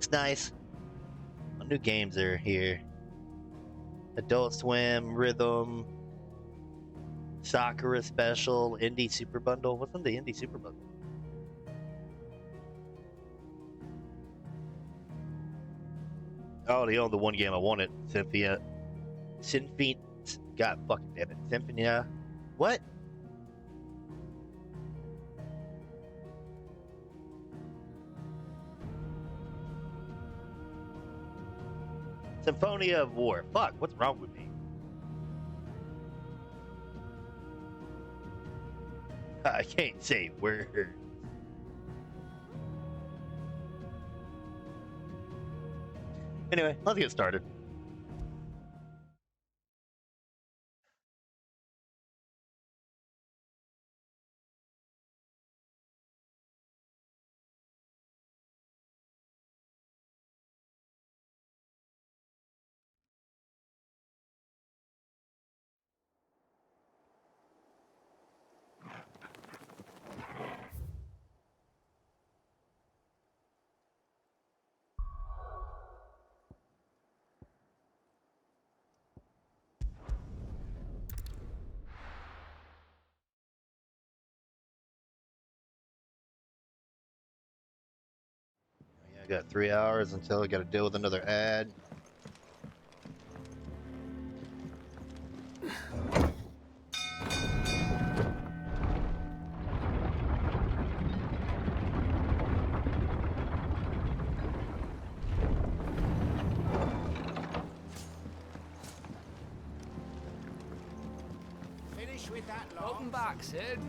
It's nice. New games are here. Adult Swim, Rhythm, Sakura Special, Indie Super Bundle. What's in the Indie Super Bundle? Oh, they own the one game I wanted. God fucking damn it. Symphonia. What? Symphonia of War. Fuck, what's wrong with me? I can't say words. Anyway, let's get started. I got 3 hours until I got to deal with another ad. Finish with that. Welcome back, Sid.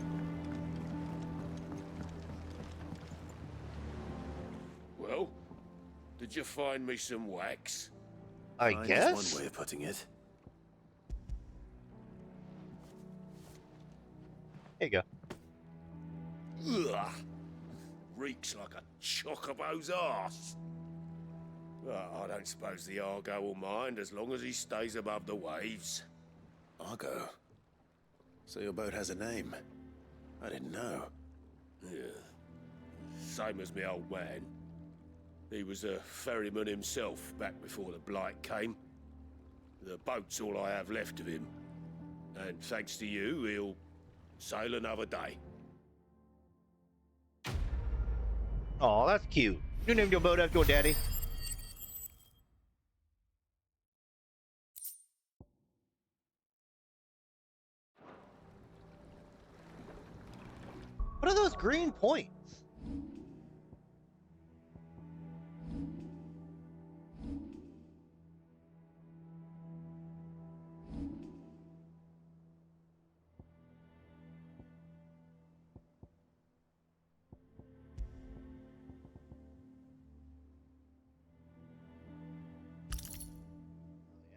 Well, did you find me some wax? I Fine guess? is one way of putting it. There you go. Ugh. Reeks like a chocobo's arse. Well, I don't suppose the Argo will mind as long as he stays above the waves. Argo. So your boat has a name. I didn't know. Yeah. Same as me old man. He was a ferryman himself back before the blight came. The boat's all I have left of him. And thanks to you, he'll sail another day. Oh, that's cute. You named your boat after your daddy. What are those green points?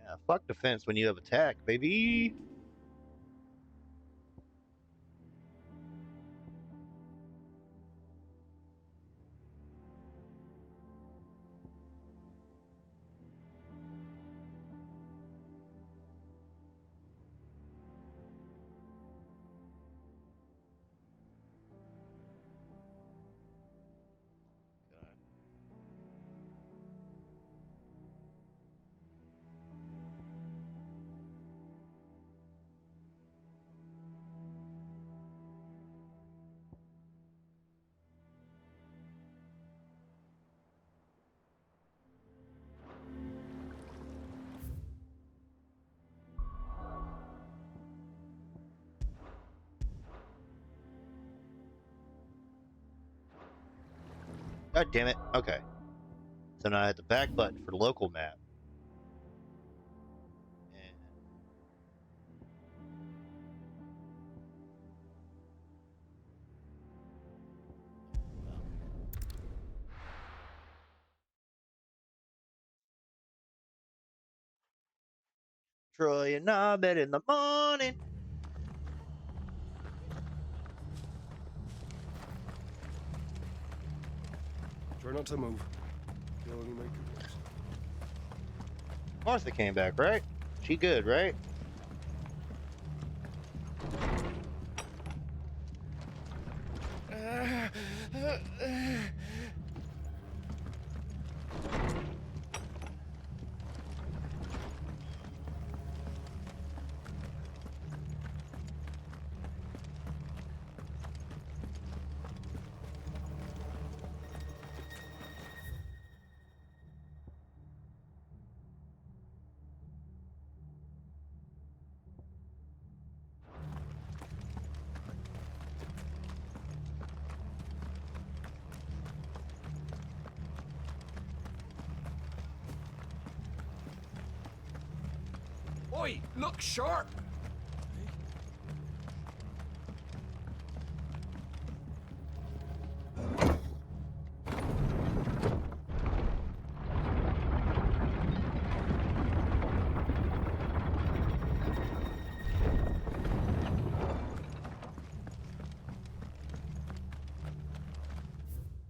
Yeah, fuck defense when you have attack, baby. God damn it. Okay. So now I hit the back button for the local map. And Troy and Abed in the morning. Try not to move. You'll only make it worse. Martha came back, right? She good, right? Oi, look sharp!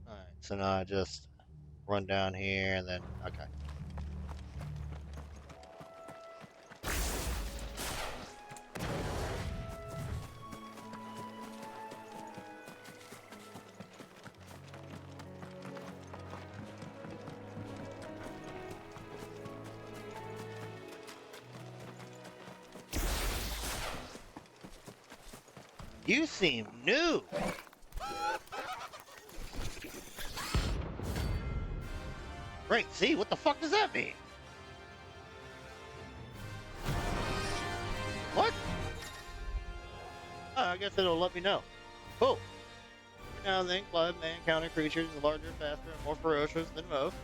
Alright, so now I just run down here and then, okay. You seem new. Great, see, what the fuck does that mean? What? Oh, I guess it'll let me know. Cool. Every now and then, clubmen encounter creatures larger, faster, and more ferocious than most.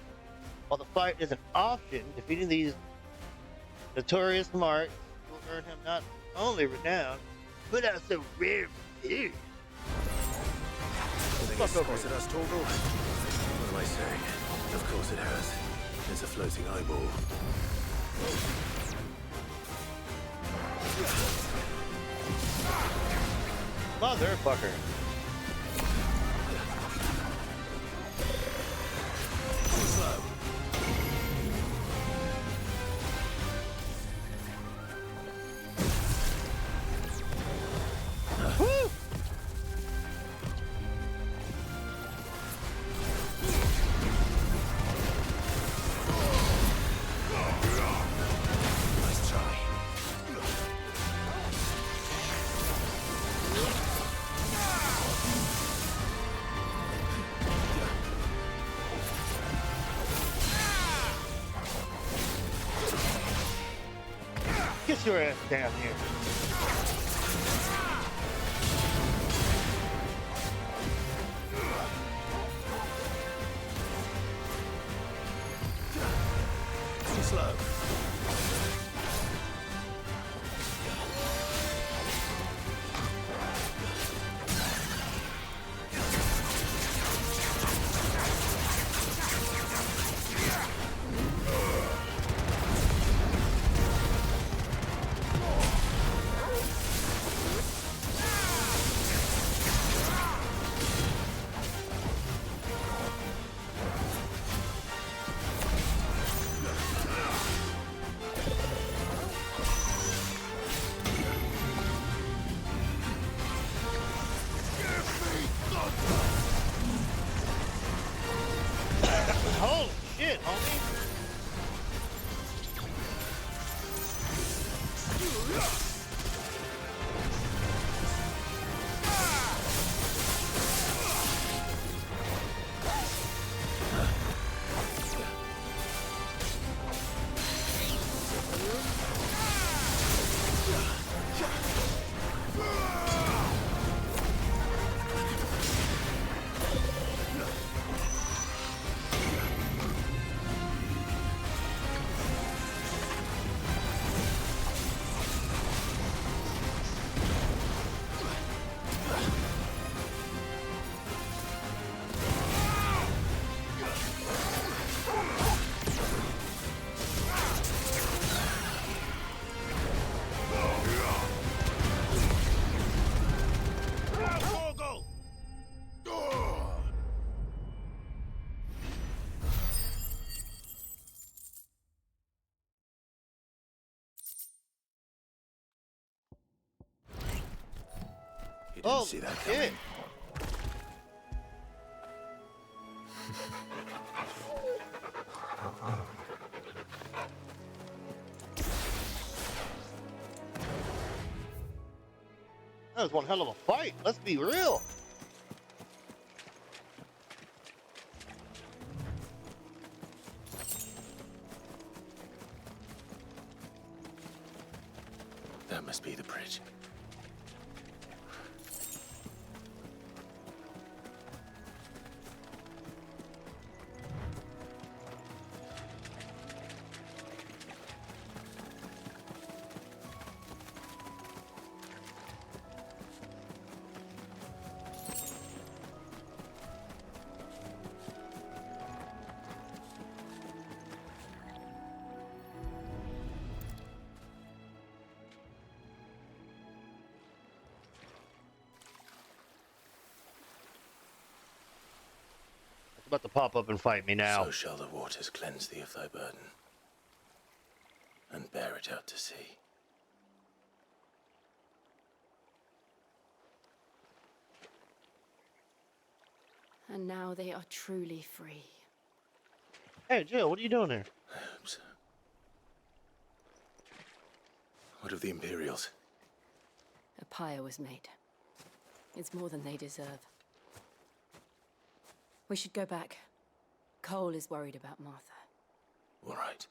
While the fight is an option, defeating these notorious marks will earn him not only renown, but also rare food. Think it's spotted us, Torgal? What am I saying? Of course it has. It's a floating eyeball. Motherfucker. Too slow. Woo! Nice try. Get your ass down here. Too slow. Holy shit, homie. You didn't Oh, see that shit. coming. That was one hell of a fight. Let's be real. That must be the bridge. about to pop up and fight me now. So shall the waters cleanse thee of thy burden, and bear it out to sea. And now they are truly free. Hey, Jill, what are you doing there? Oops. What of the Imperials? A pyre was made. It's more than they deserve. We should go back. Cole is worried about Martha. All right.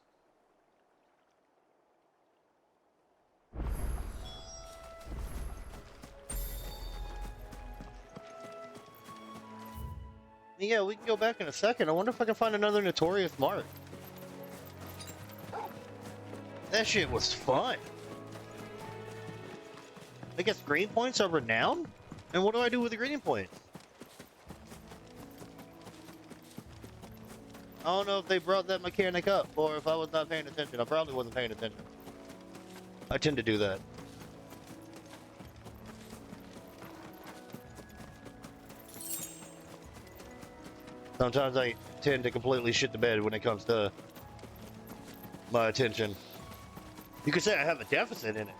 Yeah, we can go back in a second. I wonder if I can find another notorious mark. That shit was fun. I guess green points are renowned? And what do I do with the green points? I don't know if they brought that mechanic up or if I was not paying attention. I probably wasn't paying attention. I tend to do that. Sometimes I tend to completely shit the bed when it comes to my attention. You could say I have a deficit in it.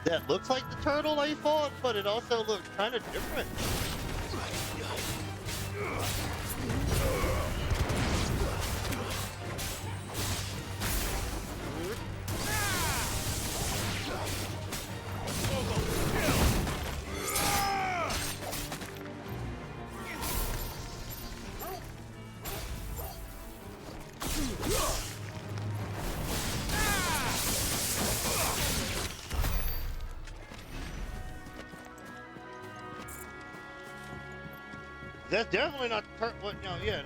That looks like the turtle I fought, but it also looks kind of different. That's definitely not the turtle. No, yeah, it is.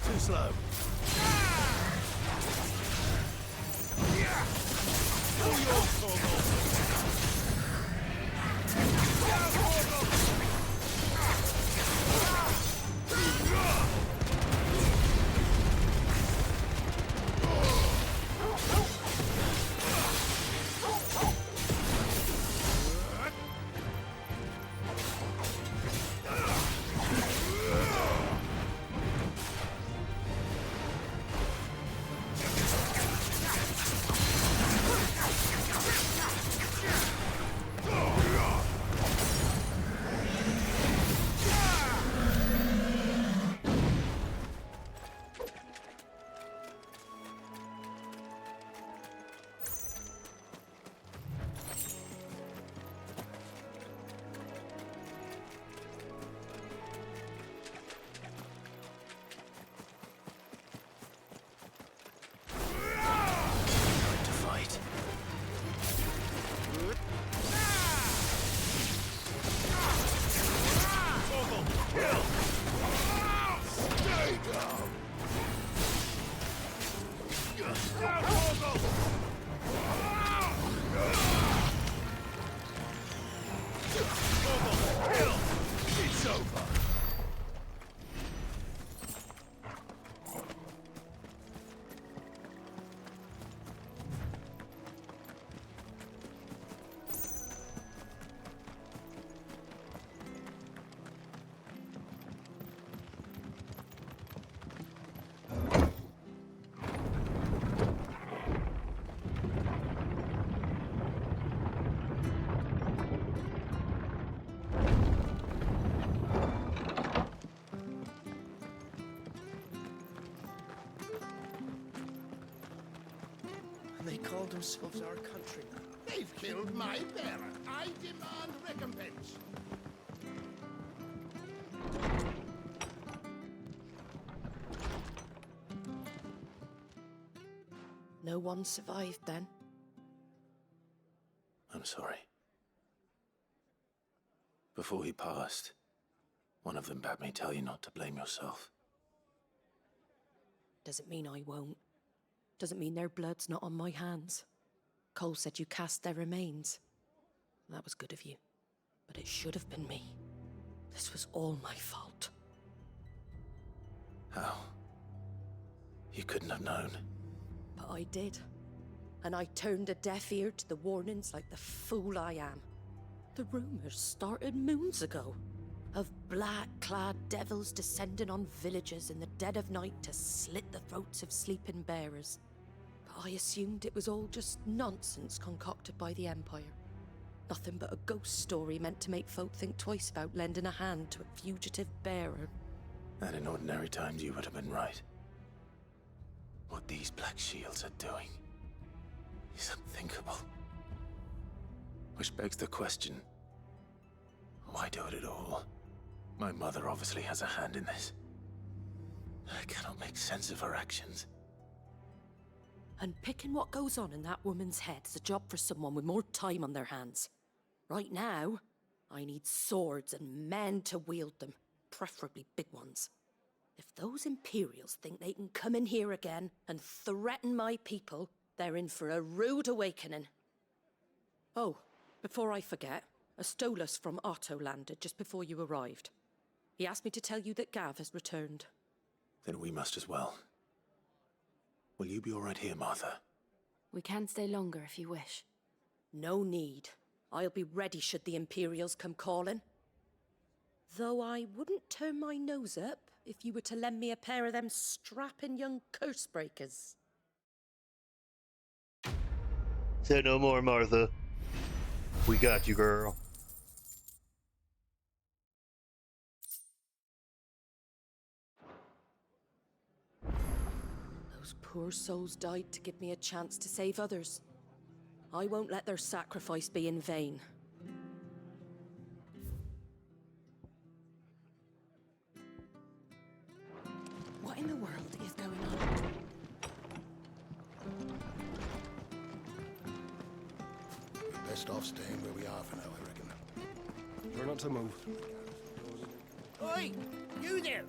Too slow. They call themselves our countrymen. They've killed my parent. I demand recompense. No one survived then? I'm sorry. Before he passed, one of them bade me tell you not to blame yourself. Doesn't mean I won't. Doesn't mean their blood's not on my hands. Cole said you cast their remains. That was good of you. But it should have been me. This was all my fault. How? You couldn't have known. But I did. And I turned a deaf ear to the warnings like the fool I am. The rumors started moons ago. Of black-clad devils descending on villages in the dead of night to slit the throats of sleeping bearers. But I assumed it was all just nonsense concocted by the Empire. Nothing but a ghost story meant to make folk think twice about lending a hand to a fugitive bearer. And in ordinary times you would have been right. What these Black Shields are doing is unthinkable. Which begs the question, why do it at all? My mother obviously has a hand in this. I cannot make sense of her actions. And picking what goes on in that woman's head is a job for someone with more time on their hands. Right now, I need swords and men to wield them, preferably big ones. If those Imperials think they can come in here again and threaten my people, they're in for a rude awakening. Oh, before I forget, a Stolas from Otto landed just before you arrived. He asked me to tell you that Gav has returned. Then we must as well. Will you be all right here, Martha? We can stay longer if you wish. No need. I'll be ready should the Imperials come calling. Though I wouldn't turn my nose up if you were to lend me a pair of them strapping young curse breakers. Say no more, Martha. We got you, girl. Those poor souls died to give me a chance to save others. I won't let their sacrifice be in vain. What in the world is going on? We're best off staying where we are for now, I reckon. Try not to move. Oi! You there!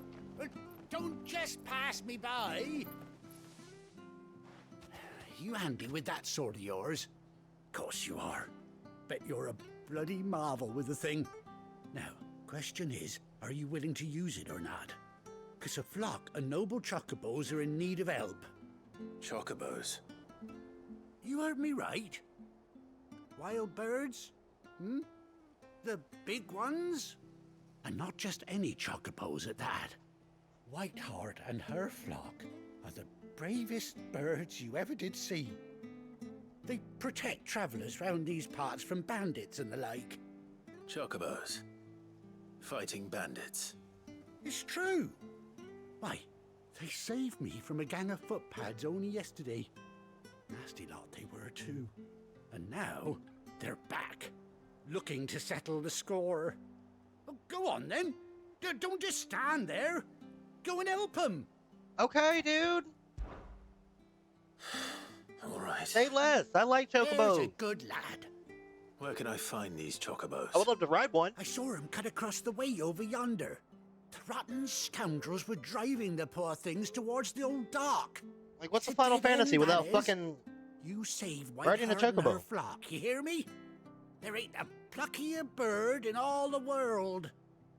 Don't just pass me by! You handy with that sword of yours? Course you are. Bet you're a bloody marvel with the thing. Now, question is, are you willing to use it or not? 'Cause a flock of noble chocobos are in need of help. Chocobos. You heard me right. Wild birds? Hmm? The big ones? And not just any chocobos at that. Whiteheart and her flock are the bravest birds you ever did see. They protect travelers round these parts from bandits and the like. Chocobos. Fighting bandits. It's true. Why, they saved me from a gang of footpads only yesterday. Nasty lot they were too. And now, they're back, looking to settle the score. Oh, go on then. Don't just stand there. Go and help them. Okay, dude. All right. Say less. I like There's a chocobos. good lad. Where can I find these chocobos? I would love to ride one. I saw him cut across the way over yonder. The rotten scoundrels were driving the poor things towards the old dock. Like, what's the It's a Final dead Fantasy end, without that is. fucking... You save Riding a Whiteheart and her chocobo. flock, you hear me? There ain't a pluckier bird in all the world.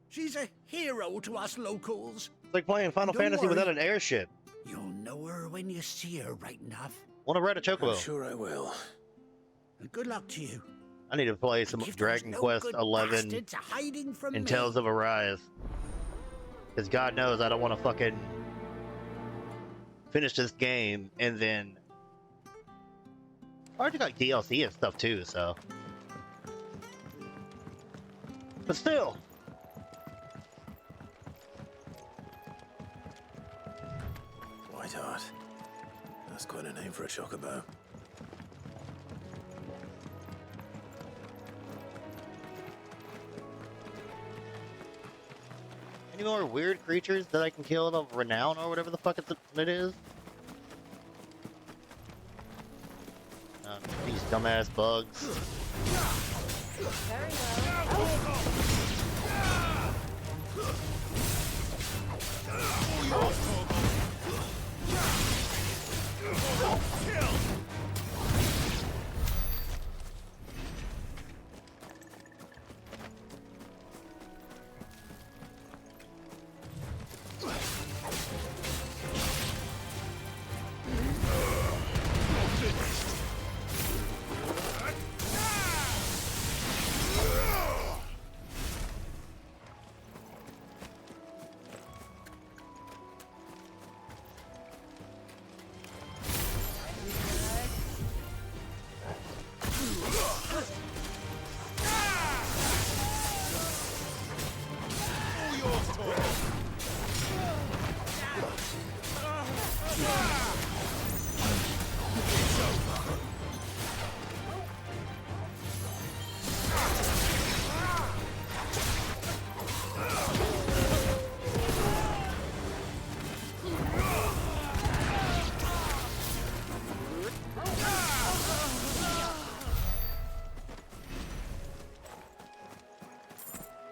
She's a hero to us locals. It's like playing Final Don't Fantasy worry. without an airship. You'll know her when you see her, right enough. Want to ride a I'm chocobo. sure I will. And good luck to you. I need to play some Give those Dragon no Quest good 11 bastards a hiding from and me. Tales of Arise. Because God knows I don't want to fucking finish this game and then... I already got DLC and stuff too, so... But still... Whiteheart. That's quite a name for a chocobo. Any more weird creatures that I can kill of renown or whatever the fuck it is? These dumbass bugs. Very well.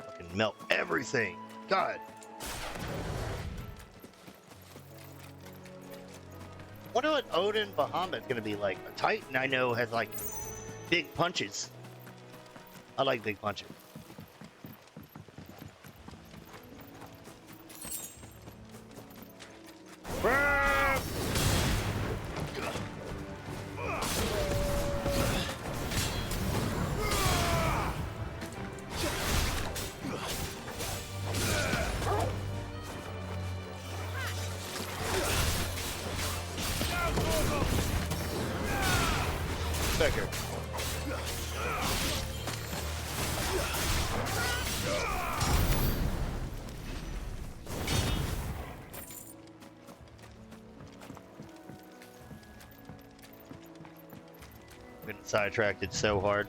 Fucking melt everything. God. Wonder what Odin Bahamut's gonna be like. A Titan I know has like big punches. I like big punches. Becker. Been sidetracked so hard.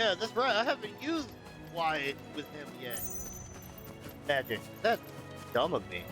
Yeah, that's right. I haven't used Wyatt with him yet. Magic. That's dumb of me.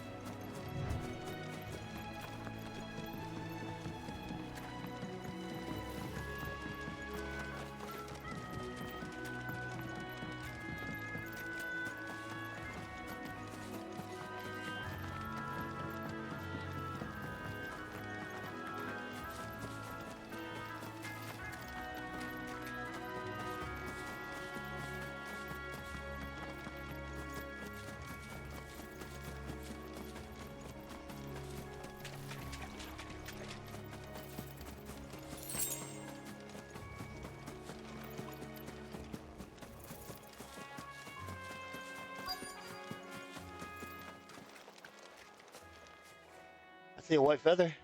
I see a white feather.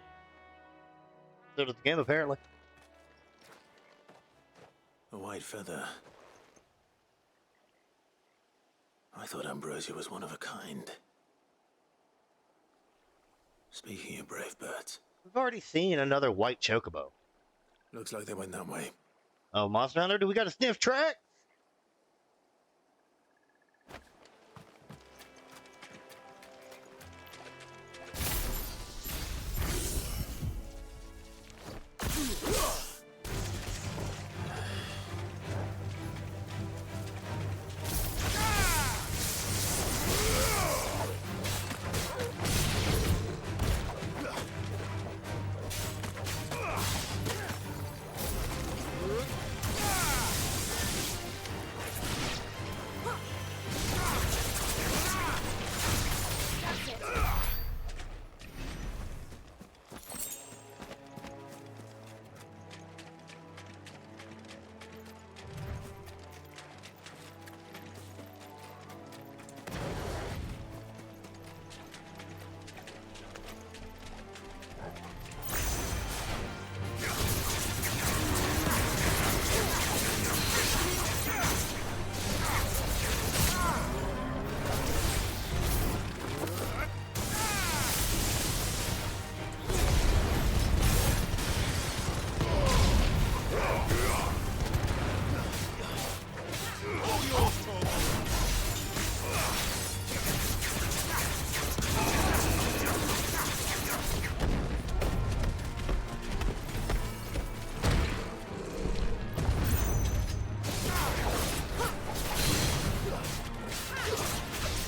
Still at the game, apparently. A white feather. I thought Ambrosia was one of a kind. Speaking of brave birds, We've already seen another white chocobo. looks like they went that way. Oh, Monster Hunter, do we got a sniff track?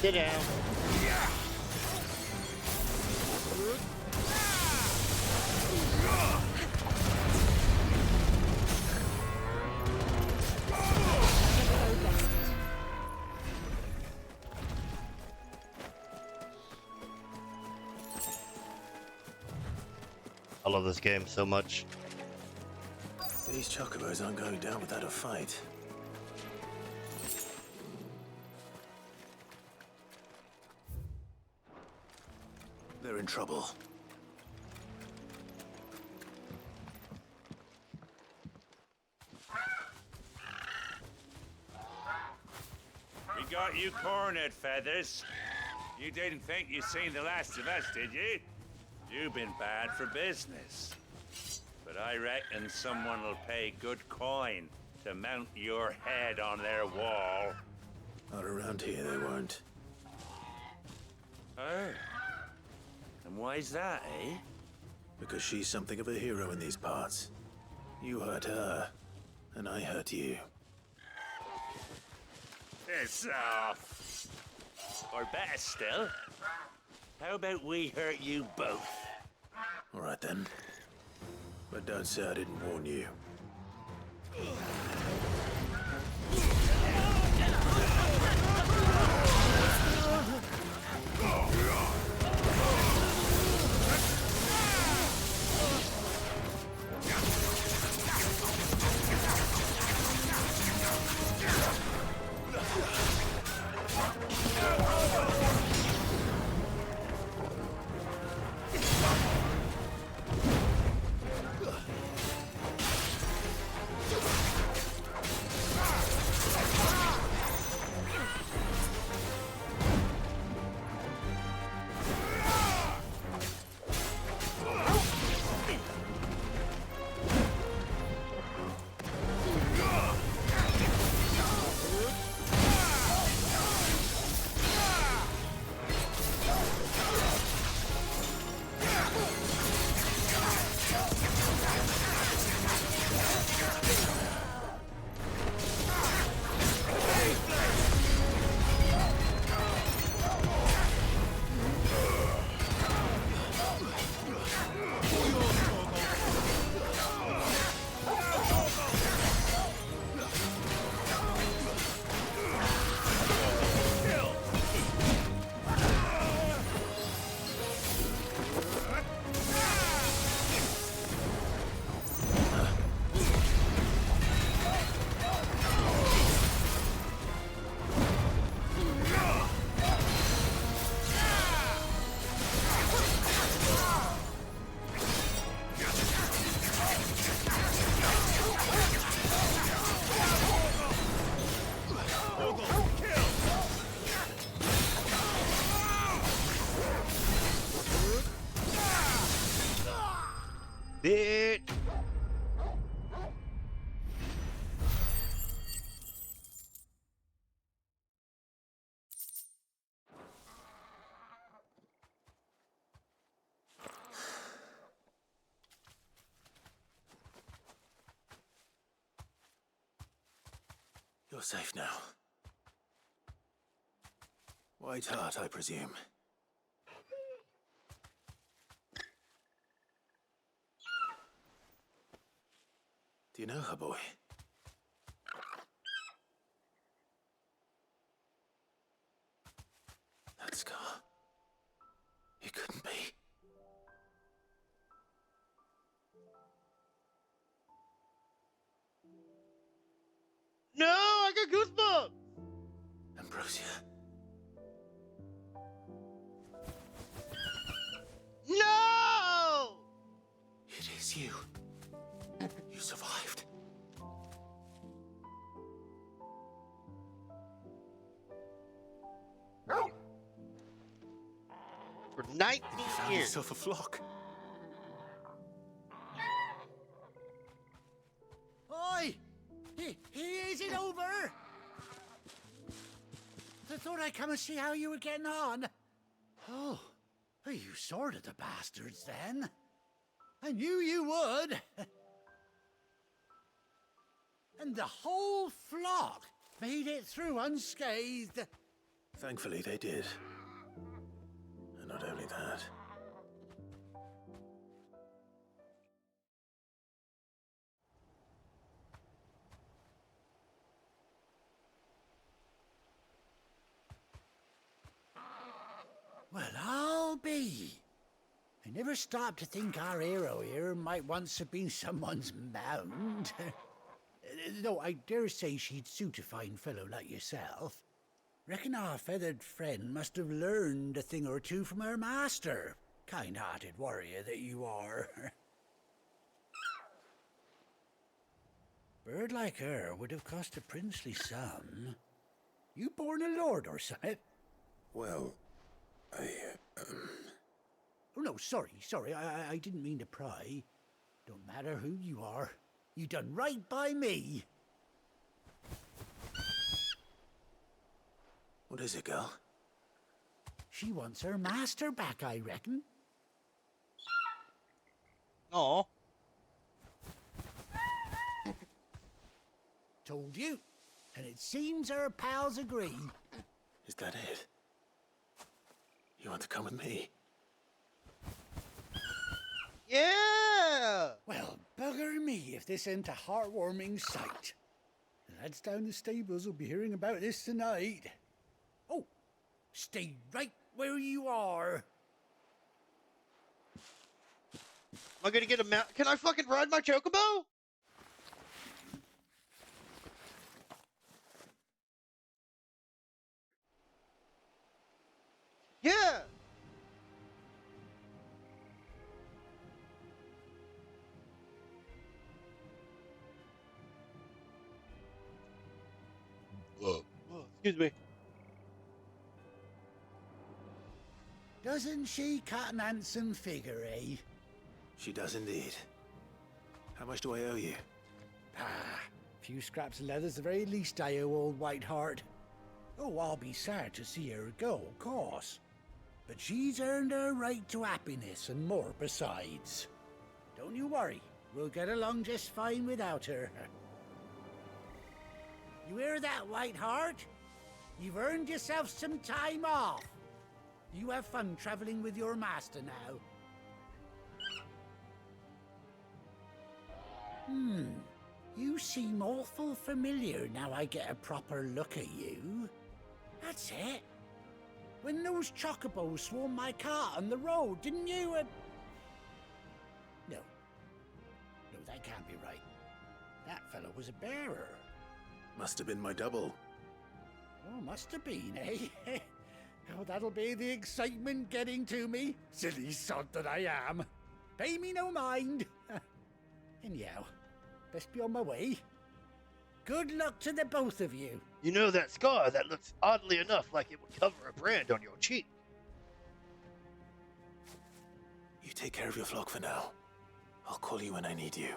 Sit down. I love this game so much. These chocobos aren't going down without a fight. They're in trouble. We got you cornered, Feathers. You didn't think you'd seen the last of us, did you? You've been bad for business. But I reckon someone will pay good coin to mount your head on their wall. Not around here, they won't. Oh. And why's that, eh? Because she's something of a hero in these parts. You hurt her, and I hurt you. Piss off. Or better still, how about we hurt you both? All right then. But don't say I didn't warn you. bitch. You're safe now. White Hart, I presume. Do you know her, boy? That scar. It couldn't be. No, I got goosebumps. Ambrosia. No! It is you. You survived. For 19 You found years. yourself a flock. Oi! Is it over? I thought I'd come and see how you were getting on. Oh, you sorted the bastards then. I knew you would. And the whole flock made it through unscathed. Thankfully, they did. And not only that. Well, I'll be. I never stopped to think our hero here might once have been someone's mount. Though I dare say she'd suit a fine fellow like yourself. Reckon our feathered friend must have learned a thing or two from her master. Kind-hearted warrior that you are. Bird like her would have cost a princely sum. You born a lord or something? Well, Oh, no, sorry. I didn't mean to pry. Don't matter who you are. You done right by me. What is it, girl? She wants her master back, I reckon. Aw. Told you. And it seems her pals agree. Is that it? You want to come with me? Yeah! Well, bugger me if this ain't a heartwarming sight. The lads down the stables will be hearing about this tonight. Oh, stay right where you are. Am I gonna get a mount? Can I fucking ride my chocobo? Yeah! Oh, excuse me. Doesn't she cut an handsome figure, eh? She does indeed. How much do I owe you? Ah, a few scraps of leather's the very least I owe old White Hart. Oh, I'll be sad to see her go, of course. But she's earned her right to happiness and more besides. Don't you worry, we'll get along just fine without her. You hear that, White Hart? You've earned yourself some time off. You have fun traveling with your master now. You seem awful familiar now I get a proper look at you. That's it. When those chocobos swarmed my cart on the road, didn't you? No, that can't be right. That fellow was a bearer. Must have been my double. Oh, must have been, eh? Oh, that'll be the excitement getting to me. Silly sod that I am. Pay me no mind. Anyhow, best be on my way. Good luck to the both of you. You know that scar that looks oddly enough like it would cover a brand on your cheek? You take care of your flock for now. I'll call you when I need you.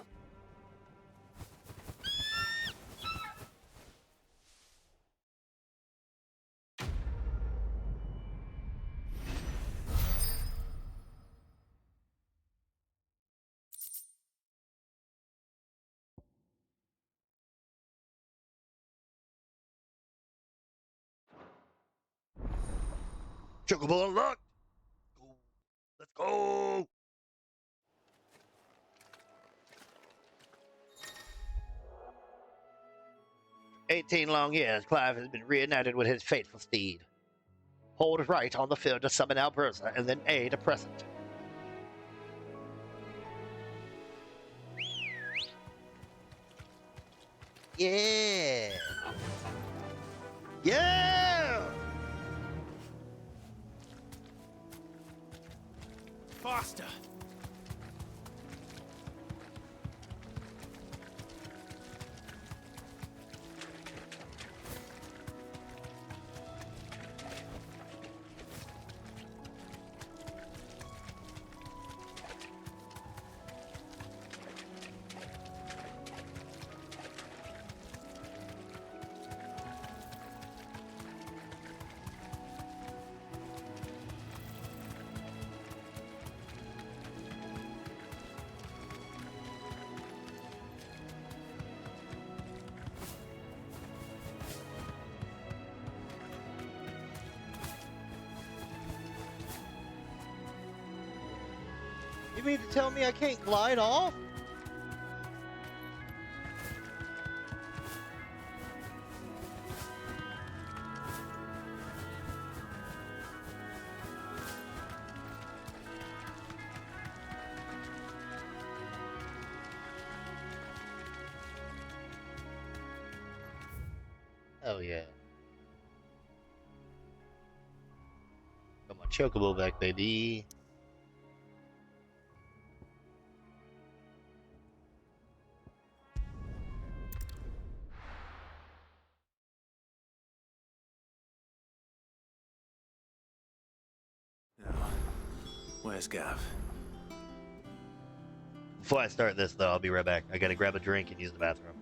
Chocobo unlocked. Go. Let's go. For 18 long years, Clive has been reunited with his faithful steed. Hold right on the field to summon Alberza, and then A to press it. Yeah! Yeah! Faster! You mean to tell me I can't glide off? Oh yeah. Got my chocobo back, baby. Now, where's Gav? Before I start this, though, I'll be right back. I gotta grab a drink and use the bathroom.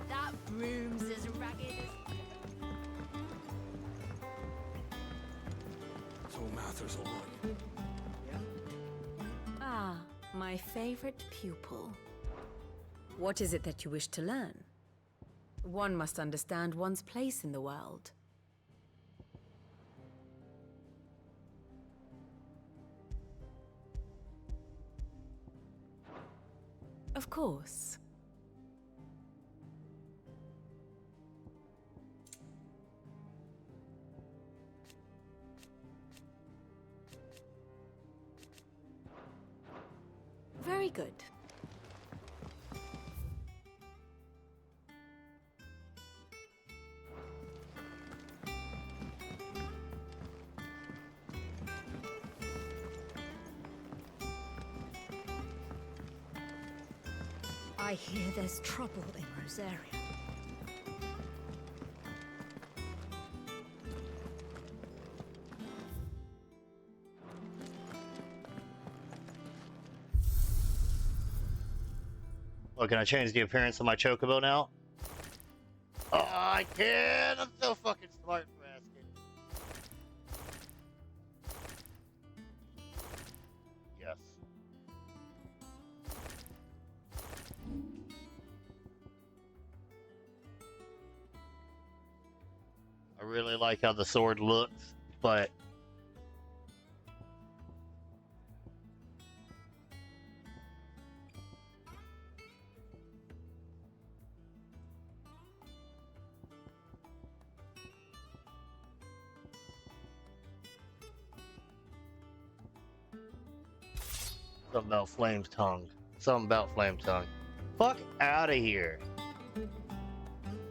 That broom's as ragged as... So Mather's all right. Ah, my favorite pupil. What is it that you wish to learn? One must understand one's place in the world. Of course. Very good. I hear there's trouble in Rosaria. Oh, can I change the appearance of my chocobo now? Oh, I can! I'm so fucking smart for asking. Yes. I really like how the sword looks, but something about Flame's tongue. Something about Flame's tongue. Fuck out of here.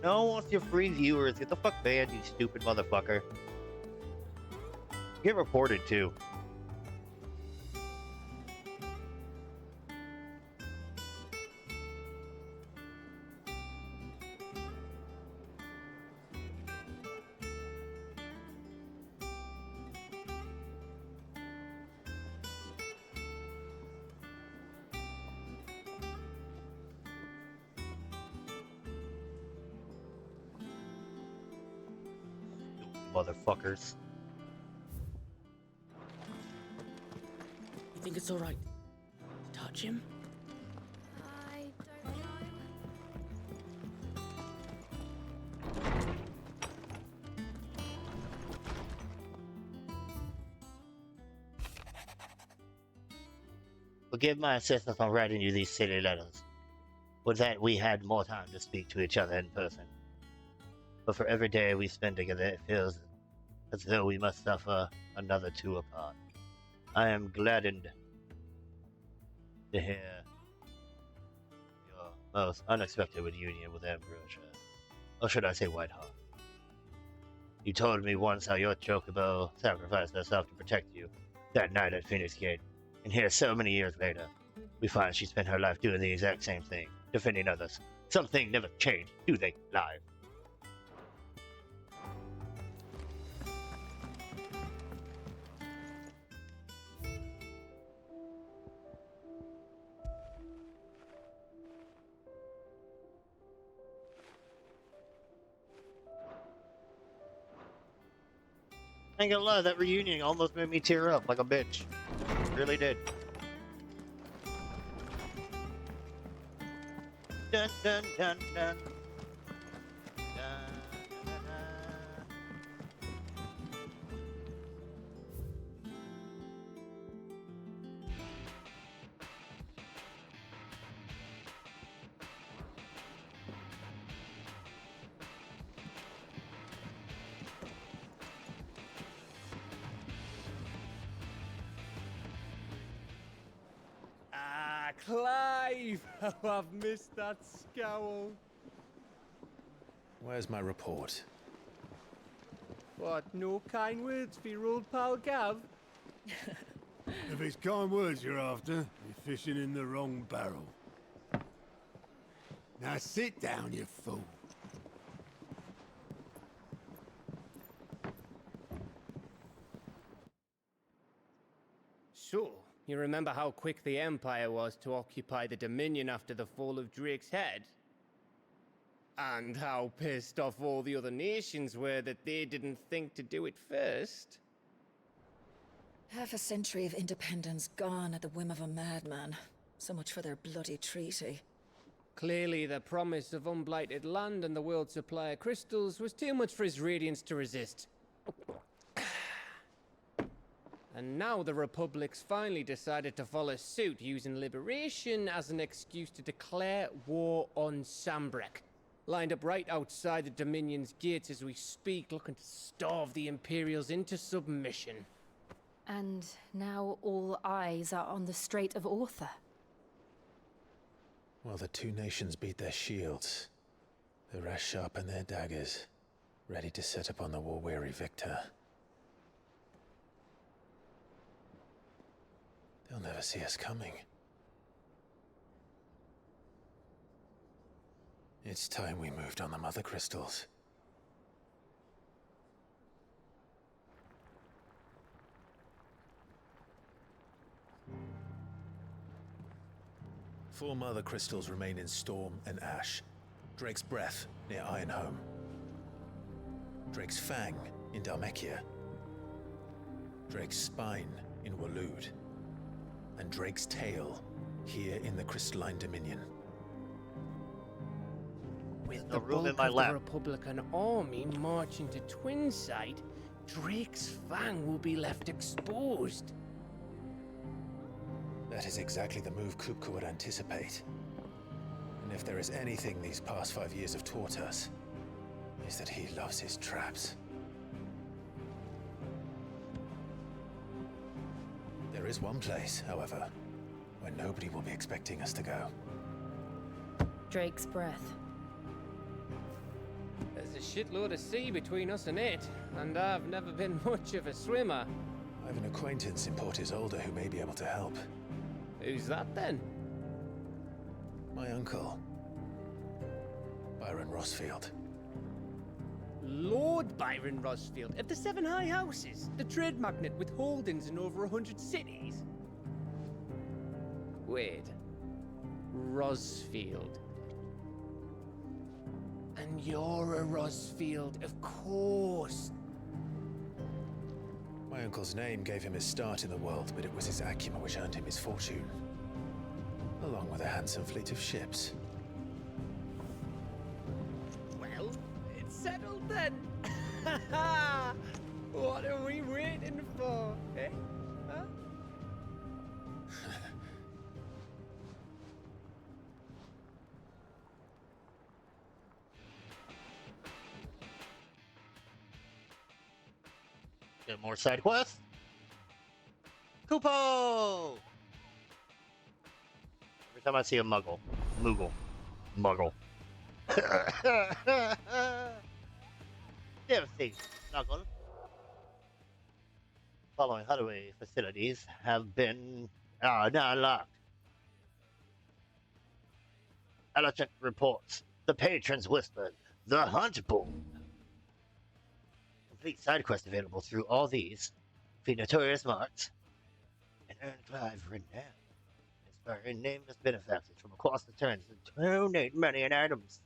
No one wants your free viewers. Get the fuck banned, you stupid motherfucker. Get reported too. motherfuckers. You think it's all right to touch him? I don't know. Forgive my insistence on writing you these silly letters. Would that we had more time to speak to each other in person. But for every day we spend together, it feels as though we must suffer another two apart. I am gladdened to hear your most unexpected reunion with Ambrosia. Or should I say Whiteheart? You told me once how your chocobo sacrificed herself to protect you that night at Phoenix Gate. And here, so many years later, we find she spent her life doing the exact same thing, defending others. Some things never change, do they, live? I ain't gonna lie, that reunion almost made me tear up like a bitch. Really did. Dun dun dun dun. Clive! Oh, I've missed that scowl. Where's my report? What, no kind words for your old pal Gav? If it's kind words you're after, you're fishing in the wrong barrel. Now sit down, you fool. So, you remember how quick the Empire was to occupy the Dominion after the fall of Drake's head? And how pissed off all the other nations were that they didn't think to do it first? Half a century of independence gone at the whim of a madman. So much for their bloody treaty. Clearly, the promise of unblighted land and the world's supply of crystals was too much for his radiance to resist. And now the Republic's finally decided to follow suit, using liberation as an excuse to declare war on Sambrek. Lined up right outside the Dominion's gates as we speak, looking to starve the Imperials into submission. And now all eyes are on the Strait of Author. While the two nations beat their shields, the rest sharpen their daggers, ready to set upon the war-weary victor. They'll never see us coming. It's time we moved on the Mother Crystals. Four Mother Crystals remain in Storm and Ash. Drake's Breath near Ironhome. Drake's Fang in Dhalmekia. Drake's Spine in Waloed. And Drake's Tail here in the Crystalline Dominion. With the bulk of the Republican army marching to Twinside, Drake's Fang will be left exposed. That is exactly the move Kupka would anticipate. And if there is anything these past 5 years have taught us, is that he loves his traps. There is one place, however, where nobody will be expecting us to go. Drake's Breath. There's a shitload of sea between us and it, and I've never been much of a swimmer. I have an acquaintance in Port Isolde who may be able to help. Who's that then? My uncle, Byron Rossfield. Lord Byron Rossfield of the Seven High Houses, the trade magnate with holdings in over 100 cities. Wait, Rossfield. And you're a Rossfield, of course. My uncle's name gave him his start in the world, but it was his acumen which earned him his fortune. Along with a handsome fleet of ships. Well, it's settled then. What are we waiting for, eh? Huh? Get more side quests. Kupo! Every time I see a Moogle. Devastating. Snuggle. Following hideaway facilities have been now unlocked. Arent reports. The patrons whispered. The hunt bull. Complete side quests available through all these. Defeat notorious marks. And earn Clive renown. Inspiring nameless benefactors from across the turns to donate money and items.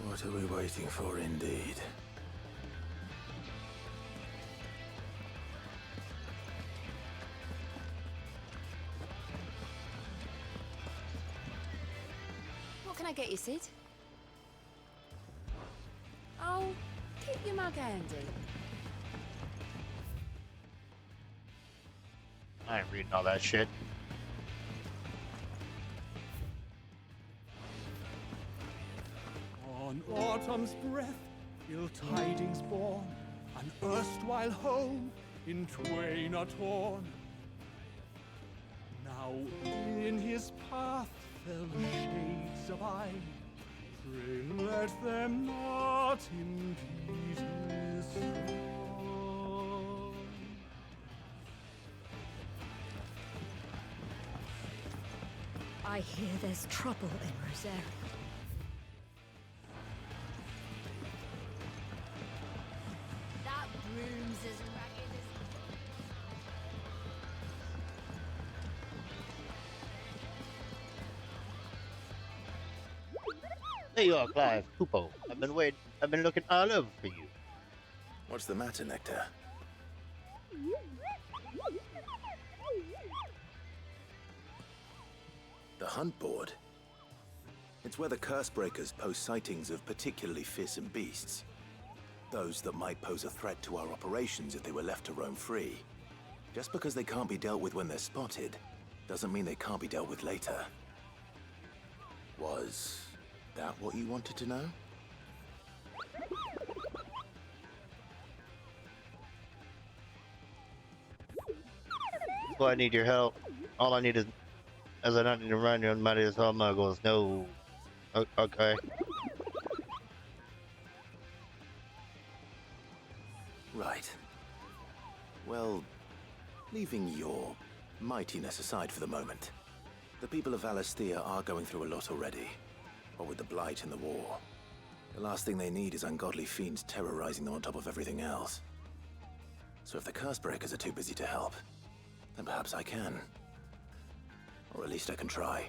What are we waiting for, indeed? What can I get you, Sid? Oh, keep your mug handy. I ain't reading all that shit. On autumn's breath, ill tidings born, an erstwhile home in twain are torn. Now in his path fell shades abide, pray let them not in pieces fall. I hear there's trouble in Rosaria. That room's as ragged as... There you are, Clive. Kupo. I've been looking all over for you. What's the matter, Nectar? The hunt board? It's where the Cursebreakers post sightings of particularly fearsome beasts. Those that might pose a threat to our operations if they were left to roam free. Just because they can't be dealt with when they're spotted, doesn't mean they can't be dealt with later. Was that what you wanted to know? Well, I need your help. All I need is... As I don't need to run you on mighty as all Muggles. No. Okay. Right. Well, leaving your mightiness aside for the moment, the people of Valisthea are going through a lot already. What with the Blight and the war. The last thing they need is ungodly fiends terrorizing them on top of everything else. So if the Cursebreakers are too busy to help, then perhaps I can. Or at least I can try.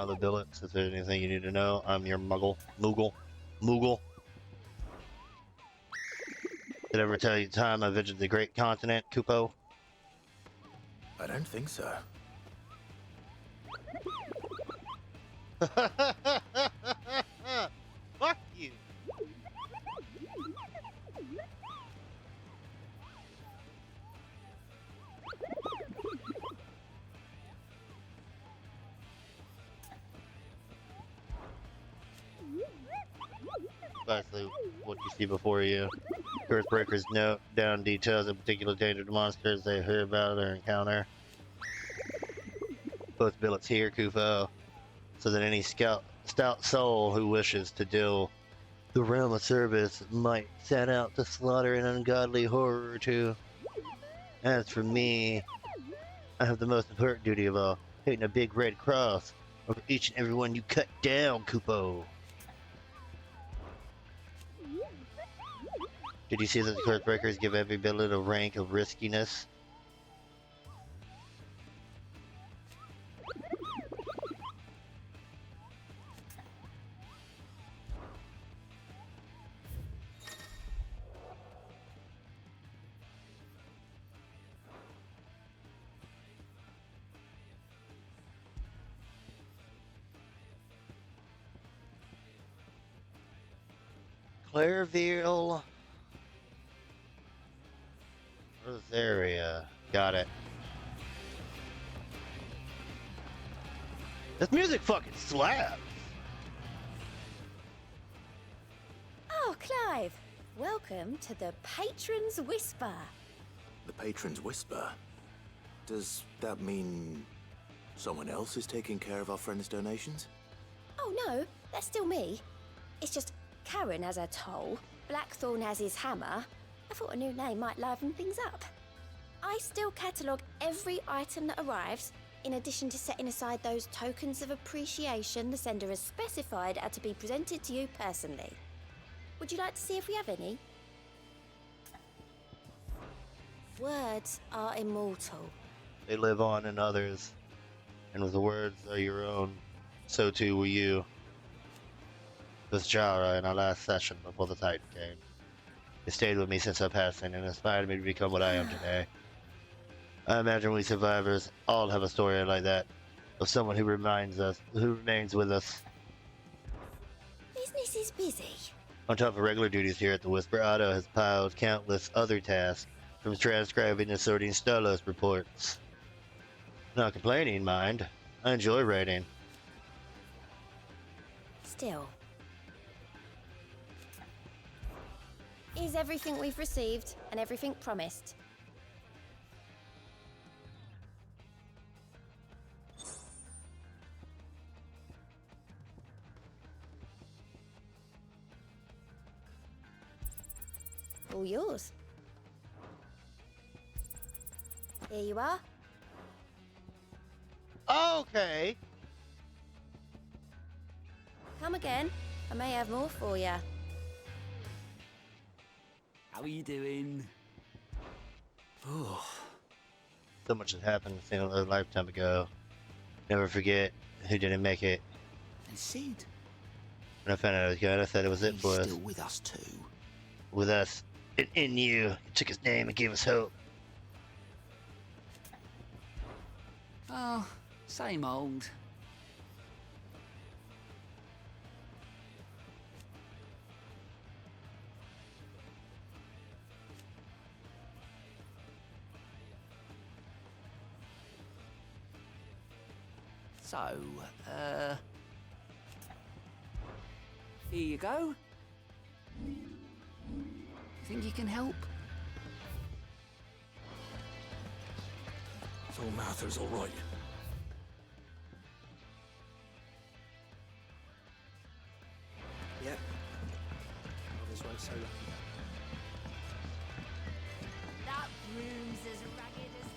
The billets, if there's anything you need to know, I'm your Moogle. Did I ever tell you the time I visited the Great Continent, Kupo? I don't think so. Fuck you! Precisely what you see before you. Cursebreakers note down details of particular dangerous monsters they hear about or encounter. Both billets here, Kupo, so that any stout soul who wishes to do the realm of service might set out to slaughter an ungodly horror or two. As for me, I have the most important duty of all, painting a big red cross over each and every one you cut down, Kupo. Did you see that the curse breakers give every billet a rank of riskiness? Clairville, Rosaria. Got it. This music fucking slaps. Oh, Clive. Welcome to the Patron's Whisper. The Patron's Whisper? Does that mean someone else is taking care of our friend's donations? Oh, no. That's still me. It's just Karen has her toll, Blackthorn has his hammer. I thought a new name might liven things up. I still catalogue every item that arrives, in addition to setting aside those tokens of appreciation the sender has specified are to be presented to you personally. Would you like to see if we have any? Words are immortal. They live on in others, and with the words are your own, so too will you. With Jara in our last session before the Titan came. It stayed with me since her passing and inspired me to become what I am today. I imagine we survivors all have a story like that, of someone who remains with us. Business is busy. On top of regular duties here at the Whisper, Otto has piled countless other tasks, from transcribing and sorting Stalos reports. Not complaining, mind. I enjoy writing. Still. Is everything we've received and everything promised? All yours. Here you are. Okay. Come again. I may have more for you. How are you doing? Oh. So much has happened a lifetime ago. Never forget who didn't make it. And Sid? When I found out it was good, I said it was it He's for us. still with us too. With us. In you. He took his name and gave us hope. Oh, same old. So, here you go. Think you can help? So Martha's all right. Yep. Others won't so lucky. That room's as ragged as...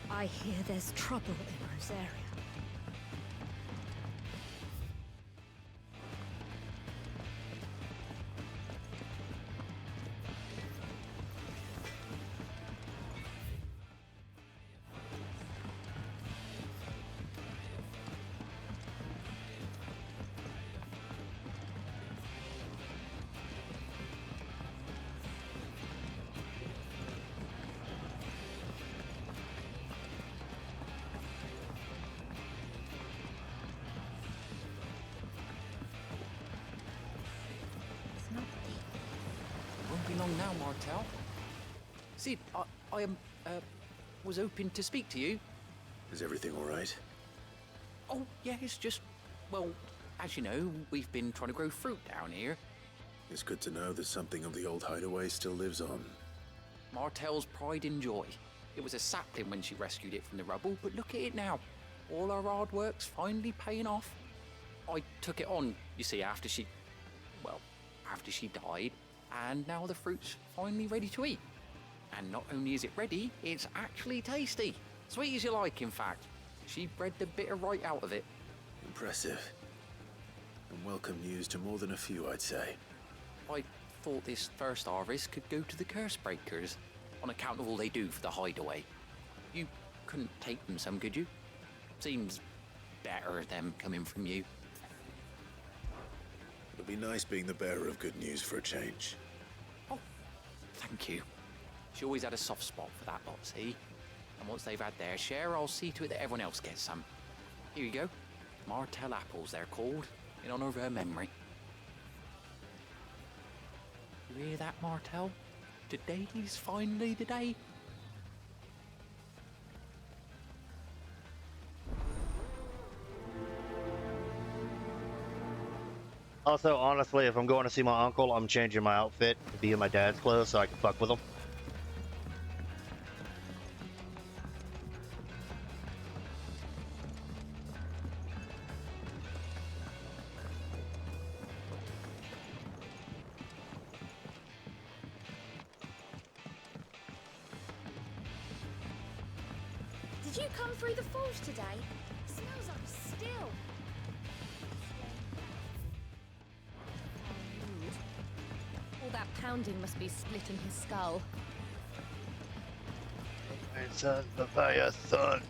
I hear there's trouble in Rosaria. Won't be long now, Martel. Sid, I was hoping to speak to you. Is everything all right? Oh, yeah, it's just, well, as you know, we've been trying to grow fruit down here. It's good to know that something of the old hideaway still lives on. Martel's pride and joy. It was a sapling when she rescued it from the rubble, but look at it now. All our hard work's finally paying off. I took it on, you see, after she died, and now the fruit's finally ready to eat. And not only is it ready, it's actually tasty. Sweet as you like, in fact. She bred the bitter right out of it. Impressive. And welcome news to more than a few, I'd say. I thought this first harvest could go to the curse breakers, on account of all they do for the hideaway. You couldn't take them some, could you? Seems better them coming from you. It'll be nice being the bearer of good news for a change. Oh, thank you. She always had a soft spot for that lot, see? And once they've had their share, I'll see to it that everyone else gets some. Here you go. Martell apples, they're called, in honor of her memory. You hear that, Martell? Today's finally the day. Also, honestly, if I'm going to see my uncle, I'm changing my outfit to be in my dad's clothes so I can fuck with him. Did you come through the forge today? It smells like steel. All that pounding must be splitting his skull. My son, Papaya son.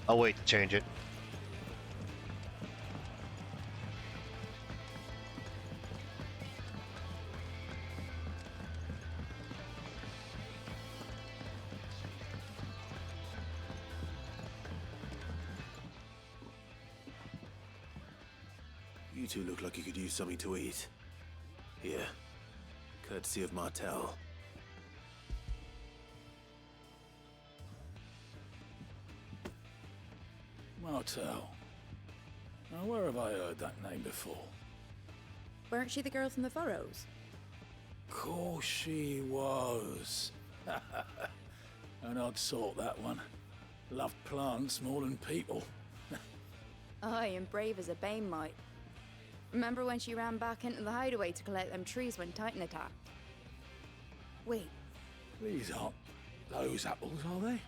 I'll wait to change it. You two look like you could use something to eat. Here, courtesy of Martell. Martell. Now, where have I heard that name before? Weren't she the girl from the Furrows? Course she was. An odd sort, that one. Loved plants more than people. Aye, and brave as a bane might. Remember when she ran back into the hideaway to collect them trees when Titan attacked? Wait, These aren't those apples, are they?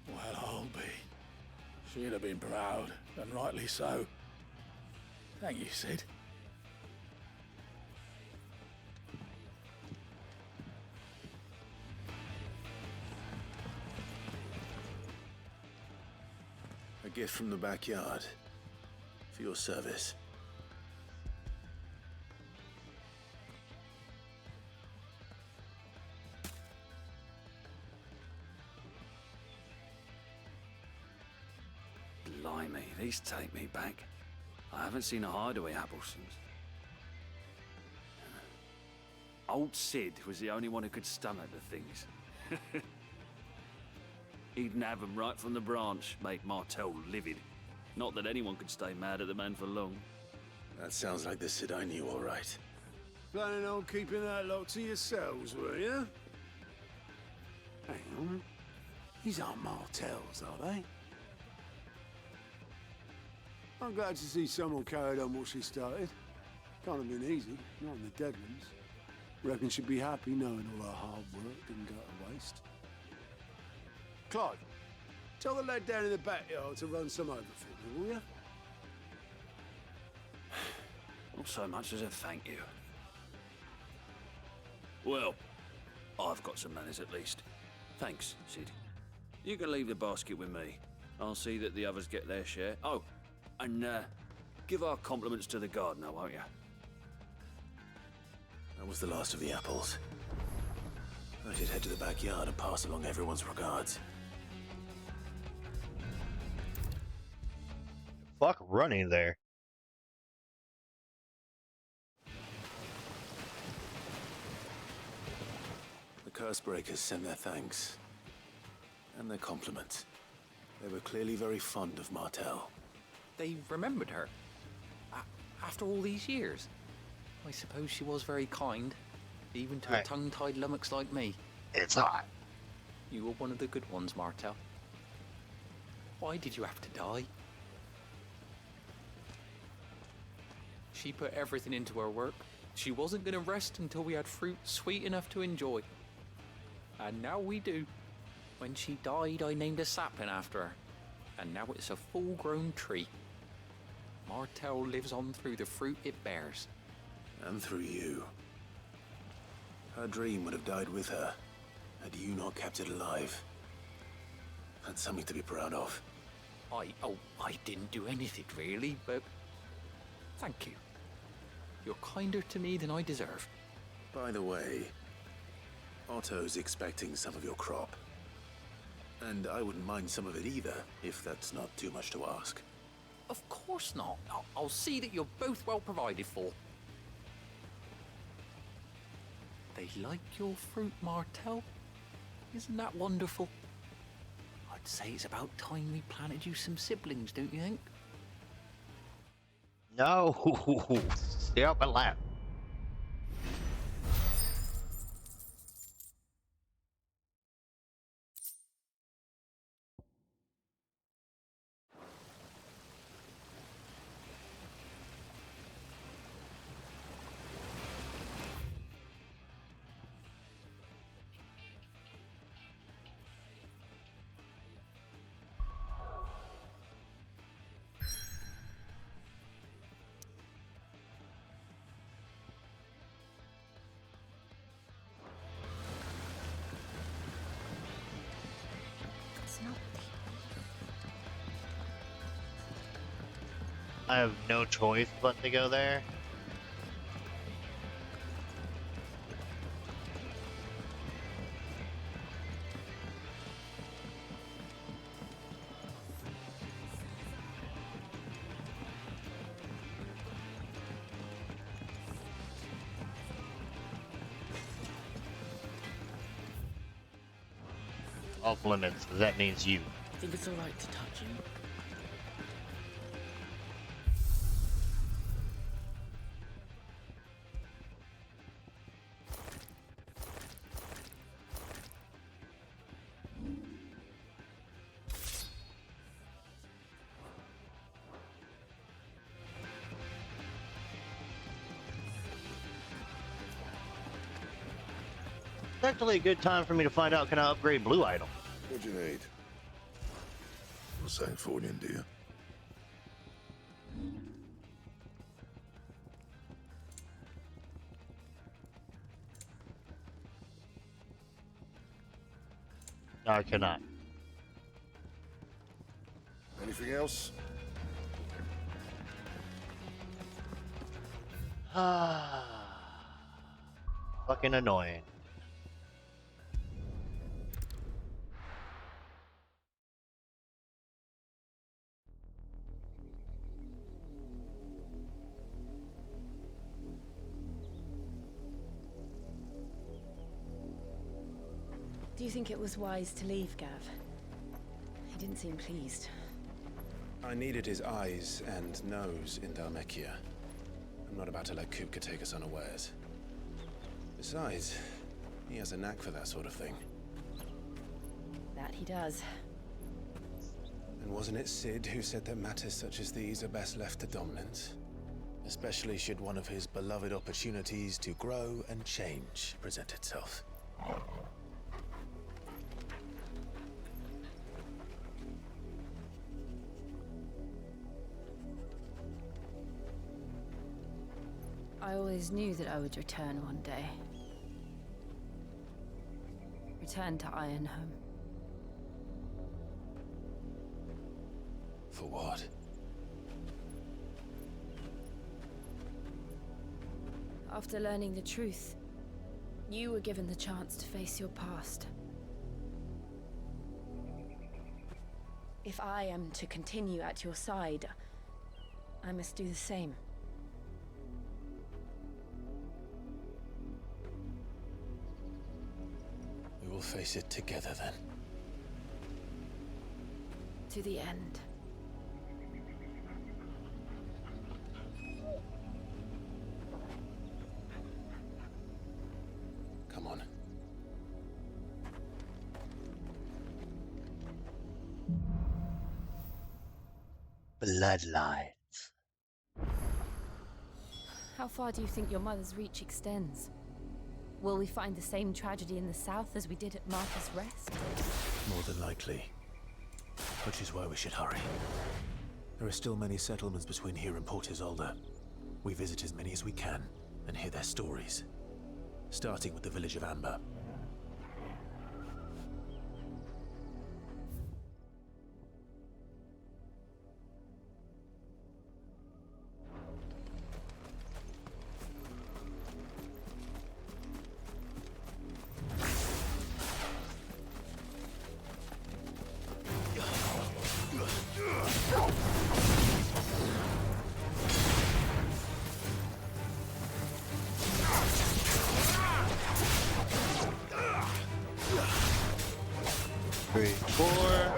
Well, I'll be. She'd have been proud, and rightly so. Thank you, Sid. A gift from the backyard. For your service. Blimey, these take me back. I haven't seen a hideaway apple since. Old Sid was the only one who could stomach the things. He'd nab them right from the branch, made Martell livid. Not that anyone could stay mad at the man for long. That sounds like the Sid I knew, all right. Planning on keeping that lot to yourselves, were you? Hang on. These aren't Martells, are they? I'm glad to see someone carried on what she started. Can't have been easy, not in the Deadlands. Reckon she'd be happy knowing all her hard work didn't go to waste. Clive, tell the lad down in the backyard to run some over for me, will you? Not so much as a thank you. Well, I've got some manners at least. Thanks, Sid. You can leave the basket with me. I'll see that the others get their share. Oh, and give our compliments to the gardener, won't you? That was the last of the apples. I should head to the backyard and pass along everyone's regards. Fuck running there. The Cursebreakers send their thanks. And their compliments. They were clearly very fond of Martell. They remembered her. After all these years. I suppose she was very kind. Even to a tongue-tied lummox like me. It's hot. You were one of the good ones, Martell. Why did you have to die? She put everything into her work. She wasn't going to rest until we had fruit sweet enough to enjoy. And now we do. When she died, I named a sapling after her. And now it's a full-grown tree. Martell lives on through the fruit it bears. And through you. Her dream would have died with her, had you not kept it alive. That's something to be proud of. I didn't do anything really, but thank you. You're kinder to me than I deserve. By the way, Otto's expecting some of your crop. And I wouldn't mind some of it either, if that's not too much to ask. Of course not. I'll see that you're both well provided for. They like your fruit, Martell. Isn't that wonderful? I'd say it's about time we planted you some siblings, don't you think? No. Stay up and laugh. I have no choice but to go there. Off limits, that means you. I think it's alright to touch him. It's actually a good time for me to find out, can I upgrade Blue Idol? What'd you need? You're St. Fornian, do you? No, I cannot. Anything else? Fucking annoying. Do you think it was wise to leave, Gav? He didn't seem pleased. I needed his eyes and nose in Dhalmekia. I'm not about to let Kupka take us unawares. Besides, he has a knack for that sort of thing. That he does. And wasn't it Sid who said that matters such as these are best left to dominance? Especially should one of his beloved opportunities to grow and change present itself. I always knew that I would return one day. Return to Ironhome. For what? After learning the truth, you were given the chance to face your past. If I am to continue at your side, I must do the same. We will face it together then. To the end. Come on. Bloodlines. How far do you think your mother's reach extends? Will we find the same tragedy in the south as we did at Martha's Rest? More than likely. Which is why we should hurry. There are still many settlements between here and Port Isolde. We visit as many as we can and hear their stories. Starting with the village of Amber. Three, four.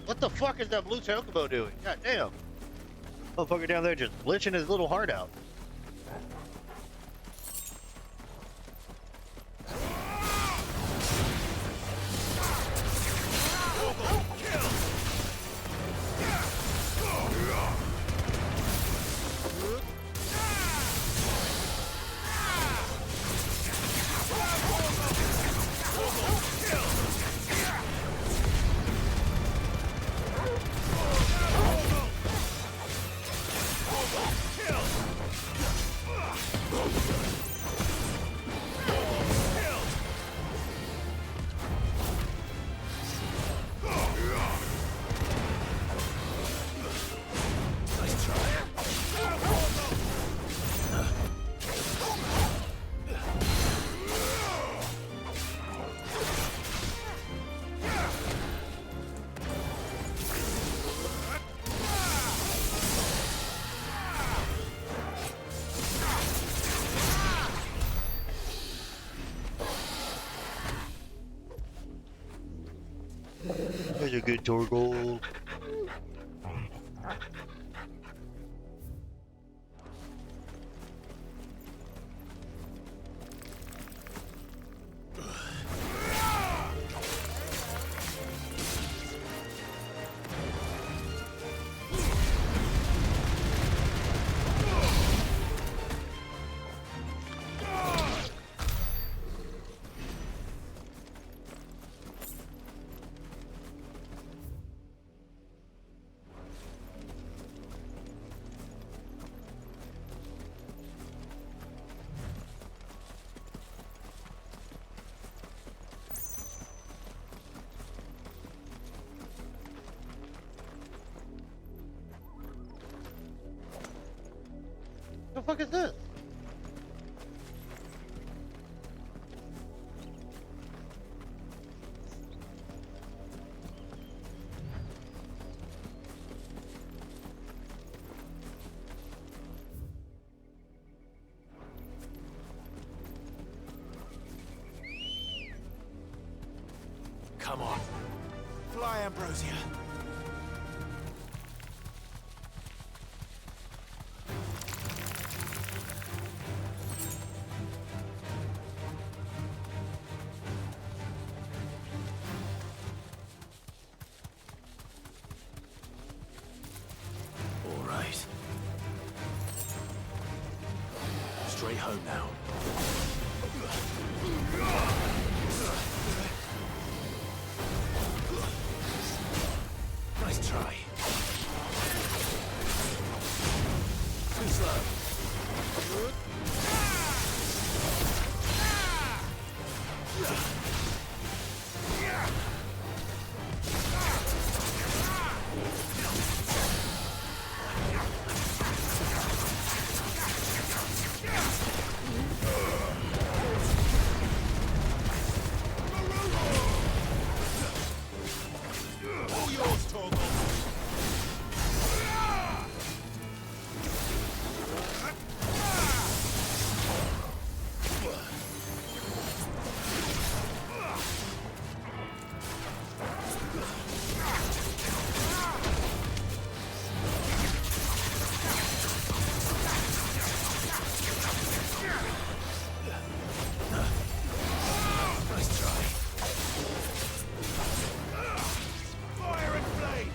What the fuck is that blue chocobo doing? God damn. Motherfucker down there just glitching his little heart out. There's a good Torgold. The fuck is this? Come on. Fly, Ambrosia. All right. Straight home now. Nice try. Too slow. All yours, Torgal. Nice try. Fire and flame.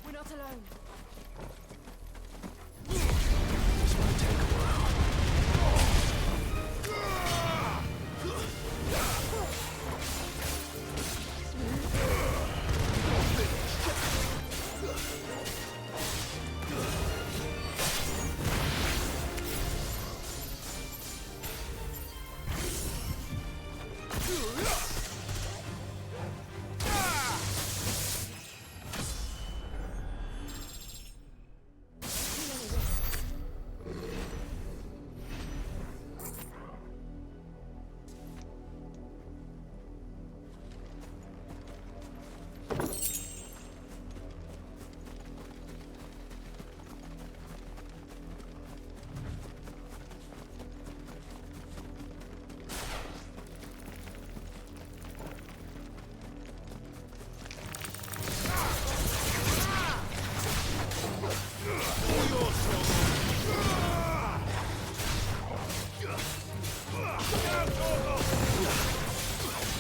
We're not alone. This might take a while.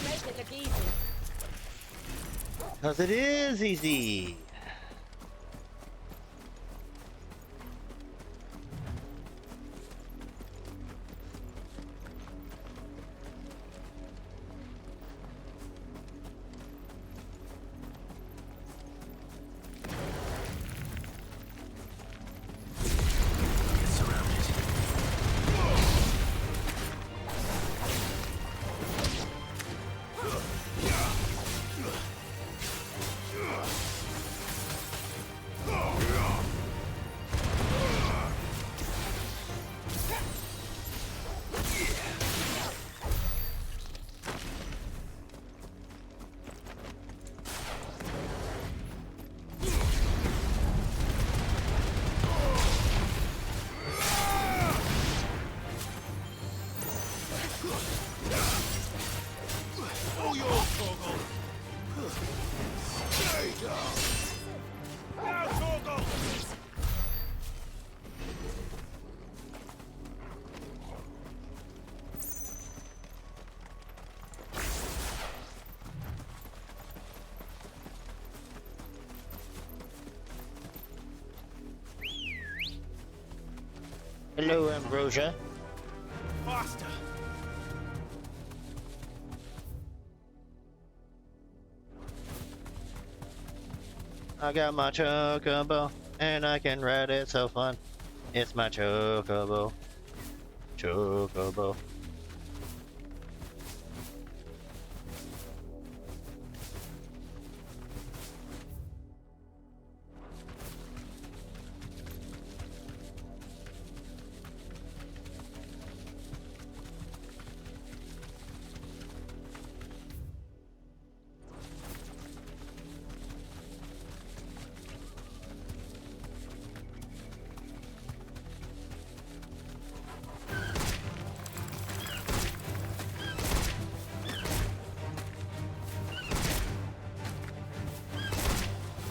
Make it look easy. Because it is easy. Get surrounded. Hello, Ambrosia. Faster! I got my chocobo, and I can ride it so fun. It's my chocobo. Chocobo.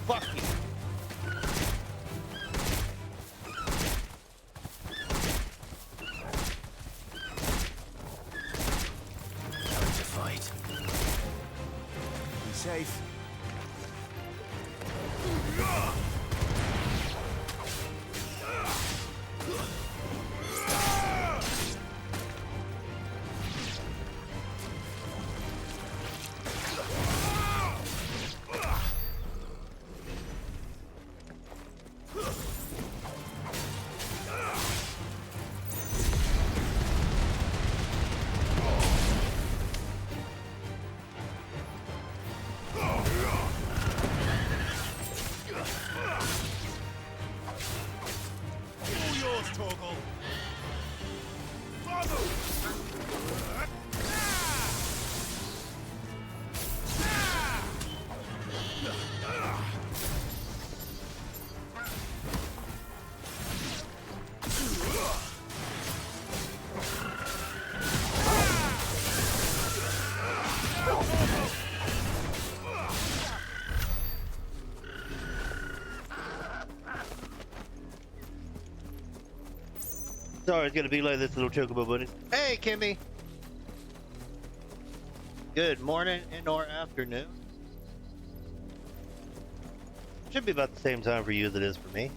Fuck you. Time to fight. Be safe. All yours, Torgal. Sorry, it's gonna be like this little chocobo buddy. Hey, Kimmy. Good morning and or afternoon. Should be about the same time for you as it is for me.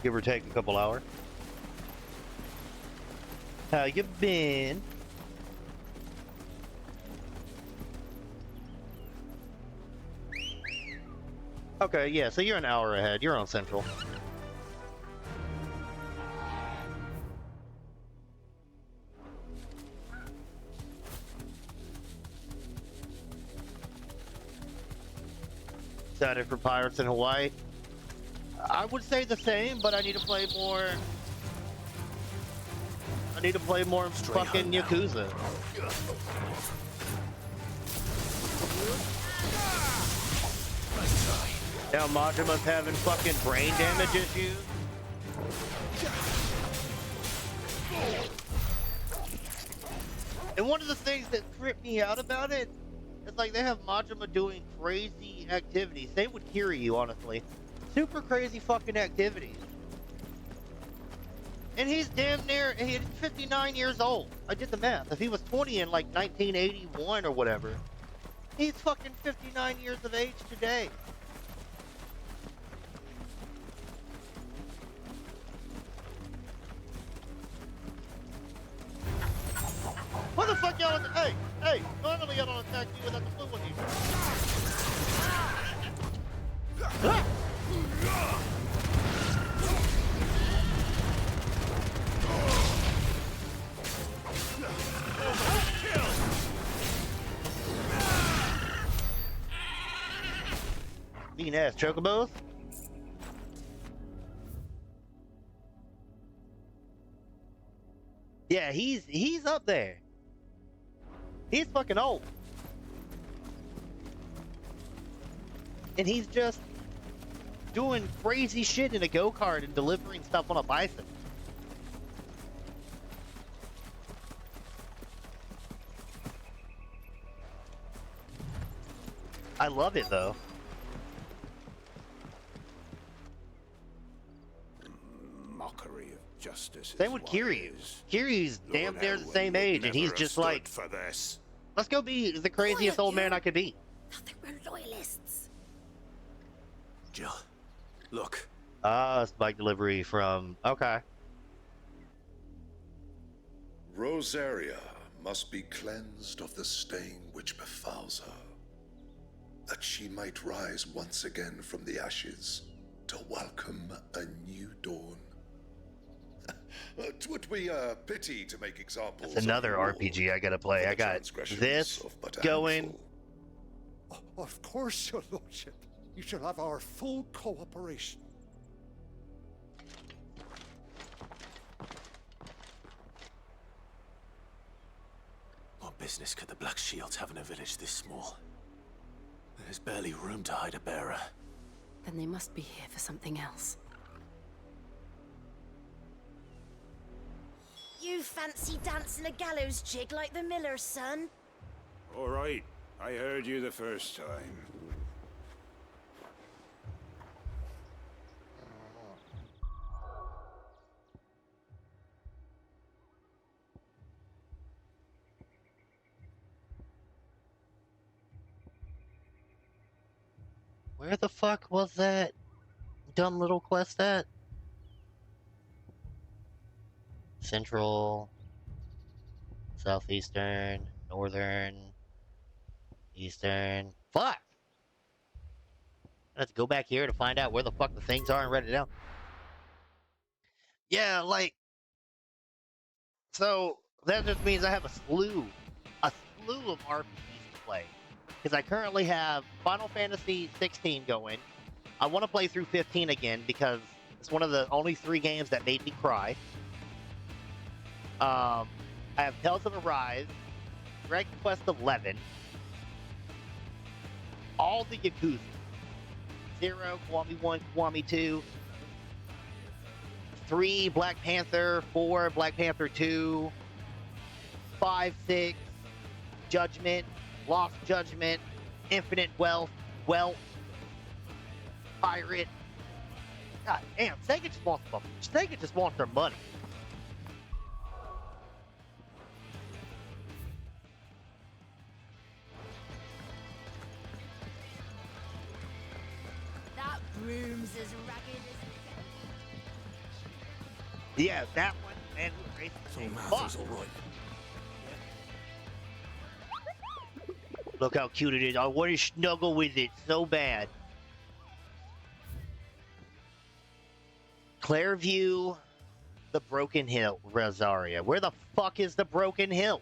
Give or take a couple hours. How you been? Okay, yeah, so you're an hour ahead. You're on Central. Excited for Pirates in Hawaii? I would say the same, but I need to play more. I need to play more fucking Yakuza. Now Majima's having fucking brain damage issues. And one of the things that tripped me out about it, it's like they have Majima doing crazy activities. Same with Kiryu, honestly. Super crazy fucking activities. And he's damn near, he's 59 years old. I did the math. If he was 20 in like 1981 or whatever, he's fucking 59 years of age today. What the fuck y'all? Hey, normally y'all don't attack me without the blue one here. Ah! Mean ass chocobos. Yeah, he's up there. He's fucking old. And he's just doing crazy shit in a go-kart and delivering stuff on a bicycle. I love it though. Mockery of justice. Same with Kiryu. Kiryu's damn near the same age, and he's just like, for this. let's go be the craziest old man I could be. We're loyalists. Jill, look. Ah, spike delivery from... Okay. Rosaria must be cleansed of the stain which befouls her, that she might rise once again from the ashes to welcome a new dawn. 'Twould be a pity to make examples. That's another of RPG I gotta play. I got this going. Of course, your lordship. You shall have our full cooperation. What business could the Black Shields have in a village this small? There's barely room to hide a bearer. Then they must be here for something else. You fancy dancing a gallows jig like the miller's son? All right, I heard you the first time. Where the fuck was that dumb little quest at? Central, southeastern, northern, eastern. Fuck! Let's go back here to find out where the fuck the things are and write it down. Yeah, like, so that just means I have a slew of RPGs to play. Because I currently have Final Fantasy XVI going. I want to play through 15 again because it's one of the only 3 games that made me cry. I have Tales of Arise, Dragon Quest 11, all the Yakuza, 0, Kiwami 1, Kiwami 2, 3, Black Panther, 4, Black Panther 2, 5, 6, Judgment, Lost Judgment, Infinite Wealth, Pirate. God damn, Sega just wants their money. That broom's as ragged as... Yeah, that one, man, great. So Matthew's all right. Look how cute it is. I want to snuggle with it so bad. Clairview, the Broken Hill, Rosaria. Where the fuck is the Broken Hill?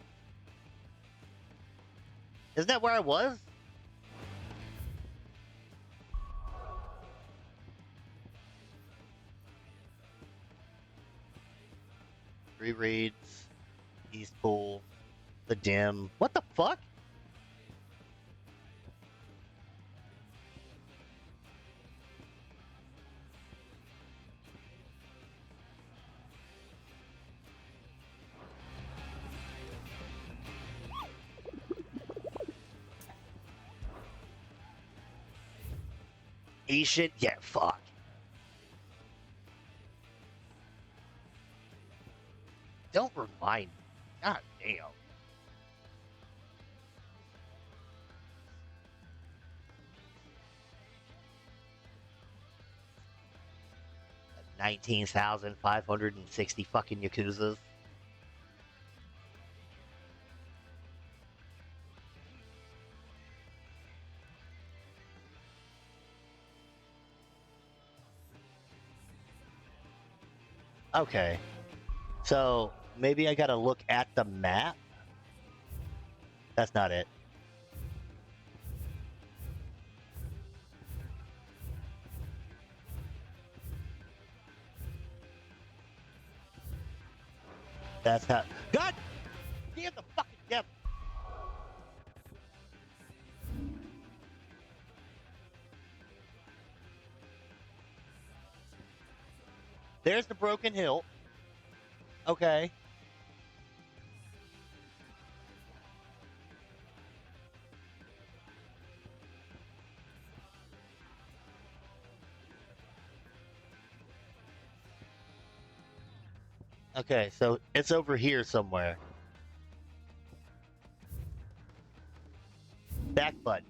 Isn't that where I was? Three Reeds, East Pool, the Dim. What the fuck? Asian? Yeah, fuck. Don't remind me. God damn. The 19,560 fucking Yakuzas. Okay, so maybe I gotta look at the map? That's not it. That's not... God damn the fucking devil! There's the Broken Hill. Okay. Okay, so it's over here somewhere. Back button.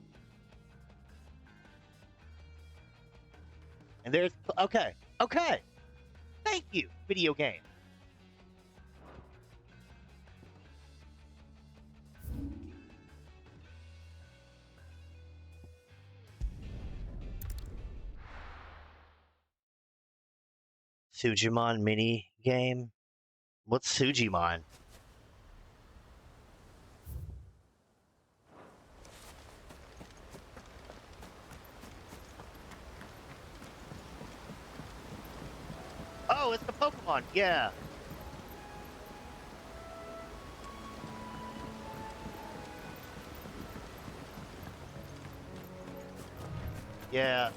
And there's... Okay. Okay. Thank you, video game. Sujimon mini game? What's Sujimon? Oh, it's the Pokemon, yeah. Yeah.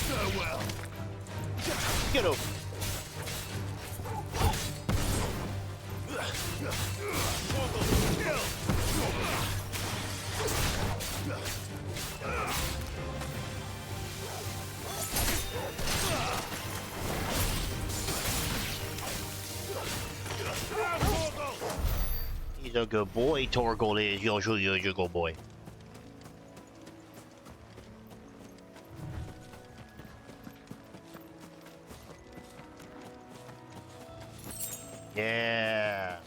Farewell. Get over. He's a good boy, Torgal is. You're a good boy. Yeah.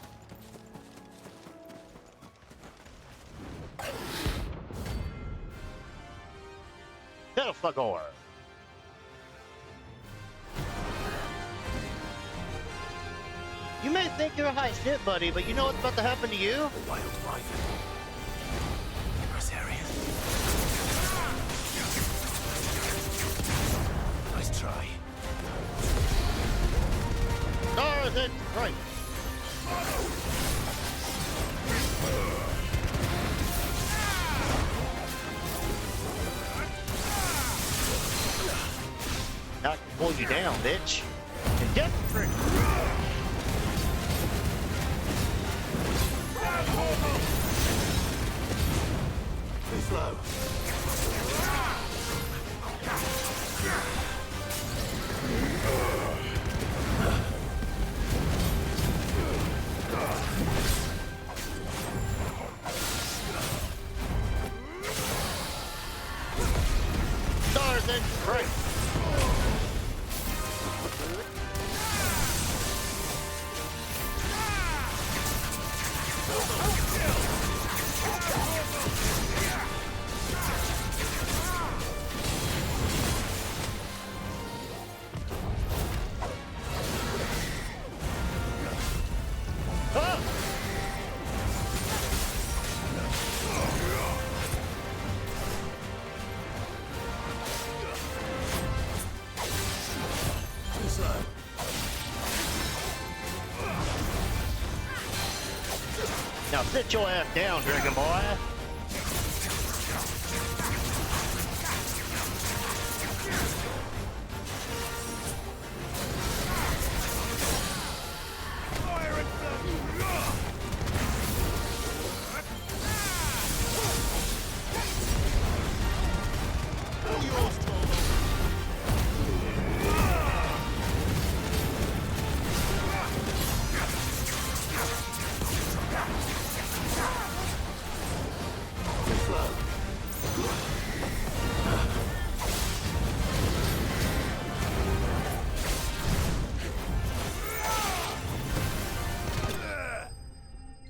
Get the fuck over. You may think you're high shit, buddy, but you know what's about to happen to you? The wild wyvern. Rosaria. Nice try. Stars and stripes. I can pull you down, bitch. And death trick. Too slow. Stars and stripes. Now sit your ass down, Dragon Boy.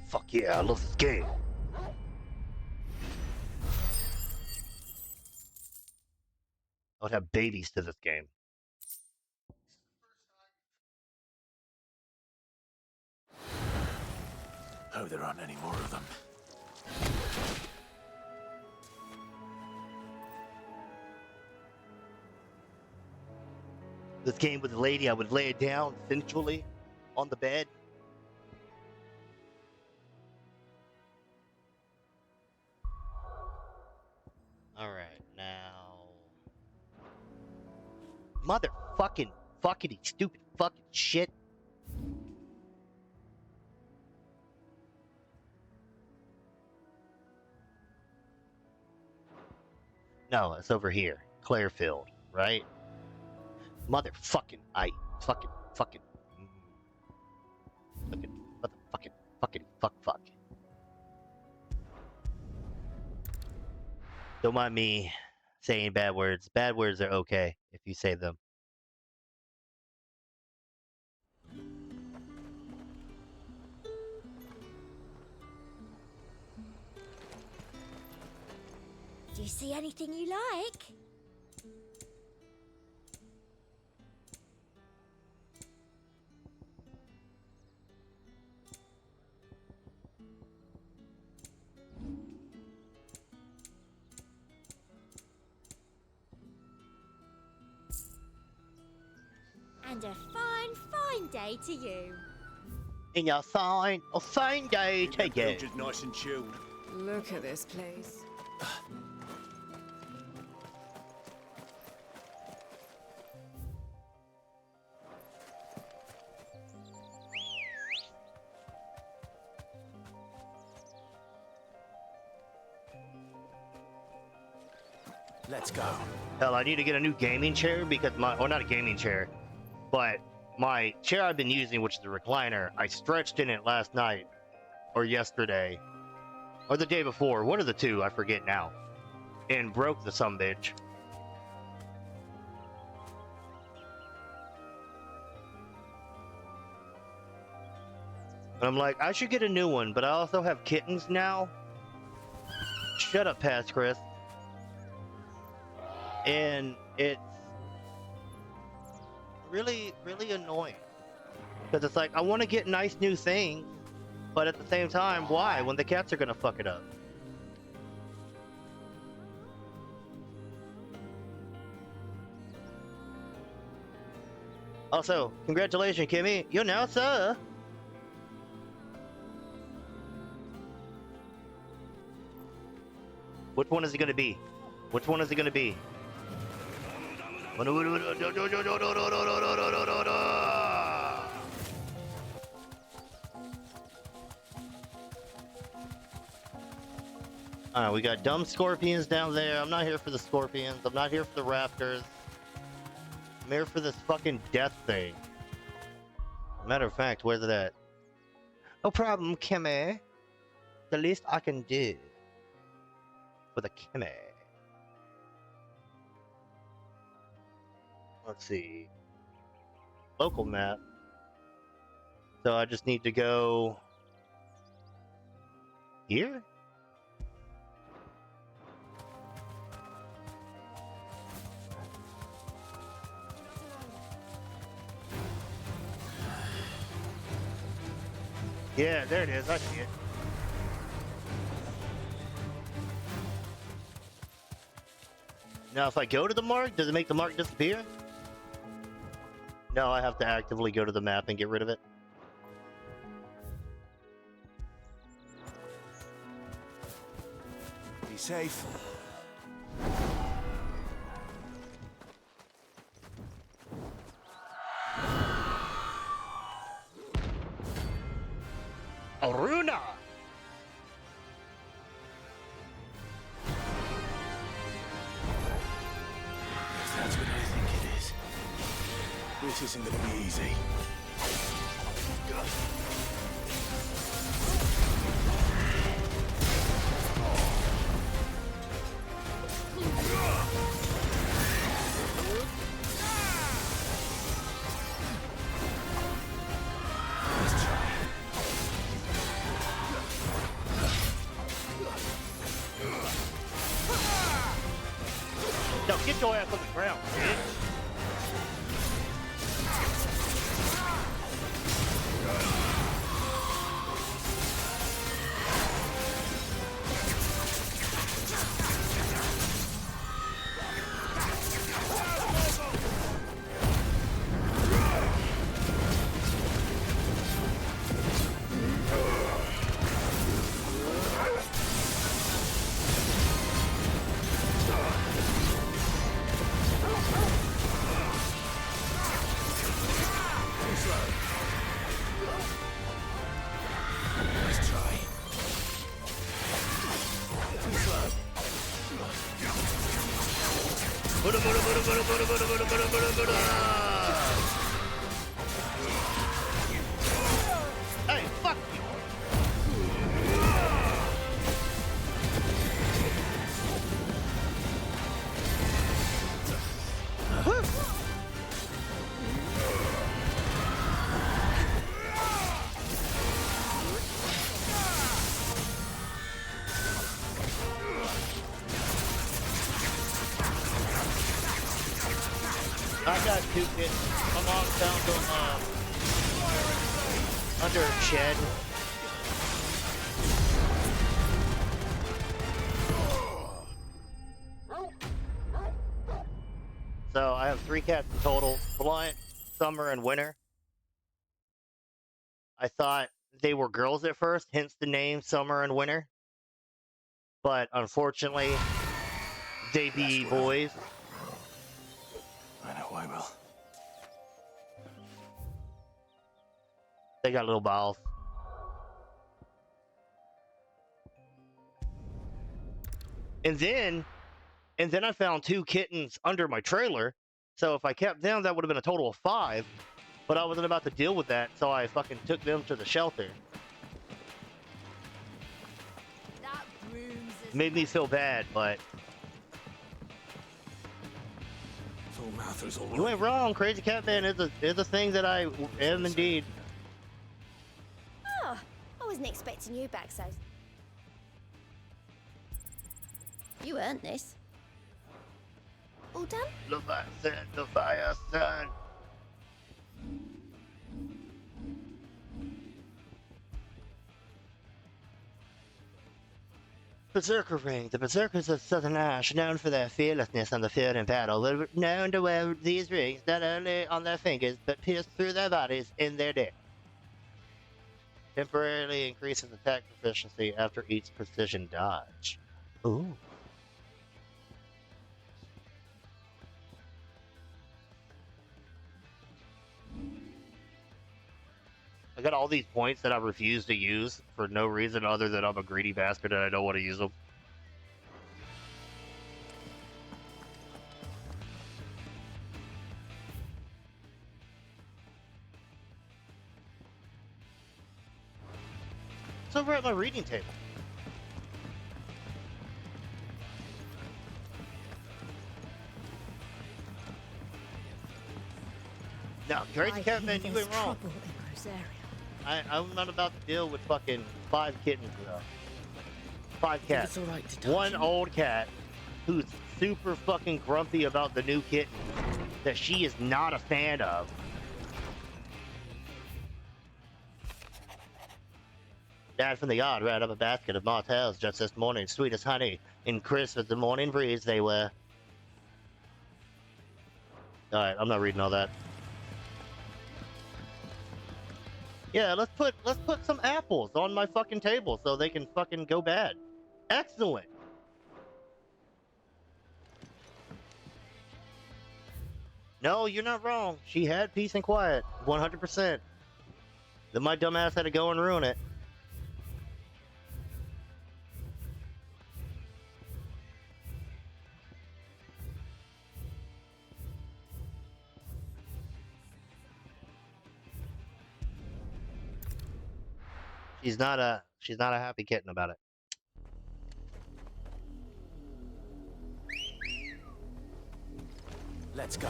Fuck yeah, I love this game. I would have babies to this game. Hope there aren't any more of them. This game with a lady, I would lay it down sensually on the bed. Alright, now. Motherfucking, fuckity, stupid fucking shit. No, it's over here. Clarefield, right? Motherfucking, I fucking fucking fuck. Don't mind me saying bad words. Bad words are okay if you say them. Do you see anything you like? And a fine day to you. And a fine day to you. Just nice and chilled. Look at this place. Let's go. Hell, I need to get a new gaming chair because well, not a gaming chair, but my chair I've been using, which is a recliner, I stretched in it last night, or yesterday, or the day before, one of the two, I forget now, and broke the sumbitch. And I'm like, I should get a new one, but I also have kittens now. Shut up, Past Chris. And it's really annoying because it's like I want to get nice new things, but at the same time, why when the cats are gonna fuck it up? Also, congratulations, Kimmy, you're now sir. Which one is it gonna be? Which one is it gonna be? Alright, we got dumb scorpions down there. I'm not here for the scorpions. I'm not here for the raptors. I'm here for this fucking death thing. Matter of fact, where's it at? No problem, Kimmy. The least I can do for the Kimmy. Let's see. Local map. So I just need to go here? Yeah, there it is. I see it. Now, if I go to the mark, does it make the mark disappear? No, I have to actively go to the map and get rid of it. Be safe. Aruna! If that's what I think it is, this isn't gonna be easy. No, get your ass on the ground, bitch. I got 2 kittens. My mom found them under a shed. So I have 3 cats in total: Blunt, Summer, and Winter. I thought they were girls at first, hence the name Summer and Winter. But unfortunately, they be boys. I know I will. They got little balls. And then I found 2 kittens under my trailer. So if I kept them, that would have been a total of 5. But I wasn't about to deal with that, so I fucking took them to the shelter. Made me feel bad, but So Martha's all right. you ain't wrong. Crazy Cat Man is a thing that I am indeed. Oh, I wasn't expecting you back so. You earned this. All done? The fire sun. Berserker Ring. The Berserkers of Southern Ash, known for their fearlessness on the field in battle, were known to wear these rings not only on their fingers, but pierce through their bodies in their death. Temporarily increases attack proficiency after each precision dodge. Ooh. I got all these points that I refuse to use for no reason other than I'm a greedy bastard and I don't want to use them. It's over at my reading table. No, Crazy Cat Man, you ain't wrong. I'm not about to deal with fucking 5 kittens, though. 5 cats. It's all right to touch One him. old cat who's super fucking grumpy about the new kitten that she is not a fan of. Dad from the yard ran up a basket of martels just this morning, sweet as honey, and crisp as the morning breeze they were. Alright, I'm not reading all that. Yeah, let's put some apples on my fucking table so they can fucking go bad. Excellent. No, you're not wrong. She had peace and quiet, 100%. Then my dumbass had to go and ruin it. She's not a happy kitten about it. Let's go.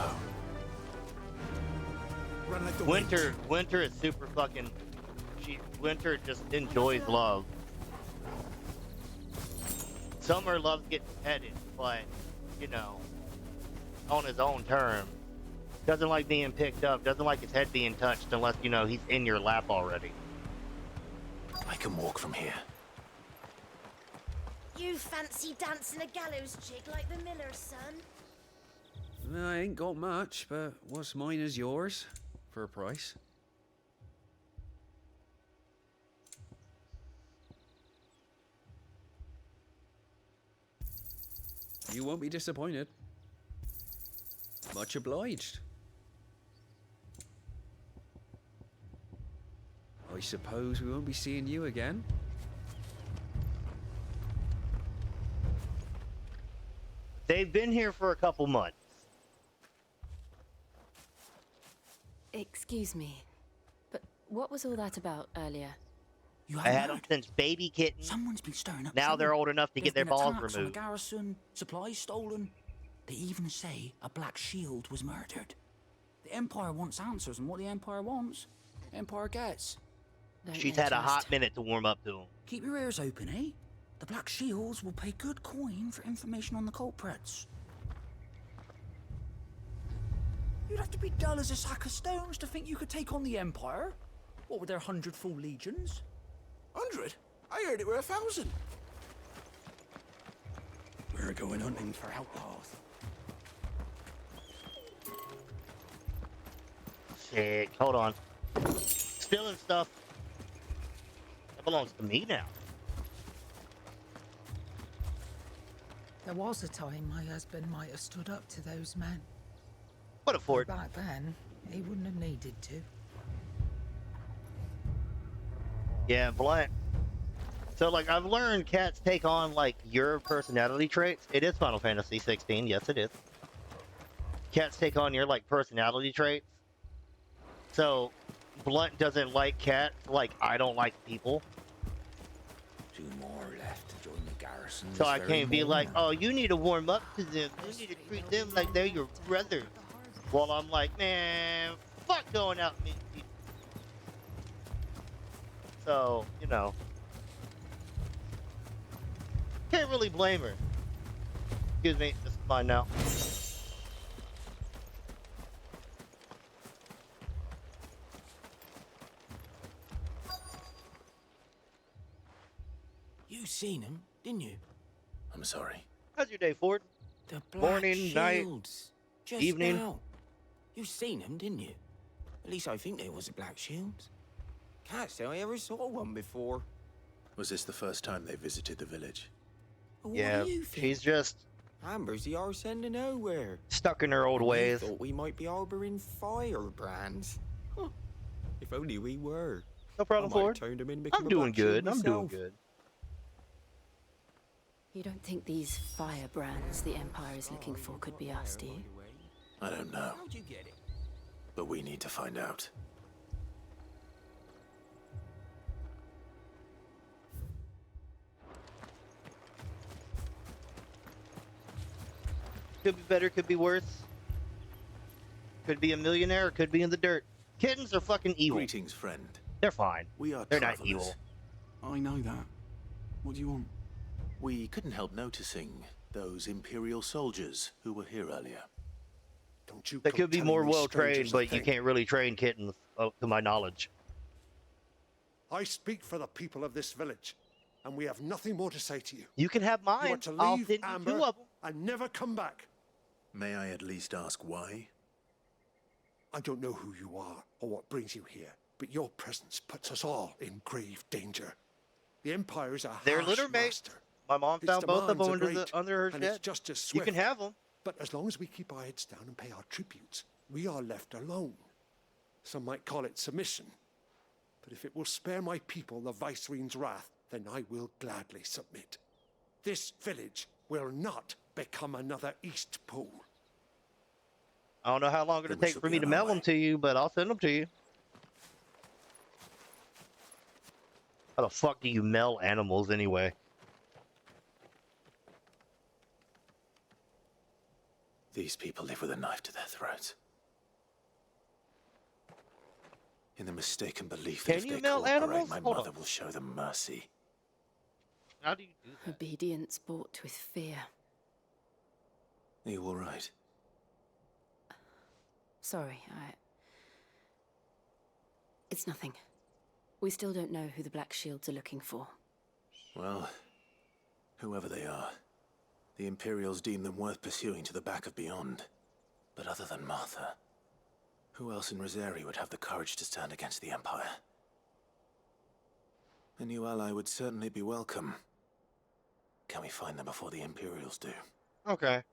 Run like the Winter is super fucking. Winter just enjoys love. Summer loves getting petted, but you know, on his own terms. Doesn't like being picked up. Doesn't like his head being touched unless you know he's in your lap already. I can walk from here. You fancy dancing a gallows jig like the miller's son? I ain't got much, but what's mine is yours, for a price. You won't be disappointed. Much obliged. I suppose we won't be seeing you again. They've been here for a couple months. Excuse me, but what was all that about earlier? You I had them since baby kittens. Someone's been stirring up Now trouble. they're old enough to There's get their been balls attacks on the removed. garrison, supplies stolen. They even say a Black Shield was murdered. The Empire wants answers, and what the Empire wants, Empire gets. She's had a hot minute to warm up to them. Keep your ears open, eh? The Black Shields will pay good coin for information on the culprits. You'd have to be dull as a sack of stones to think you could take on the Empire. What were their 100 full legions? 100? I heard it were 1,000. We're going hunting for outlaws. Shit, hold on. Stealing stuff. That belongs to me now. There was a time my husband might have stood up to those men. What a fort. Back then, he wouldn't have needed to. Yeah, Blunt. So, like, I've learned cats take on, like, your personality traits. It is Final Fantasy XVI. Yes, it is. Cats take on your, like, personality traits. So, Blunt doesn't like cats like I don't like people. 2 more left to join the garrison. So I can't be like, oh, you need to warm up to them. You need to treat them like they're your brothers. While I'm like, man, fuck going out and meeting people. So, you know. Can't really blame her. Excuse me, this is mine now. You seen him, didn't you? I'm sorry. How's your day, Ford? The black Morning, night, shields. Just evening. now. You seen him, didn't you? At least I think there was a black shield. Can't say I ever saw one before. Was this the first time they visited the village? What Yeah, do you think? she's just Amber's the arse end of nowhere. stuck in her old ways. Thought we might be harboring firebrands. Huh. If only we were. No problem, I might Ford. turn them in and become I'm a doing black shield good. I'm doing myself. good. You don't think these firebrands the Empire is looking for could be us, do you? I don't know. How'd you get it? But we need to find out. Could be better, could be worse. Could be a millionaire, could be in the dirt. Kittens are fucking evil. Greetings, friend. They're fine. We are They're not travelers. evil. I know that. What do you want? We couldn't help noticing those Imperial soldiers who were here earlier. Don't you They go could be telling more these well trained, strangers a but you thing. can't really train kittens, to my knowledge. I speak for the people of this village, and we have nothing more to say to you. You can have You mine. are to I'll leave send you Amber 2 of them. and never come back. May I at least ask why? I don't know who you are or what brings you here, but your presence puts us all in grave danger. The Empire is a They're harsh litter mates. master. My mom Its found both of demands them are great, under her and it's shed. just as You swift. can have them. But as long as we keep our heads down and pay our tributes, we are left alone. Some might call it submission. But if it will spare my people the Viceroy's wrath, then I will gladly submit. This village will not become another East Pool. I don't know how long it'll Then we take shall for be me to on our mail them to you, but I'll send them to you. How the fuck do you mail animals anyway? These people live with a knife to their throats. In the mistaken belief that Can if you they mail cooperate, animals? my Hold mother on. will show them mercy. How do you do that? Obedience bought with fear. Are you all right? Sorry, It's nothing. We still don't know who the Black Shields are looking for. Well, whoever they are, the Imperials deem them worth pursuing to the back of beyond. But other than Martha, who else in Rosari would have the courage to stand against the Empire? A new ally would certainly be welcome. Can we find them before the Imperials do? Okay.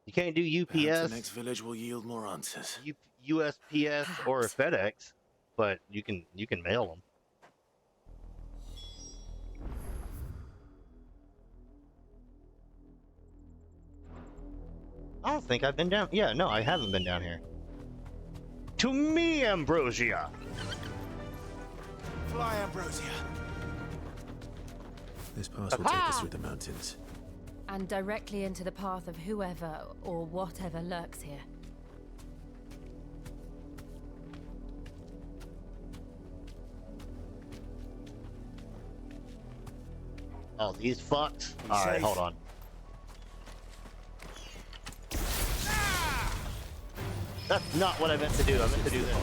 You can't do Perhaps UPS, the next village will yield more answers. USPS, or FedEx, but you can mail them. I don't think I've been down. Yeah, no, I haven't been down here. To me, Ambrosia. Fly, Ambrosia. This pass will take us through the mountains. And directly into the path of whoever or whatever lurks here. Oh, these fucks. All right, hold on. That's not what I meant to do. I meant to do this.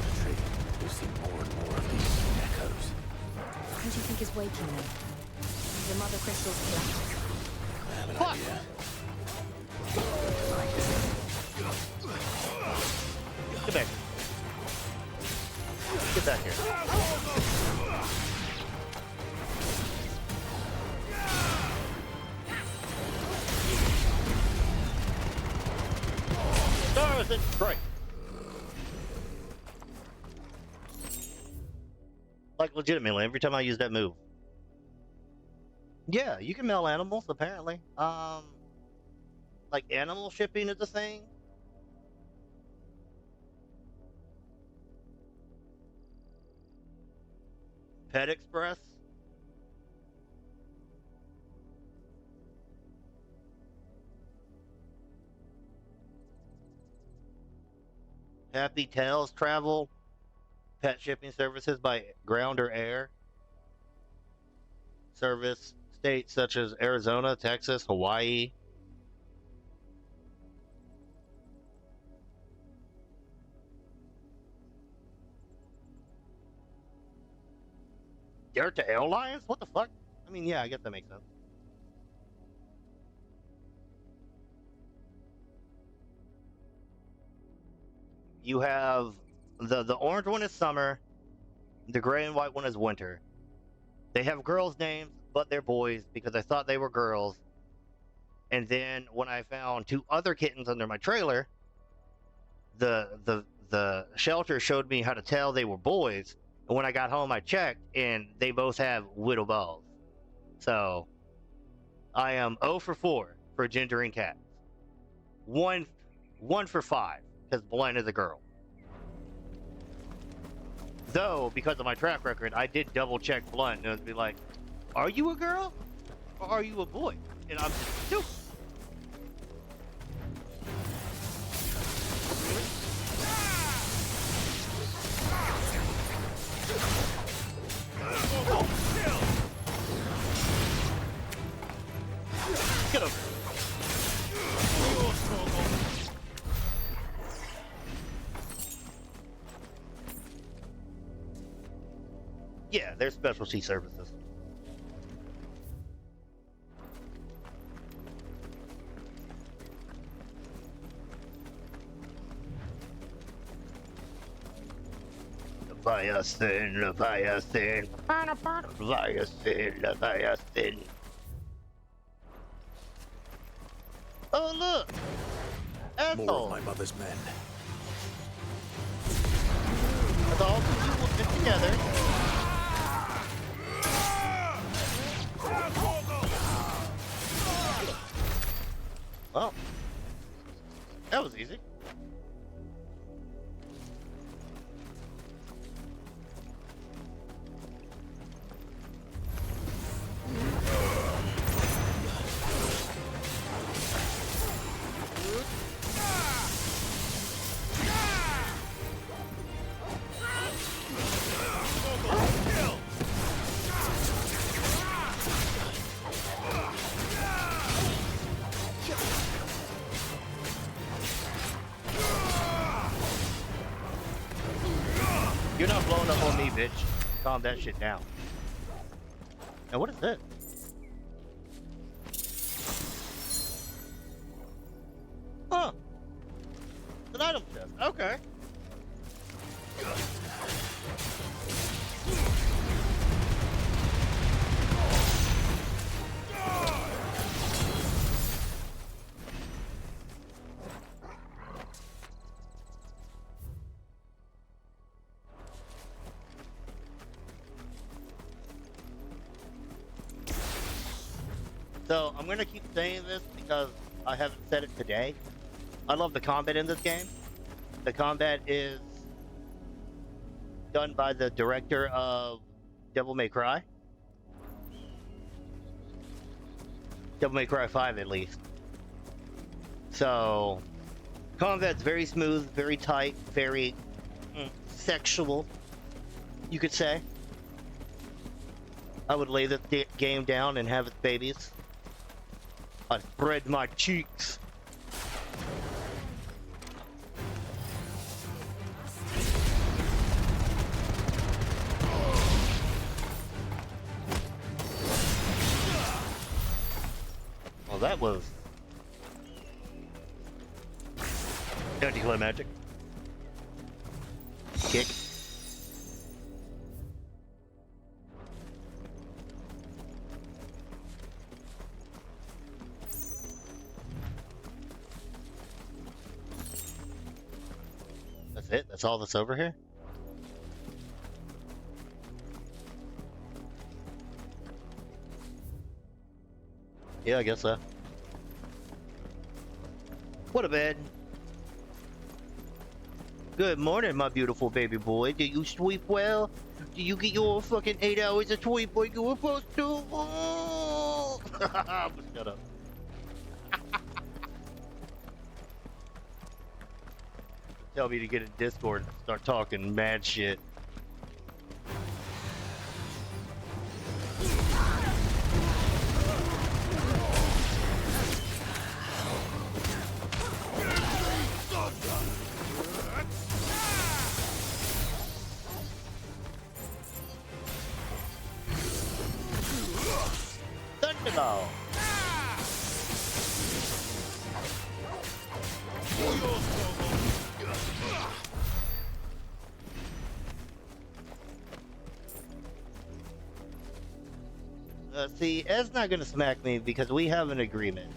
We see more and more of these echoes. Who do you think is waking them? The mother crystal's collapse. I have an Fuck. idea. Get back. Get back here. Stars and strike. Like legitimately, every time I use that move. Yeah, you can mail animals apparently. Like animal shipping is a thing. Pet Express. Happy Tales travel. Pet shipping services by ground or air. Service states such as Arizona, Texas, Hawaii. Delta Airlines? What the fuck? I mean, yeah, I guess that makes sense. You have the orange one is summer, the gray and white one is winter. They have girls' names, but they're boys because I thought they were girls. And then when I found two other kittens under my trailer, the shelter showed me how to tell they were boys. And when I got home, I checked, and they both have widow balls. So I am 0 for 4 for gendering cats. One for 5 because Blunt is a girl. Though, because of my track record, I did double check Blunt and it would be like, are you a girl or are you a boy? And I'm just stupid. Get him. Yeah, they're specialty services. Leviathan, Leviathan, Leviathan, Leviathan. Oh look! Asshole. More of my mother's men. As all the two will fit together. Well, that was easy. You're not blowing up on me, bitch. Calm that shit down. Now what is this? Huh. It's an item chest. Okay. So I'm gonna keep saying this because I haven't said it today. I love the combat in this game. The combat is done by the director of Devil May Cry. Devil May Cry 5 at least. So combat's very smooth, very tight, very sexual, you could say. I would lay this game down and have its babies. I'd spread my cheeks. that was anticlimactic. Kick. That's it? That's all that's over here? Yeah, I guess so. What a bed. Good morning, my beautiful baby boy. Do you sleep well? Do you get your fucking 8 hours of sleep like you were supposed to? Oh! Shut up. Tell me to get in Discord and start talking mad shit. Thunderball. See, Ed's not gonna smack me because we have an agreement,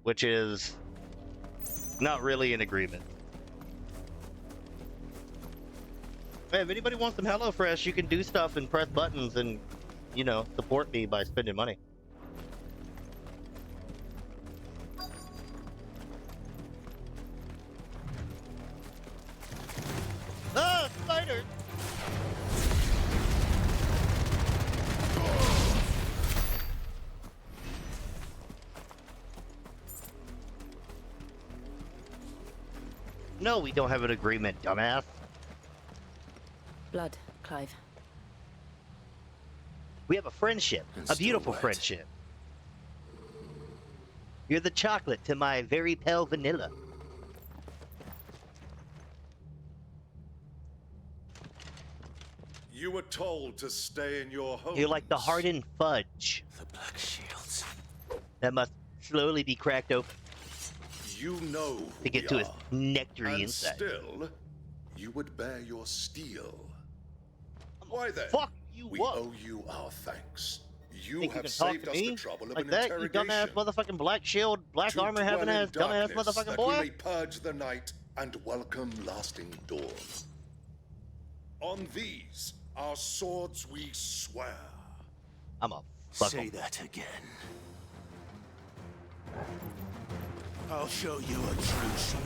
which is not really an agreement. Hey, if anybody wants some HelloFresh, you can do stuff and press buttons and, you know, support me by spending money. Ah, spiders! No, we don't have an agreement, dumbass. Blood, Clive. We have a friendship, a beautiful friendship. You're the chocolate to my very pale vanilla. You were told to stay in your home. You're like the hardened fudge. The Black Shields. That must slowly be cracked open. You know who to get we to its are. nectary And inside. Still, you would bear your steel. Why then? Fuck you we up. owe you our thanks. You Think have you can talk saved to us me the trouble of like an that, you interrogation. dumbass motherfucking black shield, black To armor having dwell in ass, dumbass darkness, motherfucking that boy. we may purge the night and welcome lasting dawn. On these, our swords we swear. I'm a Say that again. I'll show you a true shield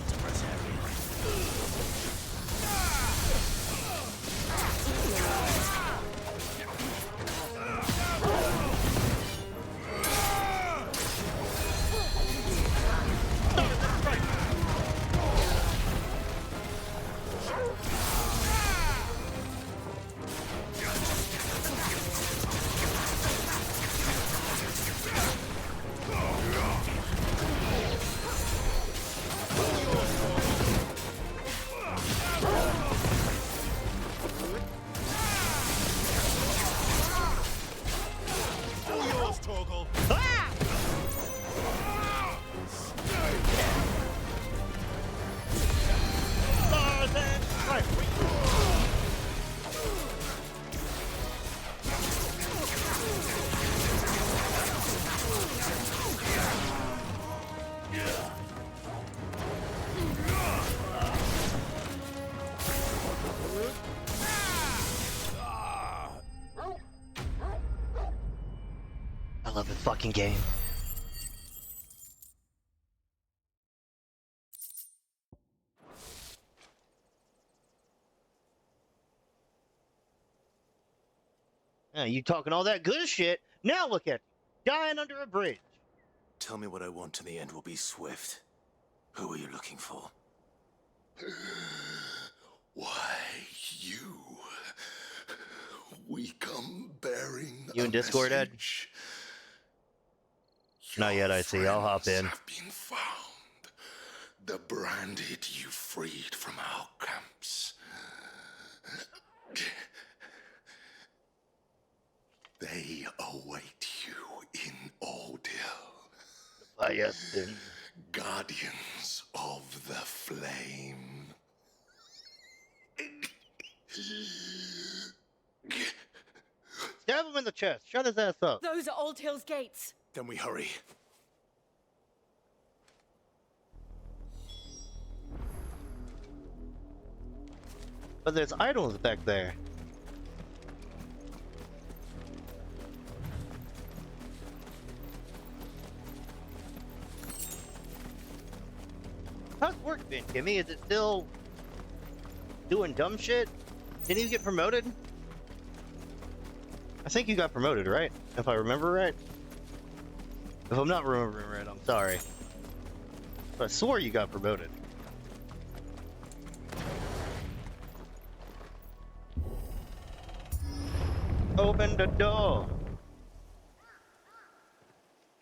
I love this fucking game. Yeah, you talking all that good shit. Now look at you, dying under a bridge. Tell me what I want and the end will be swift. Who are you looking for? Why, you. We come bearing You in a Discord, Ed? message. Not yet, I see. I'll hop in. Have been found. The branded you freed from our camps. They await you in Ordeal. Leviathan. Guardians of the Flame. Stab him in the chest. Shut his ass up. Those are Old Hill's gates. Then we hurry. But there's idols back there. How's work been, Kimmy? Is it still doing dumb shit? Didn't you get promoted? I think you got promoted, right? If I remember right. If I'm not remembering right, I'm sorry. But I swore you got promoted. Open the door.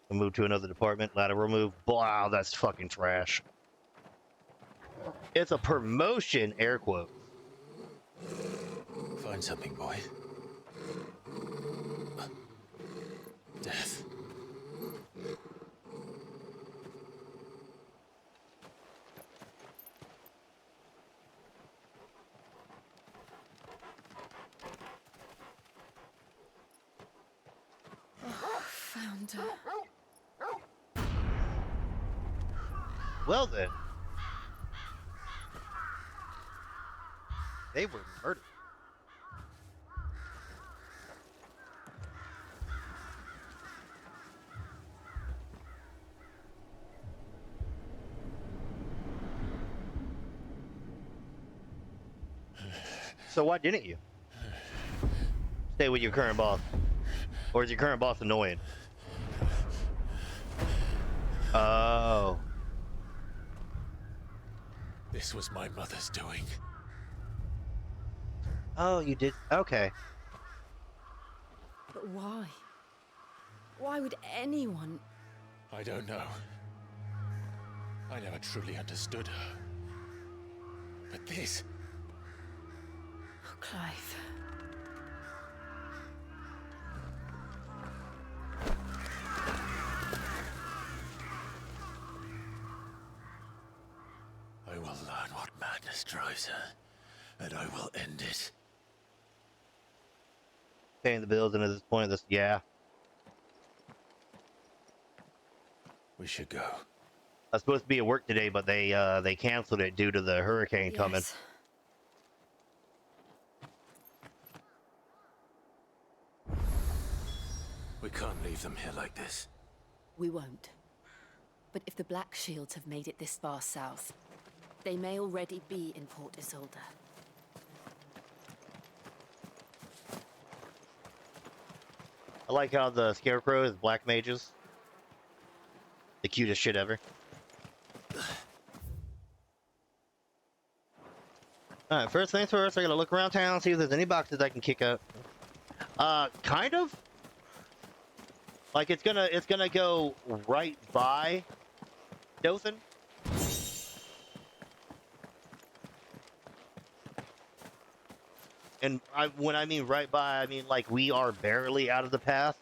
We'll move to another department. Lateral move. Wow, that's fucking trash. It's a promotion, air quote. Find something, boy. Death. Found her. Well then. They were murdered. So why didn't you stay with your current boss? Or is your current boss annoying? Oh. This was my mother's doing. Oh, you did? Okay. But why? Why would anyone? I don't know. I never truly understood her. But this... Oh, Clive. I will learn what madness drives her, and I will end it. Paying the bills, and at this point, yeah. We should go. I was supposed to be at work today, but they canceled it due to the hurricane coming. We can't leave them here like this. We won't. But if the Black Shields have made it this far south, they may already be in Port Isolde. I like how the Scarecrow is black mages. The cutest shit ever. Alright, first things first, I gotta look around town, see if there's any boxes I can kick out. Kind of. Like it's gonna go right by Dothan. And when I mean right by, I mean like we are barely out of the path,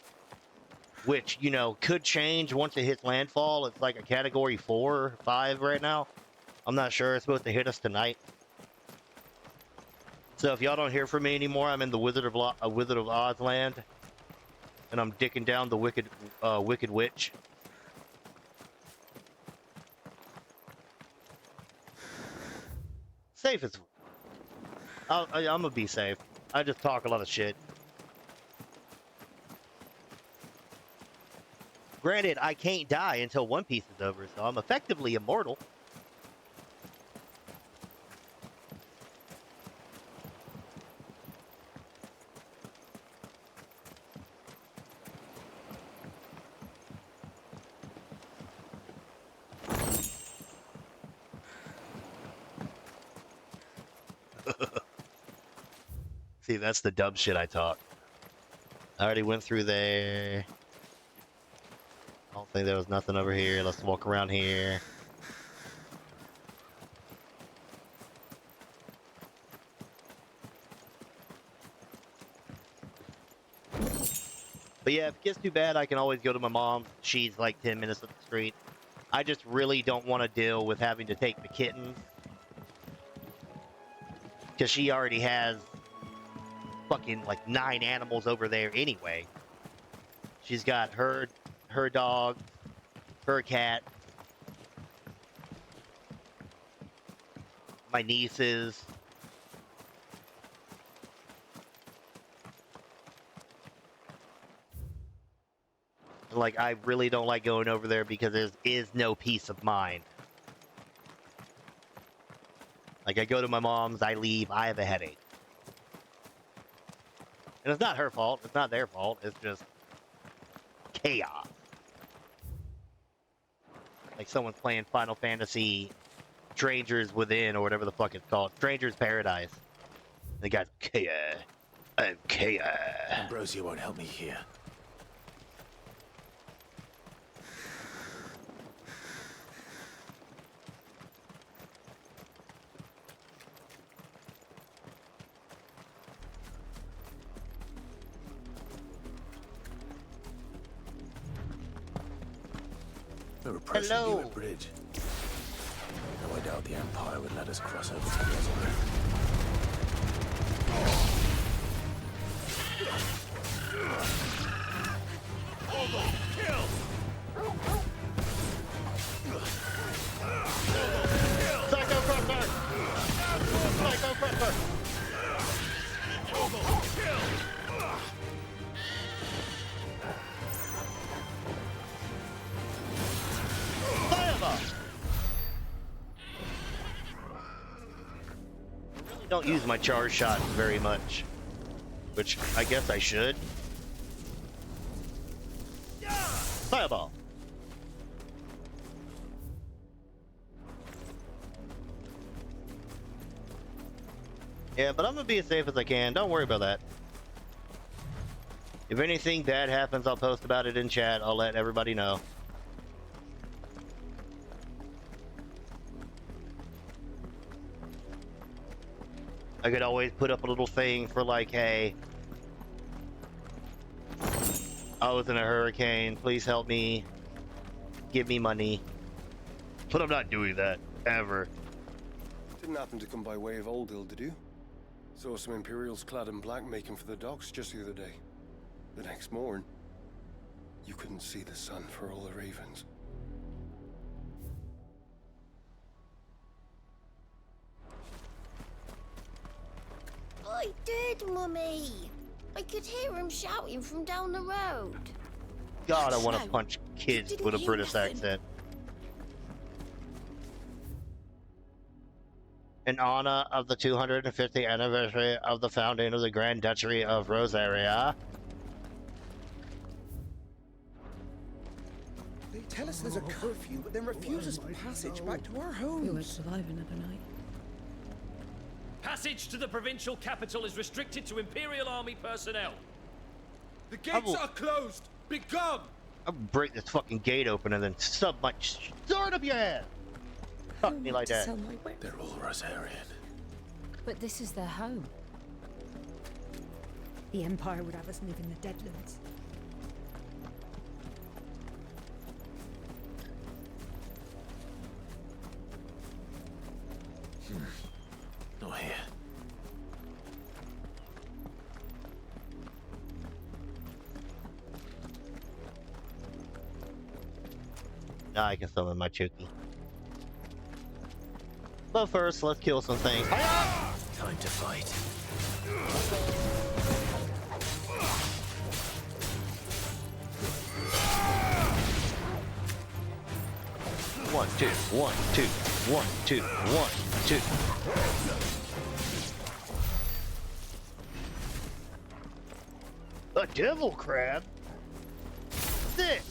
which, you know, could change once it hits landfall. It's like a category 4 or 5 right now. I'm not sure. It's supposed to hit us tonight. So if y'all don't hear from me anymore, I'm in the Wizard of Oz land, and I'm dicking down the wicked witch. Safe as... I'm gonna be safe. I just talk a lot of shit. Granted, I can't die until One Piece is over, so I'm effectively immortal. See, that's the dumb shit I talk. I already went through there. I don't think there was nothing over here. Let's walk around here. But yeah, if it gets too bad, I can always go to my mom. She's like 10 minutes up the street. I just really don't want to deal with having to take the kittens. Because she already has fucking like 9 animals over there anyway. She's got her dog, her cat, my nieces. Like, I really don't like going over there because there is no peace of mind. Like, I go to my mom's, I leave, I have a headache. And it's not her fault, it's not their fault, it's just chaos. Like someone's playing Final Fantasy Strangers Within, or whatever the fuck it's called. Stranger's Paradise. The guy's chaos. I'm chaos. Ambrosia won't help me here. We're approaching Hello. Newer Bridge. Though I doubt the Empire would let us cross over to the other. Kill! Psycho Crusher! Psycho Crusher! Fireball! I really don't use my charge shots very much, which I guess I should. Fireball! Yeah, but I'm gonna be as safe as I can. Don't worry about that. If anything bad happens, I'll post about it in chat. I'll let everybody know. I could always put up a little thing for like, hey, I was in a hurricane, please help me, give me money. But I'm not doing that, ever. Didn't happen to come by way of Oldhill, did you? Saw some Imperials clad in black making for the docks just the other day. The next morn, you couldn't see the sun for all the ravens. I did, Mummy. I could hear him shouting from down the road. God, I want to punch kids with a British accent. In honor of the 250th anniversary of the founding of the Grand Duchy of Rosaria. They tell us there's a curfew, but then refuse us passage back to our homes. We were surviving another night. Passage to the provincial capital is restricted to Imperial Army personnel. The gates are closed! Begone! I'll break this fucking gate open and then sub my sword up your ass! Fuck me like that. They're all Rosarian. But this is their home. The Empire would have us live in the Deadlands. Not here. Now I can summon my Chuki. But first, let's kill some things. Time to fight. One, two, 1, 2, 1, 2, 1, 2. A devil crab? Sick!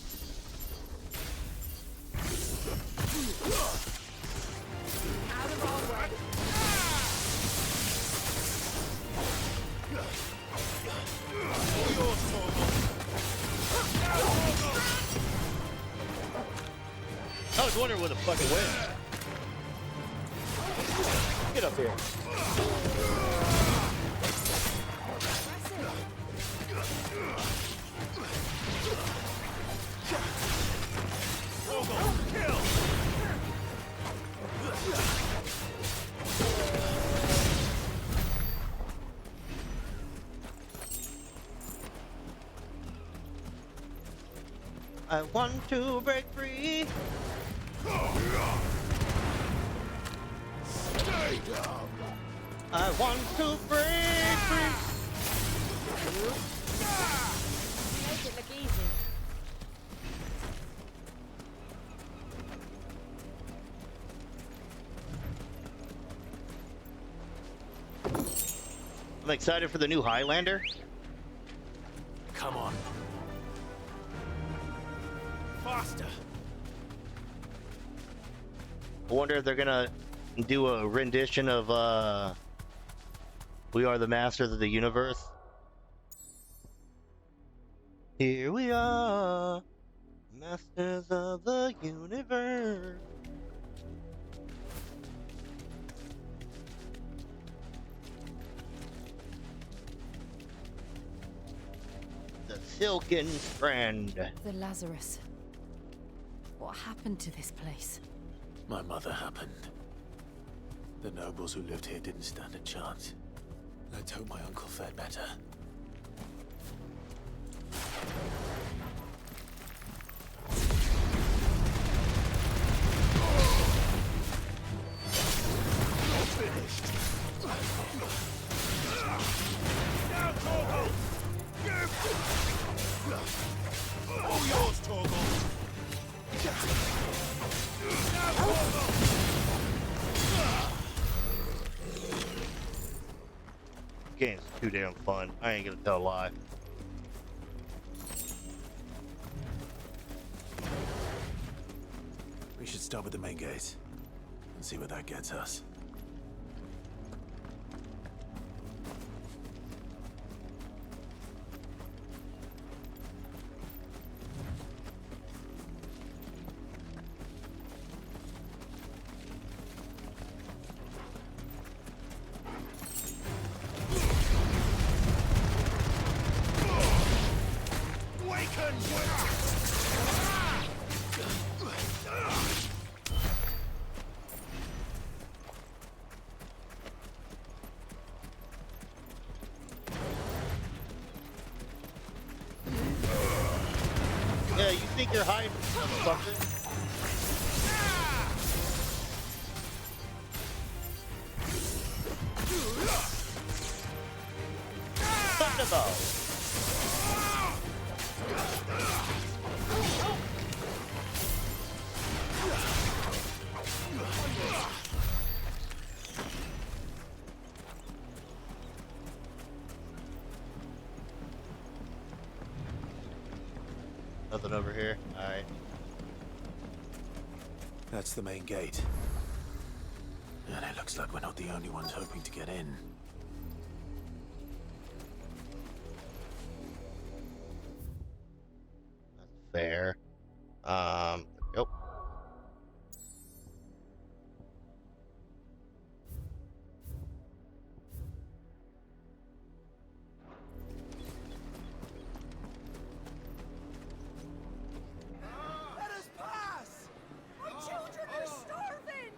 I was wondering where the fuck it went. Get up here. Kill! I want to break free. Stay down. I want to break free. Make it look easy. I'm excited for the new Highlander. Come on. Faster. I wonder if they're gonna do a rendition of We Are the Masters of the Universe. Here we are, masters of the universe. The silken strand. The Lazarus. What happened to this place? My mother happened. The nobles who lived here didn't stand a chance. Let's hope my uncle fared better. Finished. Now, Torgal! All yours, Torgal! Now, Torgal! Game's too damn fun. I ain't gonna tell a lie. We should start with the main gate and see where that gets us. Yeah, you think you're hiding, motherfucker? Thunderbolt. Nothing over here. Alright. That's the main gate. And it looks like we're not the only ones hoping to get in. Fair. Yep. Let us pass! My children are starving!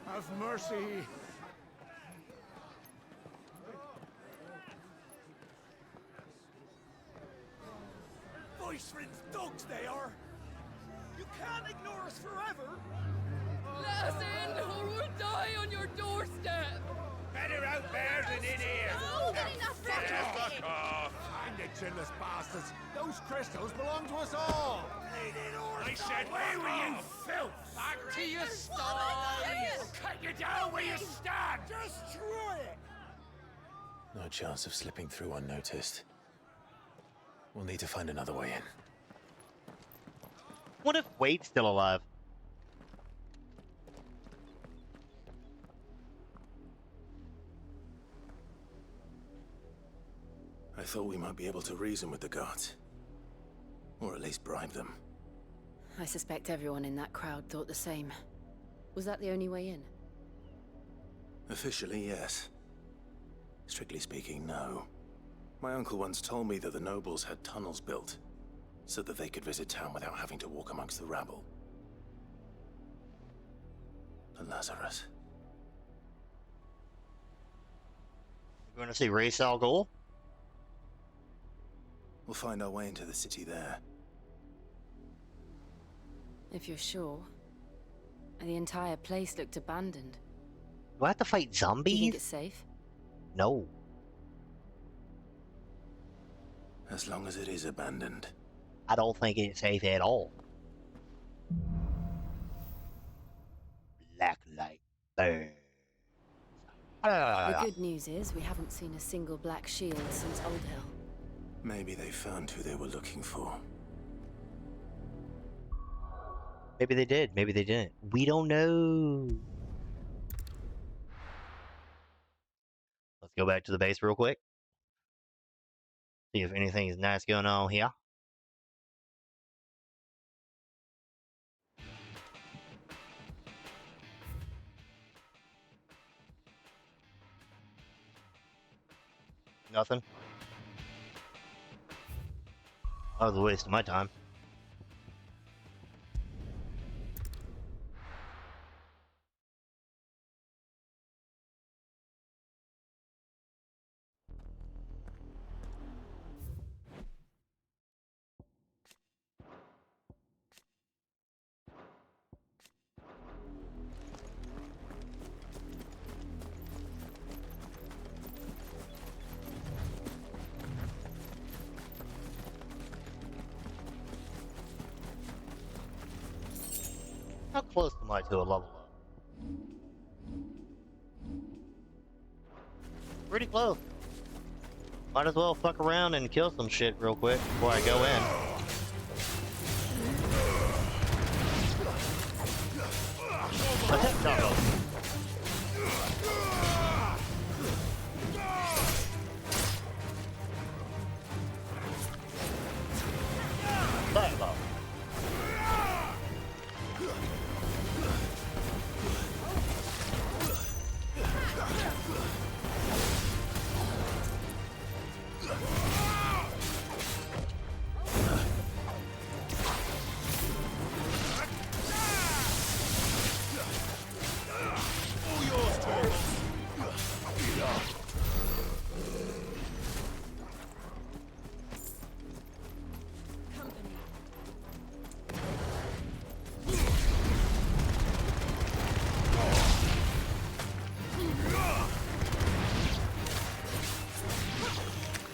Have mercy! Voice-rin's dogs they are! You can't ignore us forever! Let us in, or we'll die on your doorstep! Better out there than in here! Oh, enough Fuck off! Find the chinless bastards! Those crystals belong to us all! I said, where were you, filth? Back to your sties! We'll cut you down where you stand! Destroy it! No chance of slipping through unnoticed. We'll need to find another way in. What if Wade's still alive? I thought we might be able to reason with the guards. Or at least bribe them. I suspect everyone in that crowd thought the same. Was that the only way in? Officially, yes. Strictly speaking, no. My uncle once told me that the nobles had tunnels built, so that they could visit town without having to walk amongst the rabble. for Lazarus. You going to see Ra's al Ghul? We'll find our way into the city there. If you're sure. The entire place looked abandoned. Do I have to fight Do you zombies? think it's safe? No. As long as it is abandoned. I don't think it's safe at all. Blacklight burns. The good news is we haven't seen a single black shield since Old Hill. Maybe they found who they were looking for. Maybe they did, maybe they didn't. We don't know. Let's go back to the base real quick. See if anything is nice going on here. Nothing. That was a waste of my time. How close am I to a level up? Pretty close. Might as well fuck around and kill some shit real quick before I go in. Attack doggo. Fireball.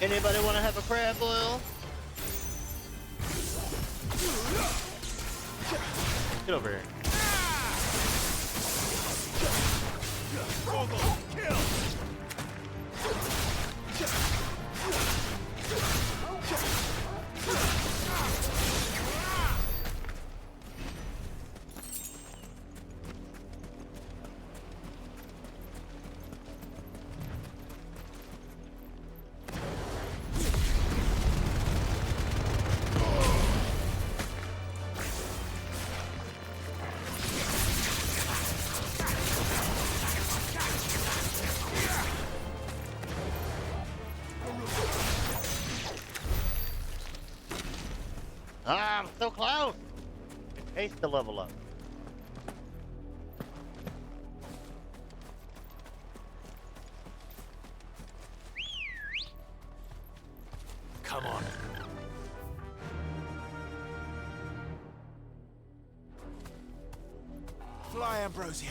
Anybody want to have a crab boil? Get over here. Ah, I'm so close! It takes to level up. Come on. Fly, Ambrosia.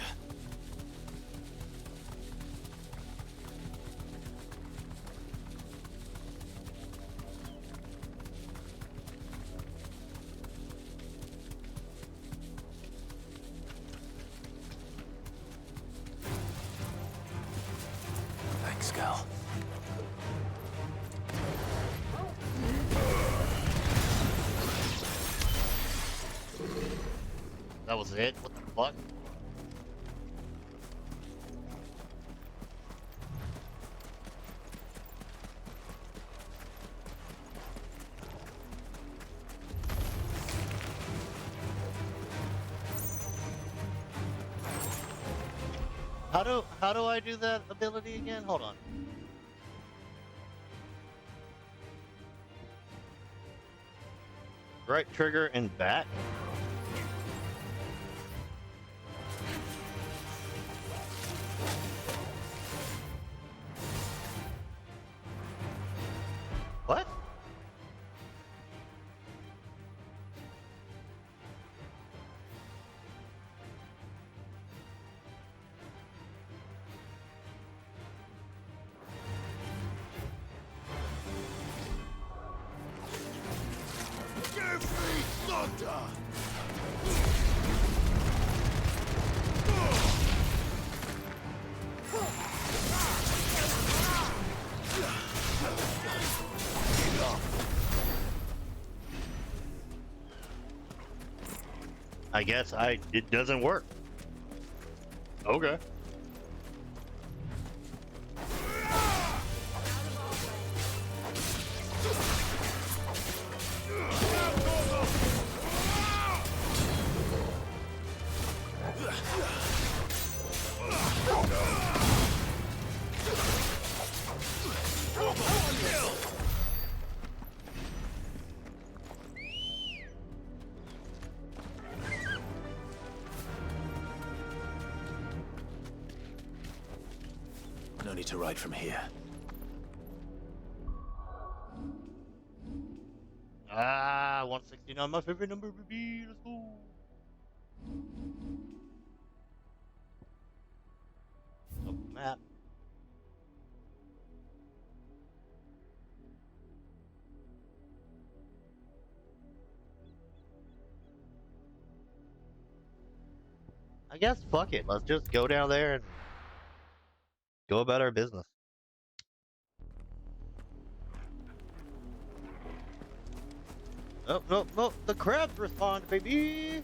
Thanks, Gal. That was it? What the fuck? How do I do that ability again? Hold on. Right trigger and back. I guess it doesn't work. Okay. No need to ride from here. Ah, 169, my favorite number, baby. Let's go. Oh, map. I guess fuck it. Let's just go down there and go about our business. Oh, no, no, the crabs respond, baby!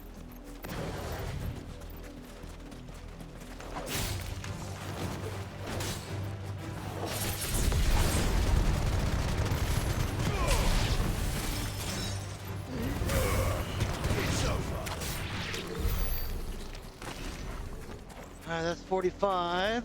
Alright, that's 45.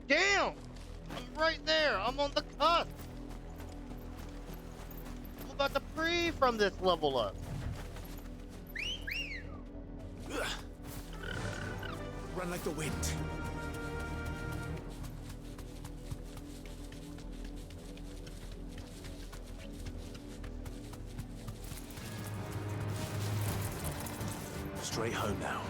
Damn! I'm right there. I'm on the cusp. I'm about to free from this level up. Run like the wind. Straight home now.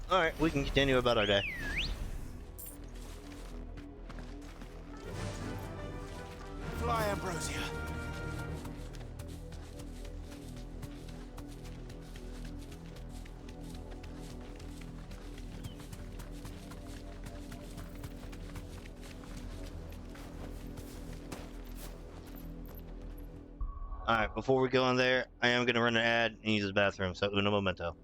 Alright, we can continue about our day. Fly, Ambrosia. Alright, before we go in there, I am going to run an ad and use his bathroom, so uno momento.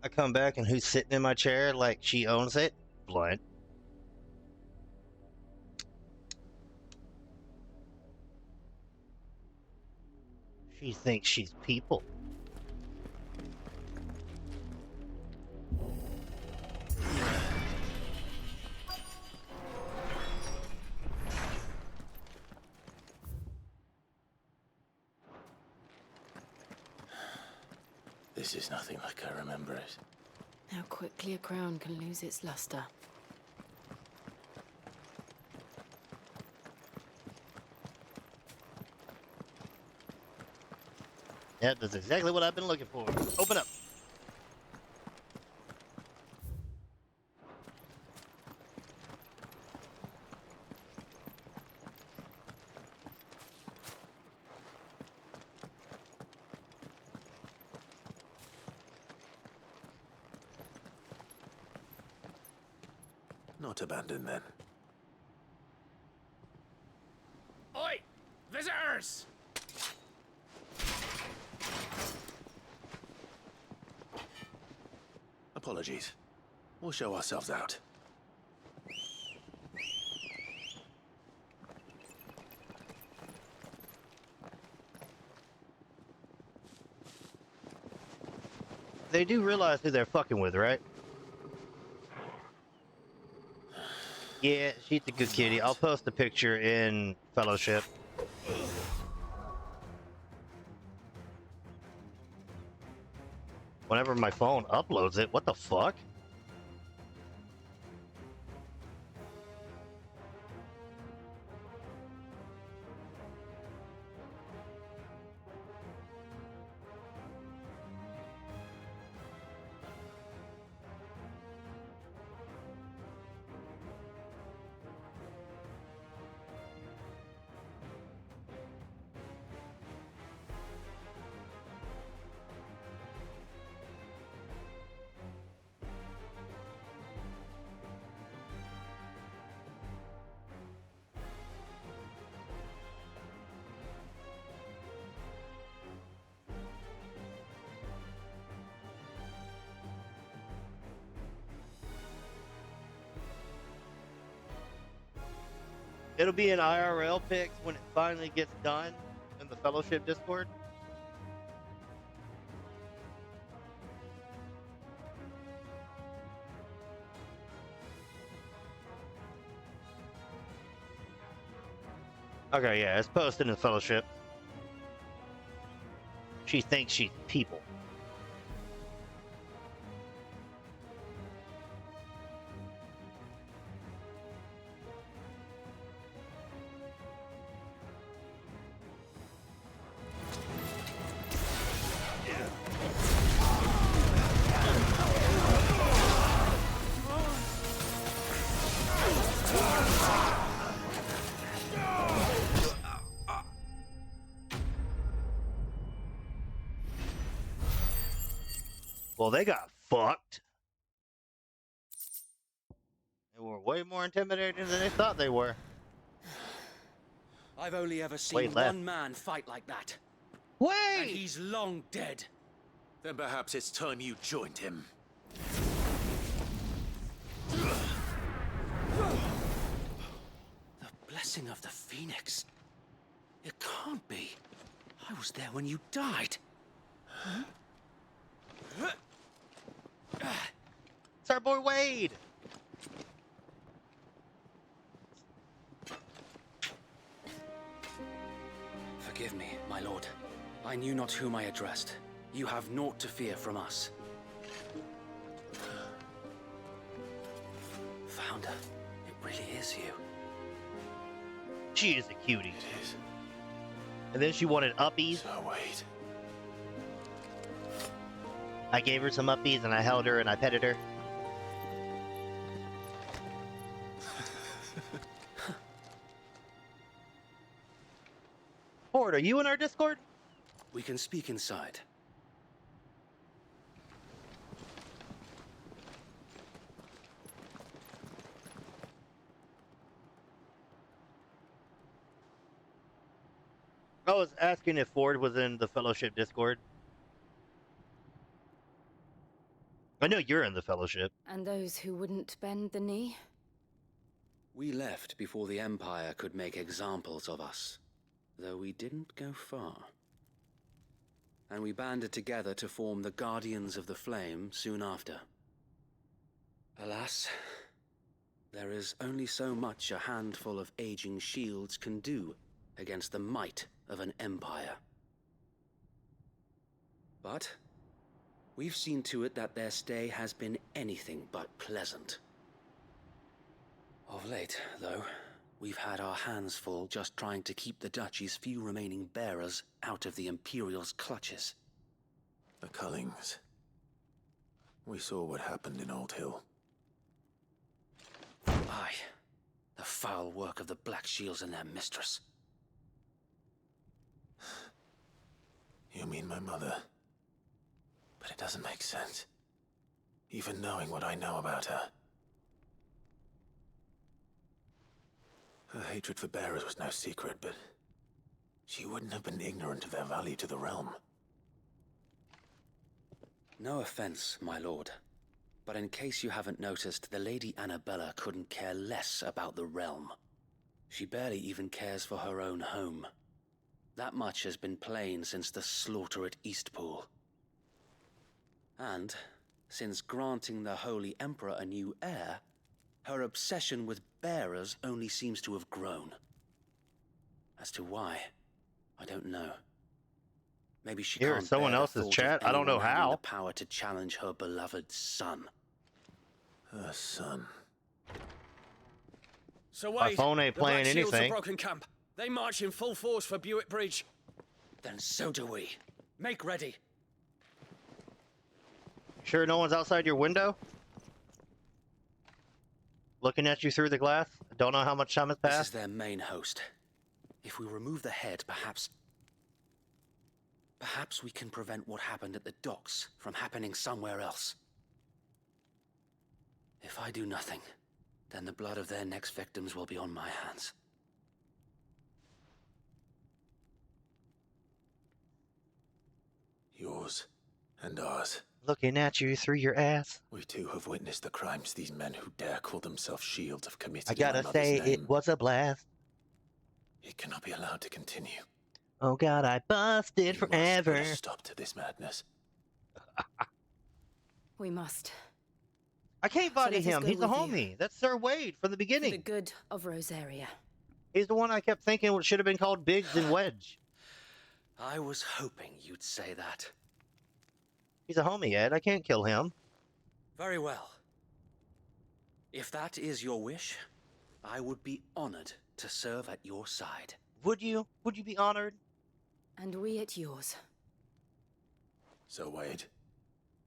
I come back and who's sitting in my chair like she owns it? Blunt. She thinks she's people. This is nothing like I remember it. How quickly a crown can lose its luster. Yeah, that's exactly what I've been looking for. Open up. Not abandoned then. Oi! Visitors! Apologies. We'll show ourselves out. They do realize who they're fucking with, right? Yeah, she's a good kitty. I'll post the picture in Fellowship. Whenever my phone uploads it, what the fuck? It'll be an IRL pics when it finally gets done in the Fellowship Discord. Okay, yeah, it's posted in Fellowship. She thinks she's people. Well, they got fucked. They were way more intimidating than they thought they were. I've only ever seen one man fight like that. Wait! And he's long dead. Then perhaps it's time you joined him. The blessing of the Phoenix. It can't be. I was there when you died. Huh? It's our boy Wade. Forgive me, my lord. I knew not whom I addressed. You have naught to fear from us. Founder, it really is you. She is a cutie. It is. And then she wanted uppies. So wait. I gave her some uppies and I held her and I petted her. Ford, are you in our Discord? We can speak inside. I was asking if Ford was in the Fellowship Discord. I know you're in the Fellowship. And those who wouldn't bend the knee? We left before the Empire could make examples of us, though we didn't go far. And we banded together to form the Guardians of the Flame soon after. Alas, there is only so much a handful of aging shields can do against the might of an empire. But we've seen to it that their stay has been anything but pleasant. Of late, though, we've had our hands full just trying to keep the Duchy's few remaining bearers out of the Imperial's clutches. The Cullings. We saw what happened in Old Hill. Aye, the foul work of the Black Shields and their mistress. You mean my mother? But it doesn't make sense. Even knowing what I know about her. Her hatred for bearers was no secret, but she wouldn't have been ignorant of their value to the realm. No offense, my lord, but in case you haven't noticed, the Lady Annabella couldn't care less about the realm. She barely even cares for her own home. That much has been plain since the slaughter at Eastpool. And, since granting the Holy Emperor a new heir, her obsession with bearers only seems to have grown. As to why, I don't know. Maybe she Here, can't someone bear the else's thought of chat. I don't know anyone having how. the power to challenge her beloved son. Her son. So My wait, phone ain't the playing Black Shields have anything. broken camp. They march in full force for Buick Bridge. Then so do we. Make ready. Sure no one's outside your window? Looking at you through the glass? Don't know how much time has This is passed? their main host. If we remove the head, perhaps we can prevent what happened at the docks from happening somewhere else. If I do nothing, then the blood of their next victims will be on my hands. Yours and ours. Looking at you through your ass. We too have witnessed the crimes these men who dare call themselves shields have committed. I in my gotta mother's say, name. it was a blast. It cannot be allowed to continue. Oh god, I busted Put forever. a stop to this madness. We must. I can't So body let us him. go He's the with you. homie. That's Sir Wade from the For the beginning. good of Rosaria. He's the one I kept thinking should have been called Biggs and Wedge. I was hoping you'd say that. He's a homie, Ed. I can't kill him. Very well. If that is your wish, I would be honored to serve at your side. Would you? Would you be honored? And we at yours. So, Wade,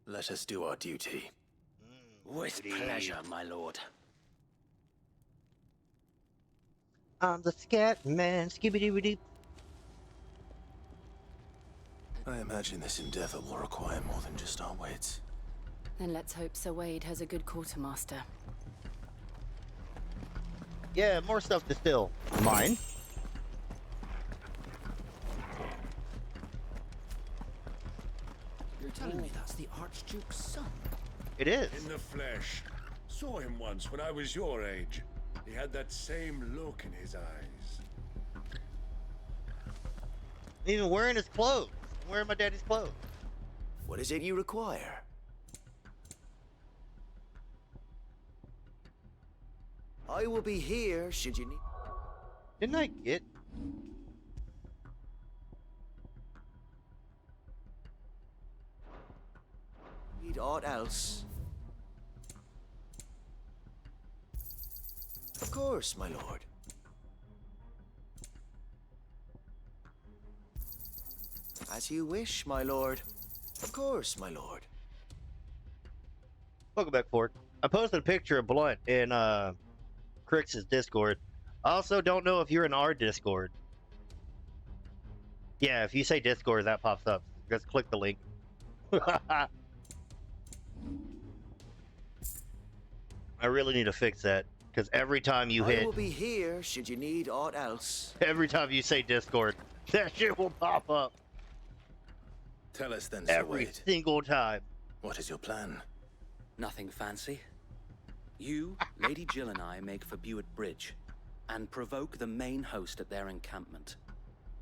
let us do our duty. With pleasure, my lord. I'm the scat man. Skibidi-bidi. I imagine this endeavor will require more than just our wits. Then let's hope Sir Wade has a good quartermaster. Yeah, more stuff to steal. Mine. You're telling me that's the Archduke's son? It is. In the flesh. Saw him once when I was your age. He had that same look in his eyes. Even wearing his clothes. I'm wearing my daddy's clothes. What is it you require? I will be here should you need. Didn't I get? Need aught else? Of course, my lord. As you wish, my lord. Of course, my lord. Welcome back, Fort. I posted a picture of Blunt in Crix's Discord. I also don't know if you're in our Discord. Yeah, if you say Discord, that pops up. Just click the link. I really need to fix that, because every time you I hit, will be here should you need aught else. every time you say Discord, that shit will pop up. Tell us then, Sir Every Wade. single time. What is your plan? Nothing fancy. You, Lady Jill and I make for Buett Bridge and provoke the main host at their encampment.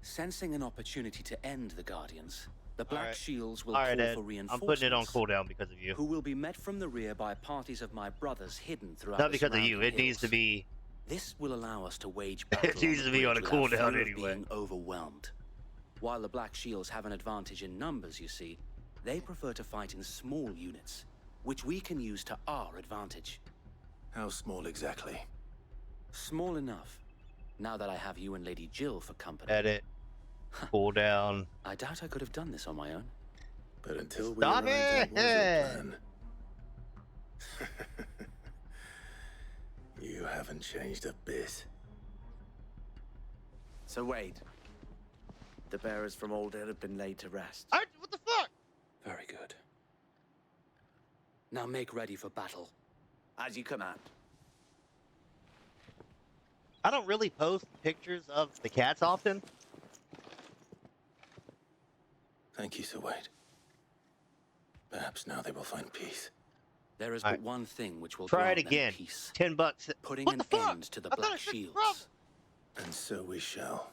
Sensing an opportunity to end the Guardians, the Black Shields will call Ed. for reinforcements. I'm putting it on cooldown because of you. Who will be met from the rear by parties of my brothers hidden throughout Not the because of you. surrounding It needs to hills. be. This will allow us to wage battle It needs on to the be on a bridge without cooldown fear of anyway. being overwhelmed. While the Black Shields have an advantage in numbers, you see, they prefer to fight in small units, which we can use to our advantage. How small exactly? Small enough. Now that I have you and Lady Jill for company. Edit. Cooldown. I doubt I could have done this on my own. But until we Stop arrived, that was your it! plan. You haven't changed a bit. So Wade, the bearers from Oldale have been laid to rest. What the fuck? Very good. Now make ready for battle. As you command. I don't really post pictures of the cats often. Thank you, Sir Wade. Perhaps now they will find peace. There is but one thing which will Try it grant them again. peace. $10. Putting What an the fuck? end to the I thought Black I fixed the Shields. problem. And so we shall.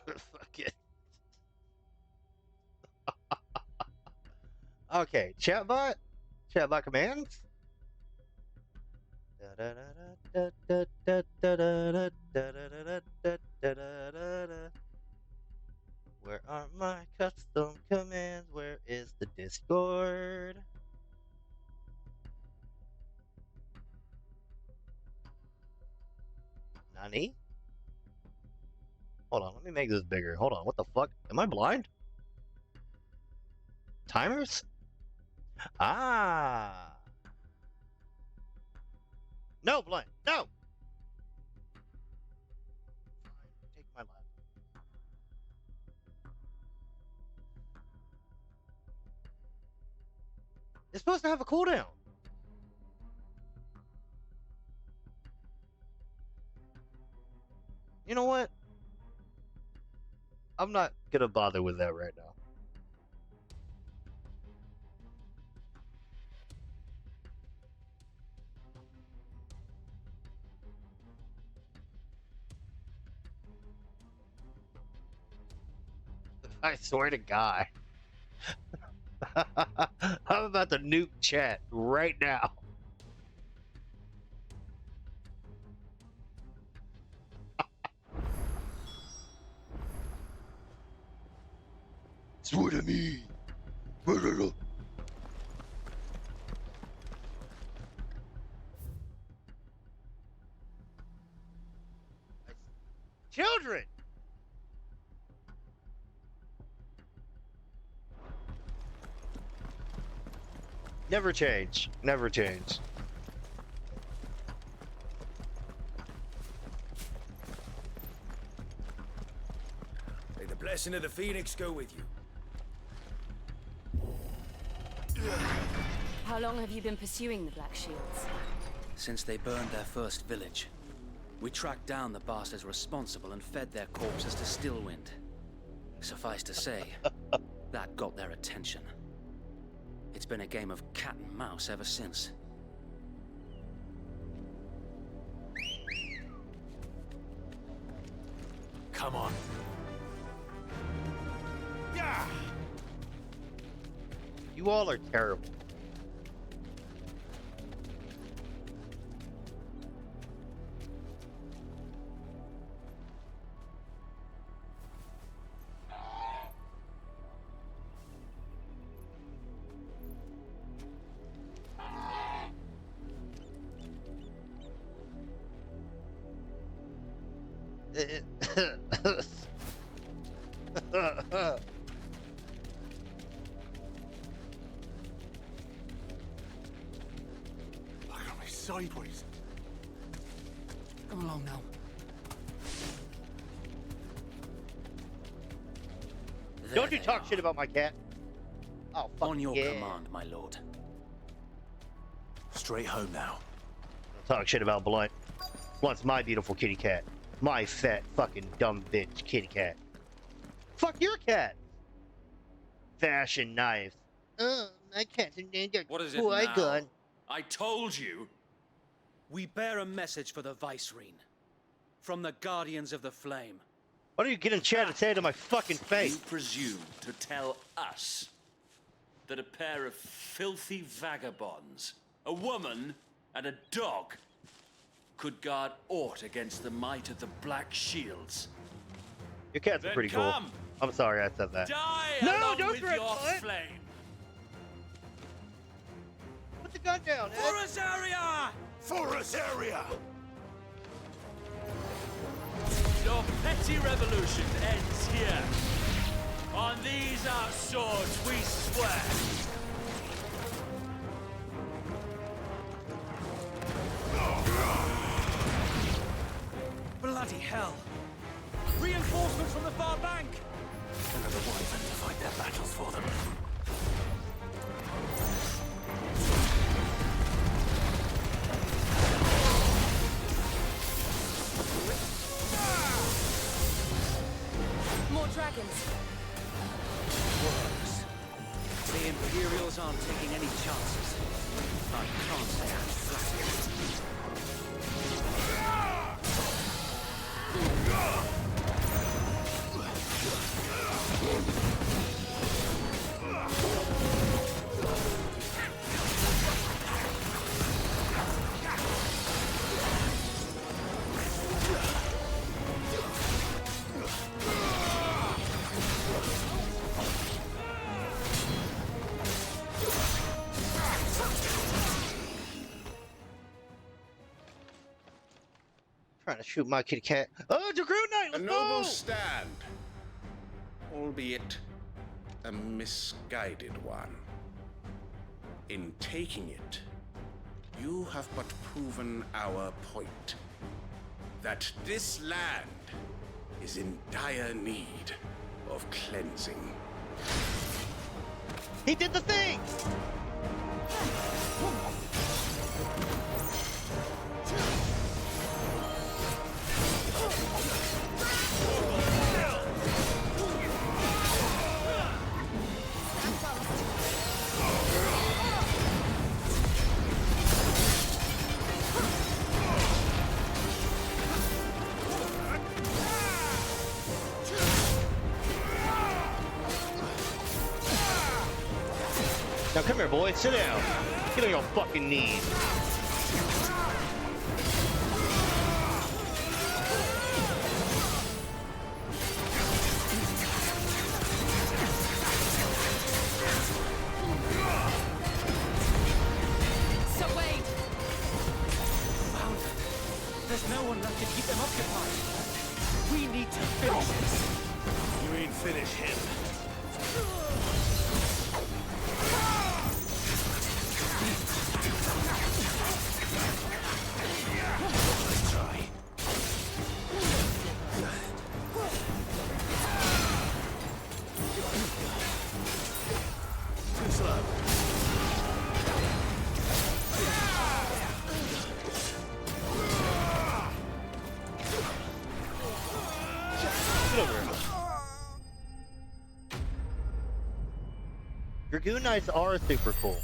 Fuck it. Okay, chatbot. Chatbot commands. Where are my custom commands? Where is the Discord? Nani? Hold on, let me make this bigger. Hold on, what the fuck? Am I blind? Timers? Ah! No, blind. No! Take my life. It's supposed to have a cooldown. You know what? I'm not gonna bother with that right now. I swear to God. I'm about to nuke chat right now. Swear to me. Children. Never change. Never change. May the blessing of the Phoenix go with you. How long have you been pursuing the Black Shields? Since they burned their first village, we tracked down the bastards responsible and fed their corpses to Stillwind. Suffice to say, that got their attention. It's been a game of cat and mouse ever since. Come on. Yeah! You all are terrible. Look at me sideways. Come along now. Don't you talk shit about my cat. Oh, fuck On your yeah. command, my lord. Straight home now. Don't talk shit about Blunt. Blunt's my beautiful kitty cat. My fat fucking dumb bitch kitty cat. Fuck your cat. Fashion knives. Oh, my cat's endangered. What is it Boy now? gun. I told you. We bear a message for the Vicereine. From the Guardians of the Flame. Why don't you get in chat and say it to my fucking face? You presume to tell us that a pair of filthy vagabonds, a woman and a dog, could guard aught against the might of the Black Shields? Your cats are pretty cool. I'm sorry I said that. Die no, along don't with threaten your it. flame. Put the gun down, Ed. Forest area! Forest area! Your petty revolution ends here. On these our swords we swear. Bloody hell! Reinforcements from the far bank! Another wyvern to fight their battles for them. More dragons. Worse. The Imperials aren't taking any chances. I can't say I'm flattered. Trying to shoot my kitty cat. Oh, it's a Groot Knight! A Let's noble go! stand, albeit a misguided one. In taking it, you have but proven our point. That this land is in dire need of cleansing. He did the thing! Now come here, boy. Sit down. Get on your fucking knees. So Wade, Found them. There's no one left to keep them occupied. We need to finish this. You mean finish him? Too slow. Get over here. Dragoon Knights are super cool.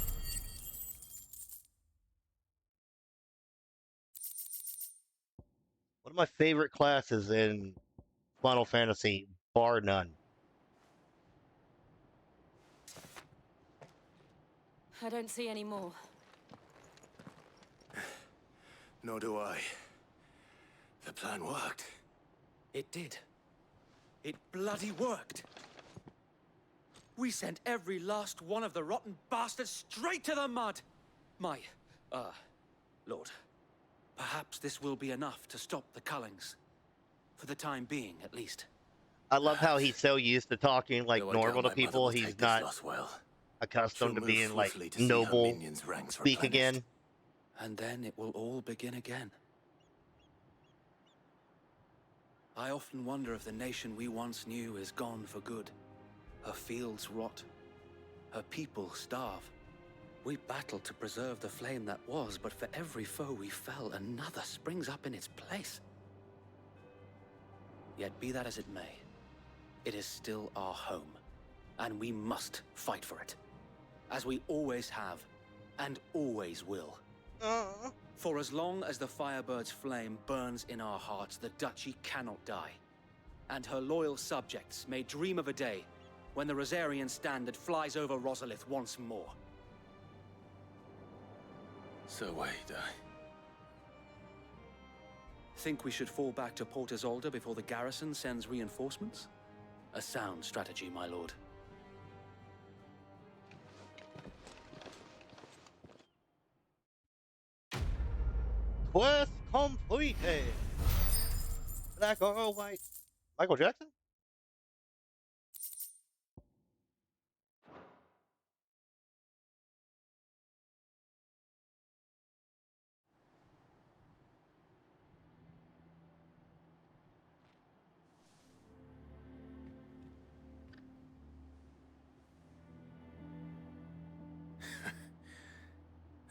One of my favorite classes in Final Fantasy, bar none. I don't see any more. Nor do I. The plan worked. It did. It bloody worked. We sent every last one of the rotten bastards straight to the mud. My, Lord, perhaps this will be enough to stop the Cullings. For the time being, at least. I love how he's so used to talking like Though I normal doubt to my mother people, will he's take this not loss well. accustomed to She'll move being like swiftly to see her noble, minions' ranks speak replenished. again. And then it will all begin again. I often wonder if the nation we once knew is gone for good. Her fields rot. Her people starve. We battled to preserve the flame that was, but for every foe we fell, another springs up in its place. Yet be that as it may, it is still our home, and we must fight for it. As we always have, and always will. For as long as the Firebird's flame burns in our hearts, the Duchy cannot die. And her loyal subjects may dream of a day when the Rosarian standard flies over Rosalith once more. So wait, Think we should fall back to Port Isolde before the garrison sends reinforcements? A sound strategy, my lord. Quest completed. Black or white? Michael Jackson?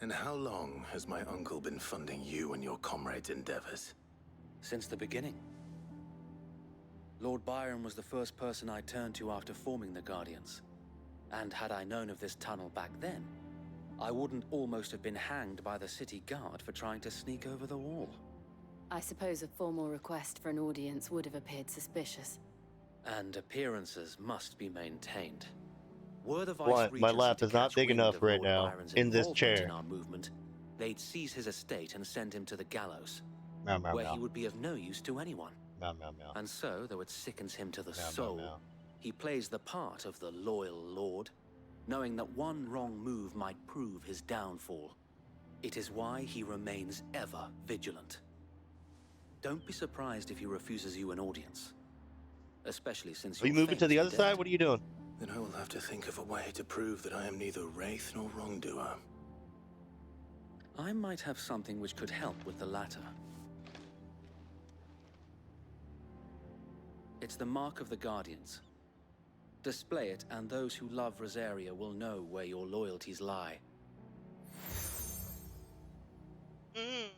And how long has my uncle been funding you and your comrades' endeavors? Since the beginning. Lord Byron was the first person I turned to after forming the Guardians. And had I known of this tunnel back then, I wouldn't almost have been hanged by the city guard for trying to sneak over the wall. I suppose a formal request for an audience would have appeared suspicious. And appearances must be maintained. Were the What? My lap is not big enough right now in this chair. In our movement, they'd seize his estate and send him to the gallows, meow, meow, where meow. he would be of no use to anyone. Meow, meow, meow. And so, though it sickens him to the Meow, meow, soul, meow. he plays the part of the loyal lord, knowing that one wrong move might prove his downfall. It is why he remains ever vigilant. Don't be surprised if he refuses you an audience, especially since Are you your moving to the fate's other dead. side? What are you doing? Then I will have to think of a way to prove that I am neither wraith nor wrongdoer. I might have something which could help with the latter. It's the mark of the Guardians. Display it, and those who love Rosaria will know where your loyalties lie. I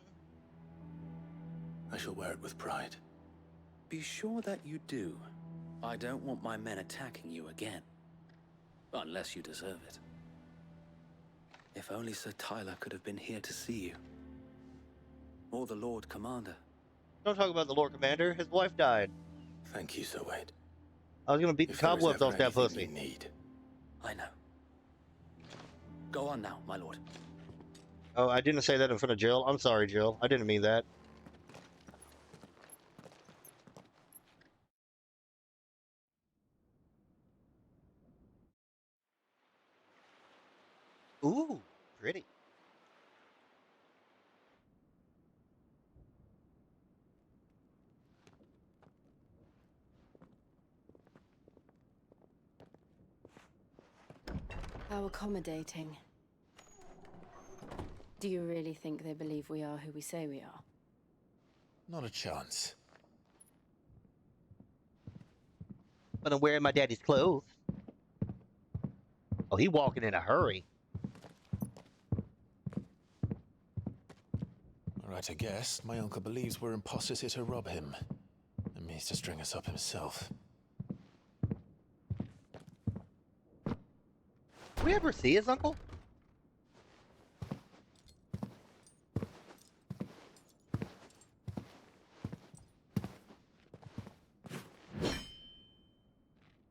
shall wear it with pride. Be sure that you do. I don't want my men attacking you again. Unless you deserve it. If only Sir Tyler could have been here to see you. Or the Lord Commander. Don't talk about the Lord Commander. His wife died. Thank you, Sir Wade. I was gonna beat the If there is cobwebs ever off that anything pussy. you need. I know. Go on now, my lord. Oh, I didn't say that in front of Jill. I'm sorry, Jill. I didn't mean that. Ooh, pretty. How accommodating. Do you really think they believe we are who we say we are? Not a chance. But I'm wearing my daddy's clothes. Oh, he walking in a hurry. Right, I guess. My uncle believes we're imposters here to rob him. And means to string us up himself. Did we ever see his uncle?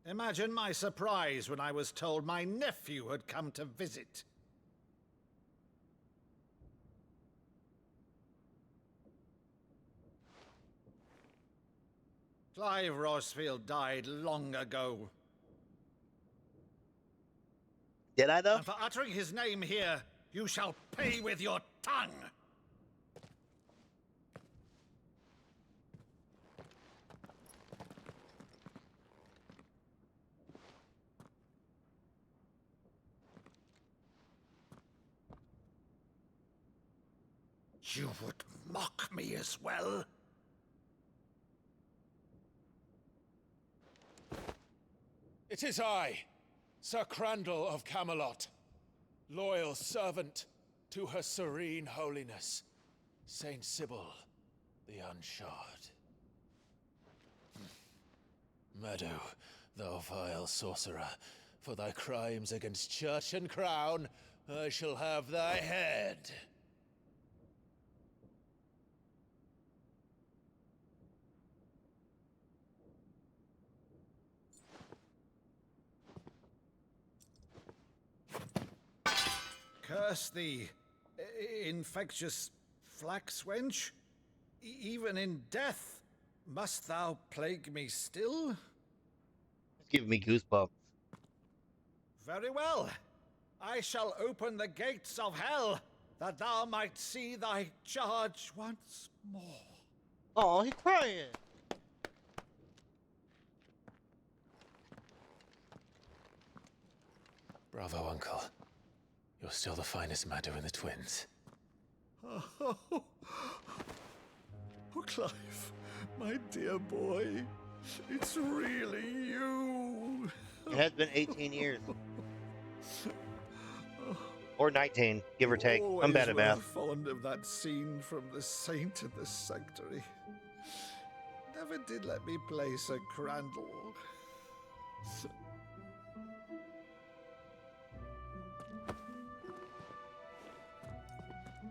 Imagine my surprise when I was told my nephew had come to visit. Clive Rosfield died long ago. Did I though? And for uttering his name here, you shall pay with your tongue. You would mock me as well? It is I, Sir Crandall of Camelot, loyal servant to Her Serene Holiness, Saint Sybil the Unshod. Meadow, thou vile sorcerer, for thy crimes against church and crown, I shall have thy head. Curse thee, infectious flax wench. Even in death, must thou plague me still? It's giving me goosebumps. Very well. I shall open the gates of hell, that thou might see thy charge once more. Oh, he's crying. Bravo, Uncle. You're still the finest Meadow in the twins. Oh, Clive, my dear boy, it's really you. It has been 18 years. Or 19, give or take. I'm bad at math. Fond of that scene from The Saint in the Sanctuary. Never did let me place a crandall.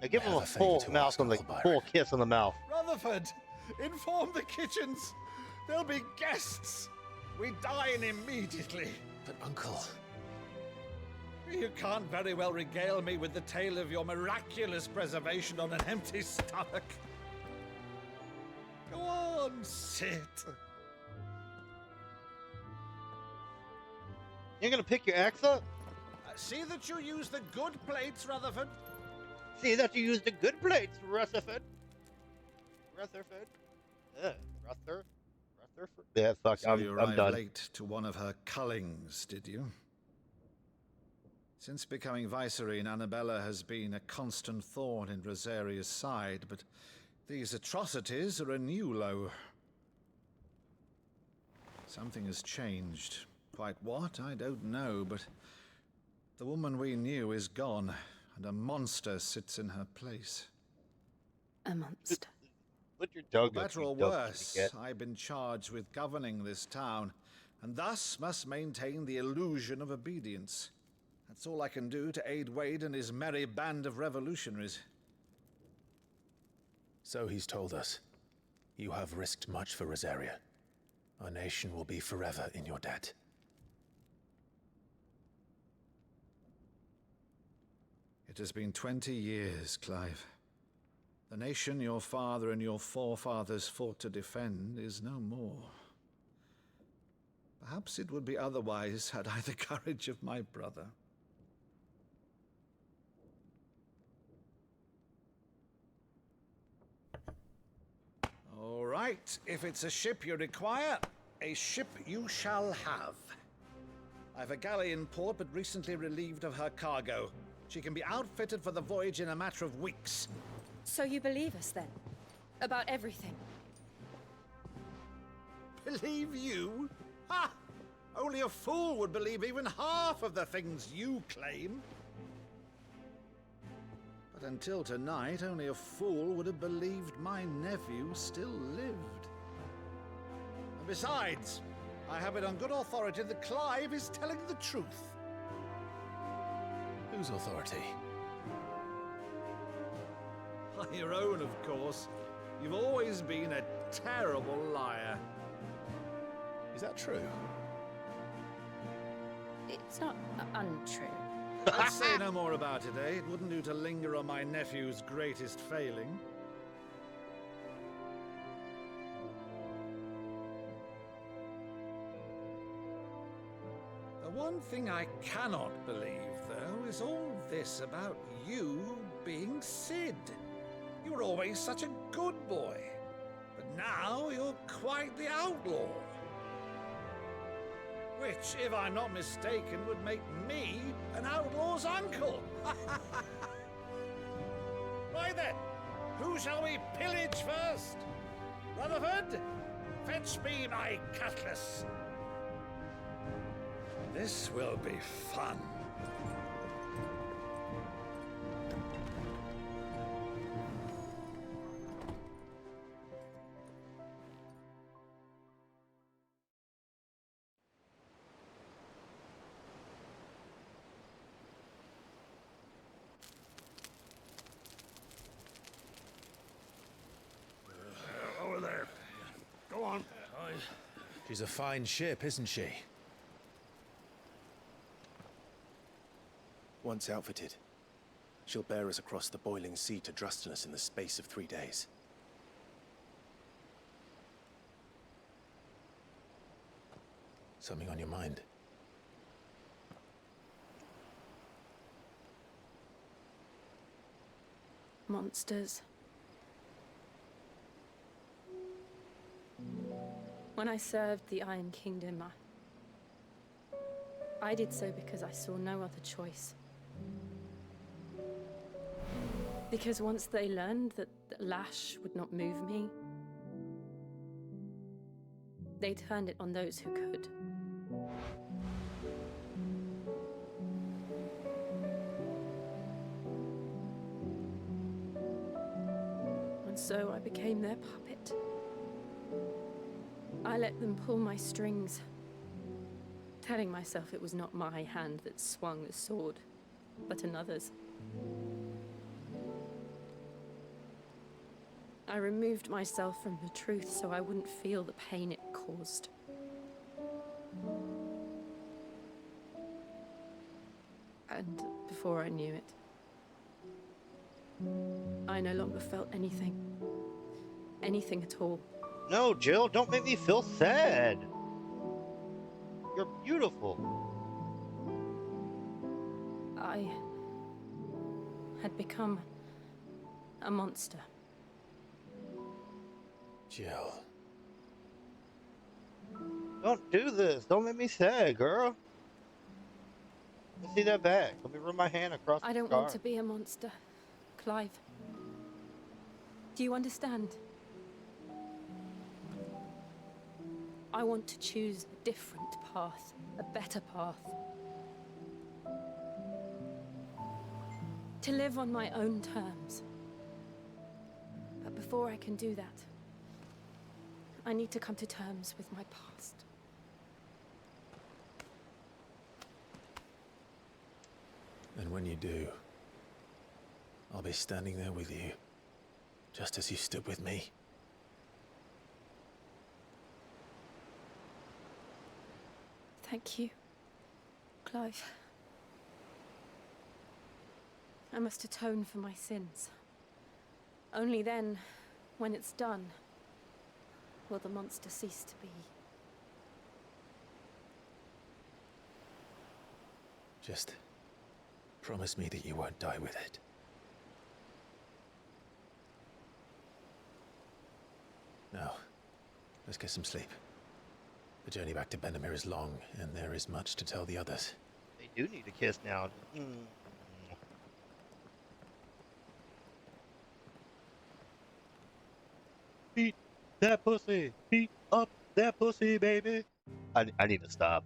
Now give him a full mouth on the full kiss on the mouth. Rutherford, inform the kitchens. There'll be guests. We dine immediately. But Uncle... You can't very well regale me with the tale of your miraculous preservation on an empty stomach. Go on, sit. You're gonna pick your axe up? See that you use the good plates, Rutherford. See that you use the good plates, Rutherford. Rutherford. Rutherford. Yeah, fuck. So you I'm arrived done. late to one of her cullings, did you? Since becoming Vicereine, Annabella has been a constant thorn in Rosaria's side, but these atrocities are a new low. Something has changed. Quite what, I don't know, but the woman we knew is gone, and a monster sits in her place. A monster? Put your dog Better or worse, I've been charged with governing this town, and thus must maintain the illusion of obedience. That's all I can do to aid Wade and his merry band of revolutionaries. So he's told us. You have risked much for Rosaria. Our nation will be forever in your debt. It has been 20 years, Clive. The nation your father and your forefathers fought to defend is no more. Perhaps it would be otherwise had I the courage of my brother. All right, if it's a ship you require, a ship you shall have. I've a galley in port, but recently relieved of her cargo. She can be outfitted for the voyage in a matter of weeks. So you believe us then? About everything? Believe you? Ha! Only a fool would believe even half of the things you claim. But until tonight, only a fool would have believed my nephew still lived. And besides, I have it on good authority that Clive is telling the truth. Whose authority? Your own, of course. You've always been a terrible liar. Is that true? It's not untrue. Let's say no more about it, eh? It wouldn't do to linger on my nephew's greatest failing. The one thing I cannot believe, though, is all this about you being Sid. You were always such a good boy, but now you're quite the outlaw. Which, if I'm not mistaken, would make me an outlaw's uncle. Right then, who shall we pillage first? Rutherford, fetch me my cutlass. This will be fun. She's a fine ship, isn't she? Once outfitted, she'll bear us across the boiling sea to Drustinus in the space of 3 days. Something on your mind? Monsters. When I served the Iron Kingdom, I did so because I saw no other choice. Because once they learned that the lash would not move me, they turned it on those who could. And so I became their puppet. I let them pull my strings, telling myself it was not my hand that swung the sword, but another's. I removed myself from the truth so I wouldn't feel the pain it caused. And before I knew it, I no longer felt anything. Anything at all. No, Jill, don't make me feel sad. You're beautiful. I had become a monster. Jill. Don't do this. Don't make me sad, girl. Let's see that back. Let me run my hand across the I don't scar. want to be a monster, Clive. Do you understand? I want to choose a different path, a better path. To live on my own terms. But before I can do that, I need to come to terms with my past. And when you do, I'll be standing there with you, just as you stood with me. Thank you, Clive. I must atone for my sins. Only then, when it's done, will the monster cease to be. Just promise me that you won't die with it. Now, let's get some sleep. The journey back to Benamir is long, and there is much to tell the others. They do need a kiss now. Beat that pussy. Beat up that pussy, baby. I need to stop.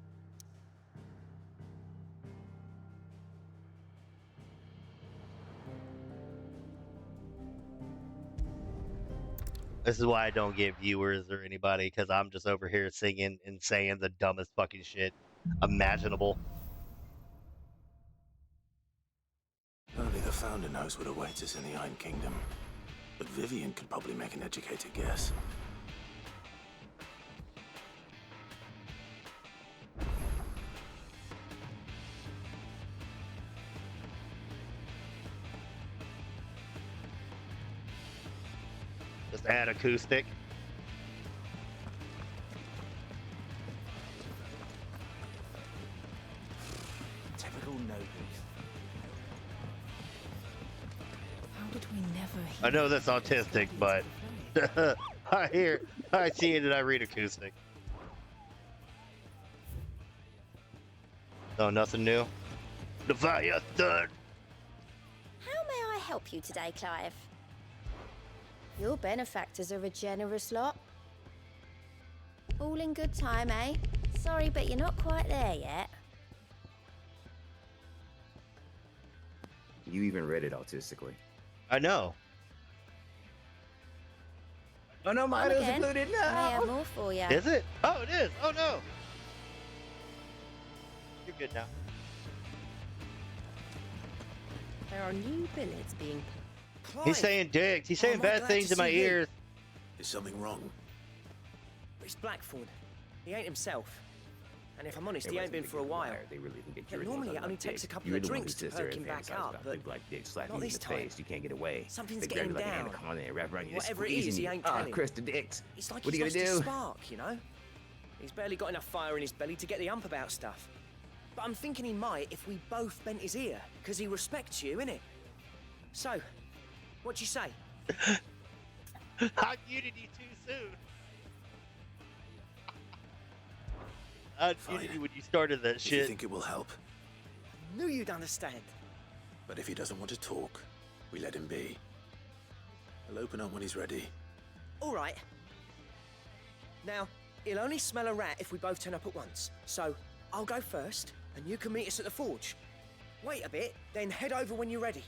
This is why I don't get viewers or anybody, because I'm just over here singing and saying the dumbest fucking shit imaginable. Only the Founder knows what awaits us in the Iron Kingdom. But Vivian could probably make an educated guess. Just add acoustic. Typical nobles. How did we never hear? I know that's autistic, but I see it and I read acoustic. No, nothing new. Leviathan! How may I help you today, Clive? Your benefactors are a generous lot. All in good time, eh? Sorry, but you're not quite there yet. You even read it autistically. I know. Oh no, mine is included I now. have more for you. Is it? Oh, it is. Oh no. You're good now. There are new billets being. He's saying dicks. He's saying bad things in my ears. Is something wrong? It's Blackthorn. He ain't himself. And if I'm honest, he ain't been for a while. They really think that Yeah, you're normally it only takes a couple of drinks to perk him back up, but big black dick slapping not you in this the time. face. You can't get away. Something's Big getting dirty like down. an anaconda and wrap around you, Whatever it squeezing is, he you. ain't Ah, telling. Krista Dix. It's like What are he's you lost gonna his do? spark, you know? He's barely got enough fire in his belly to get the ump about stuff. But I'm thinking he might if we both bent his ear, because he respects you, innit? So, what you say? I muted you too soon. I muted you when you started that If you shit. think it will help, Knew you'd understand. but if he doesn't want to talk, we let him be. He'll open up when he's ready. All right. Now, he'll only smell a rat if we both turn up at once. So, I'll go first, and you can meet us at the forge. Wait a bit, then head over when you're ready.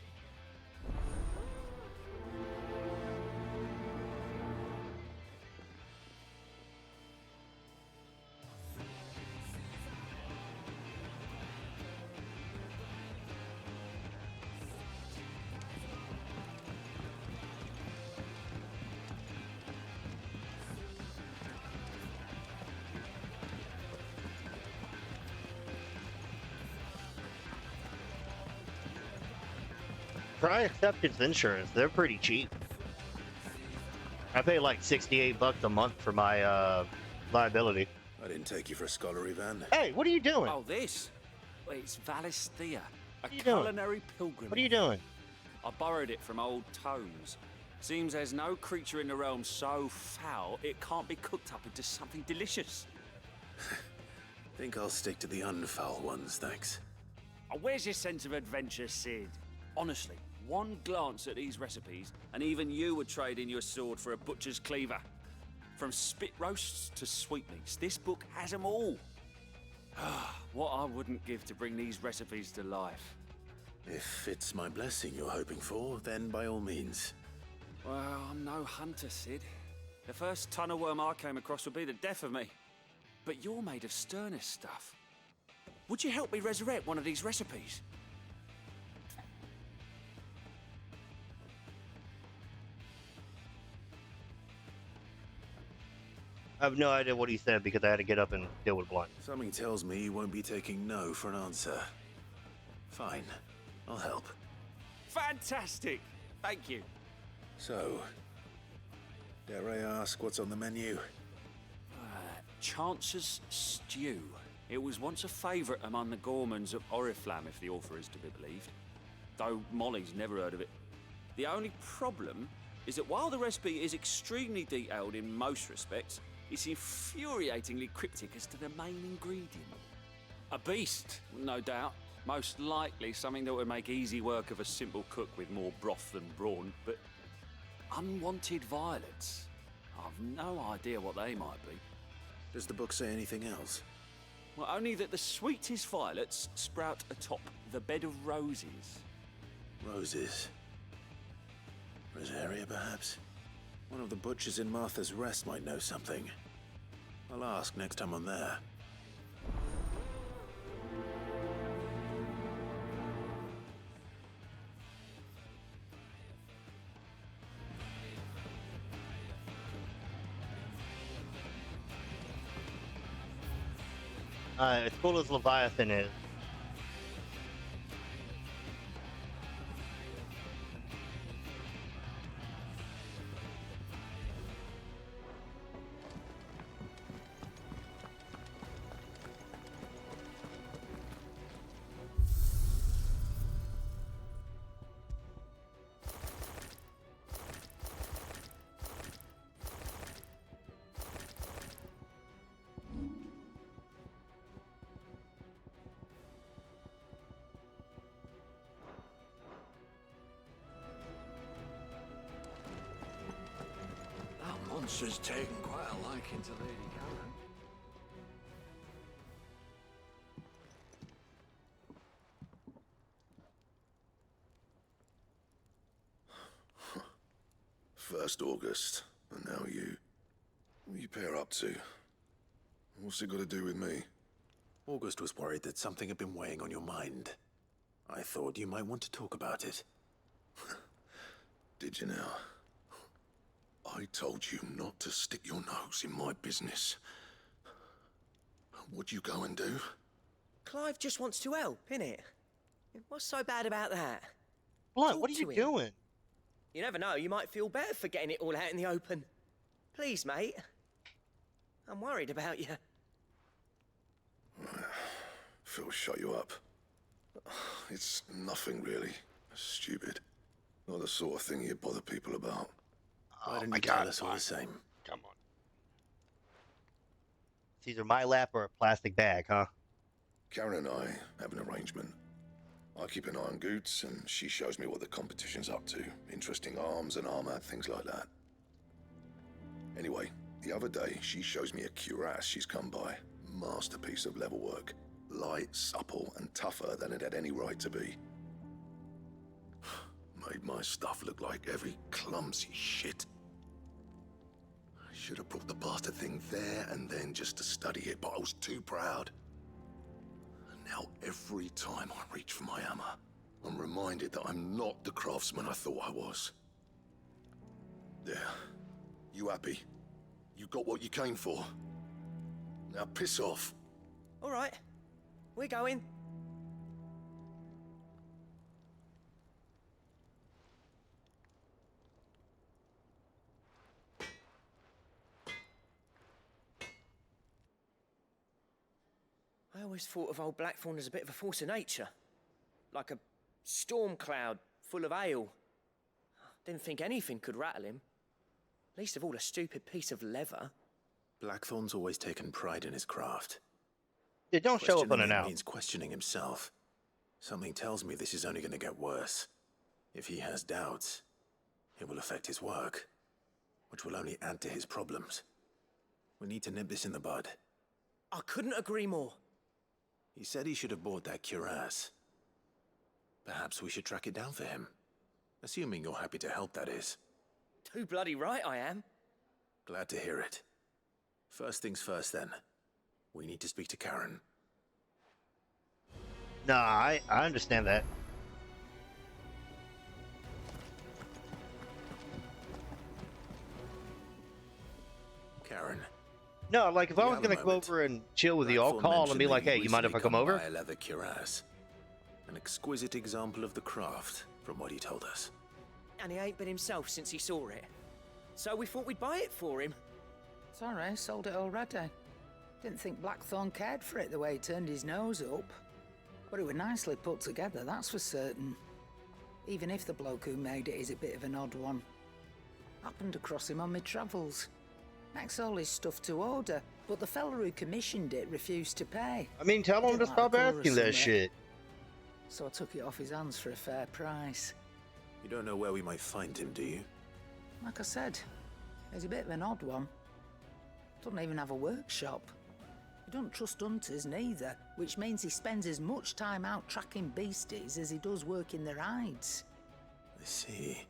Try acceptance insurance. They're pretty cheap. I pay like 68 bucks a month for my liability. I didn't take you for a scholarly van. Hey, what are you doing? Oh, this? Well, it's Valisthea, a you doing? culinary pilgrimage. What are you doing? I borrowed it from old tomes. Seems there's no creature in the realm so foul it can't be cooked up into something delicious. Think I'll stick to the unfoul ones, thanks. Oh, where's your sense of adventure, Sid? Honestly, one glance at these recipes, and even you would trade in your sword for a butcher's cleaver. From spit roasts to sweetmeats, this book has them all. What I wouldn't give to bring these recipes to life. If it's my blessing you're hoping for, then by all means. Well, I'm no hunter, Sid. The first tunnel worm I came across would be the death of me. But you're made of sterner stuff. Would you help me resurrect one of these recipes? I have no idea what he said because I had to get up and deal with blind. Something tells me you won't be taking no for an answer. Fine, I'll help. Fantastic! Thank you. So, dare I ask what's on the menu? Chance's Stew. It was once a favourite among the gourmands of Oriflamme, if the author is to be believed. Though Molly's never heard of it. The only problem is that while the recipe is extremely detailed in most respects, it's infuriatingly cryptic as to the main ingredient. A beast, no doubt. Most likely something that would make easy work of a simple cook with more broth than brawn, but unwanted violets. I've no idea what they might be. Does the book say anything else? Well, only that the sweetest violets sprout atop the bed of roses. Roses. Rosaria, perhaps? One of the butchers in Martha's Rest might know something. I'll ask next time I'm there. As cool as Leviathan is, That monster's taken quite a liking to Lady Karen. First August, and now you. What are you pair up to? What's it got to do with me? August was worried that something had been weighing on your mind. I thought you might want to talk about it. Did you now? I told you not to stick your nose Moogles in my business. What'd you go and do? Clive just wants to help, innit? What's so bad about that? What are you doing? You never know, you might feel better for getting it all out in the open. Please, mate. I'm worried about you. Phil shut you up. It's nothing really. Stupid. Not the sort of thing you bother people about. Why didn't you tell us all the same? Come on. It's either my lap or a plastic bag, huh? Karen and I have an arrangement. I keep an eye on Goots, and she shows me what the competition's up to. Interesting arms and armor, things like that. Anyway, the other day, she shows me a cuirass she's come by. Masterpiece of level work. Light, supple, and tougher than it had any right to be. Made my stuff look like every clumsy shit. I should have brought the bastard thing there and then just to study it, but I was too proud. And now every time I reach for my hammer, I'm reminded that I'm not the craftsman I thought I was. There. You happy? You got what you came for. Now piss off. All right. We're going. I always thought of old Blackthorn as a bit of a force of nature. Like a storm cloud full of hail. Didn't think anything could rattle him. Least of all a stupid piece of leather. Blackthorn's always taken pride in his craft. Yeah, don't show up Questioning unannounced. means questioning himself. Something tells me this is only going to get worse. If he has doubts, it will affect his work, which will only add to his problems. We need to nip this in the bud. I couldn't agree more. He said he should have bought that cuirass. Perhaps we should track it down for him. Assuming you're happy to help, that is. Too bloody right I am. Glad to hear it. First things first, then. We need to speak to Karen. Nah, I understand that. Karen. No, like if I You was have a gonna come moment. over and chill with you, I'll Blackthorn call and be mentioned like, that "Hey, you mind if I recently come over?" by a leather cuirass. An exquisite example of the craft, from what he told us. And he ain't been himself since he saw it. So we thought we'd buy it for him. Sorry, sold it already. Didn't think Blackthorn cared for it the way he turned his nose up. But it was nicely put together, that's for certain. Even if the bloke who made it is a bit of an odd one. Happened across him on my travels. Makes all his stuff to order, but the fella who commissioned it refused to pay. I mean, tell him to Didn't like stop the colour or asking that something. shit. So I took it off his hands for a fair price. You don't know where we might find him, do you? Like I said, he's a bit of an odd one. Doesn't even have a workshop. He don't trust hunters neither, which means he spends as much time out tracking beasties as he does working their hides. I see.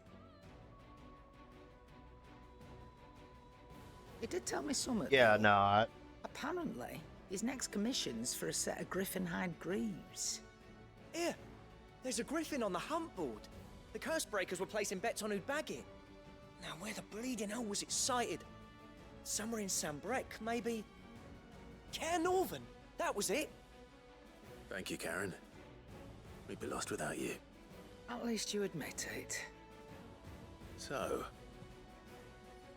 He did tell me something. Yeah, though. no. Apparently, his next commission's for a set of griffin hide greaves. Here, there's a griffin on the hunt board. The curse breakers were placing bets on who'd bag it. Now, where the bleeding hell was it sighted? Somewhere in Sambrec, maybe. Cairnorthern, that was it. Thank you, Karen. We'd be lost without you. At least you admit it. So,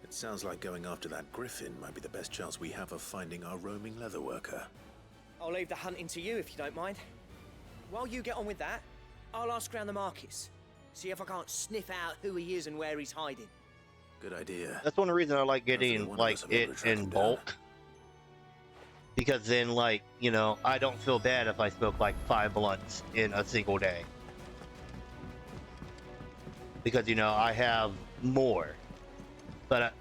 it sounds like going after that griffin might be the best chance we have of finding our roaming leatherworker. I'll leave the hunting to you if you don't mind. While you get on with that, I'll ask around the markets. See if I can't sniff out who he is and where he's hiding. Good idea. That's one of the reasons I like Hopefully getting one of like us will be able it to track in him bulk. Because then, like, you know, I don't feel bad if I smoke like 5 blunts in a single day. Because, you know, I have more. But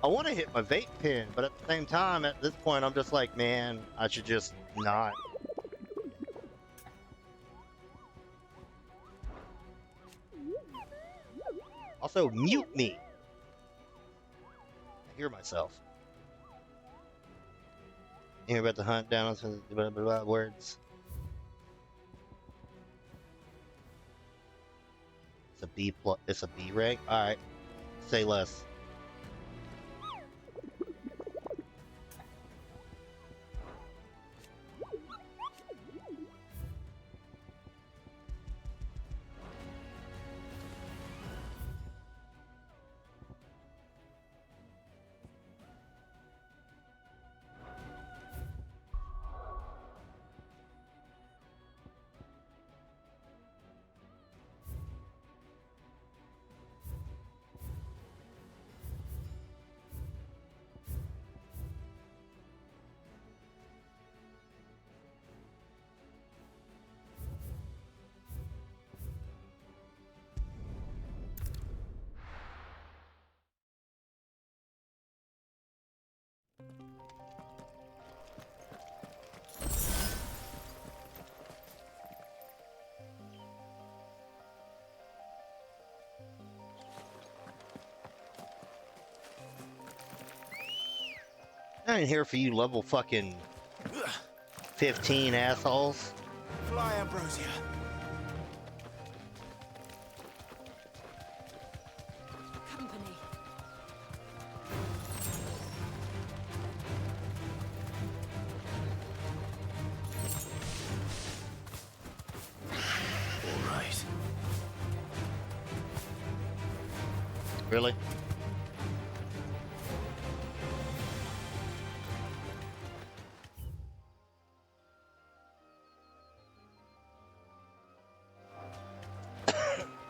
I want to hit my vape pen, but at the same time, at this point, I'm just like, man, I should just not. Also, mute me. I hear myself. Hear about the hunt down to the blah, blah, blah, words. a B plus. It's a B rank. All right. Say less. I ain't here for you level fucking 15 assholes. Fly, Ambrosia. Company. All right. Really?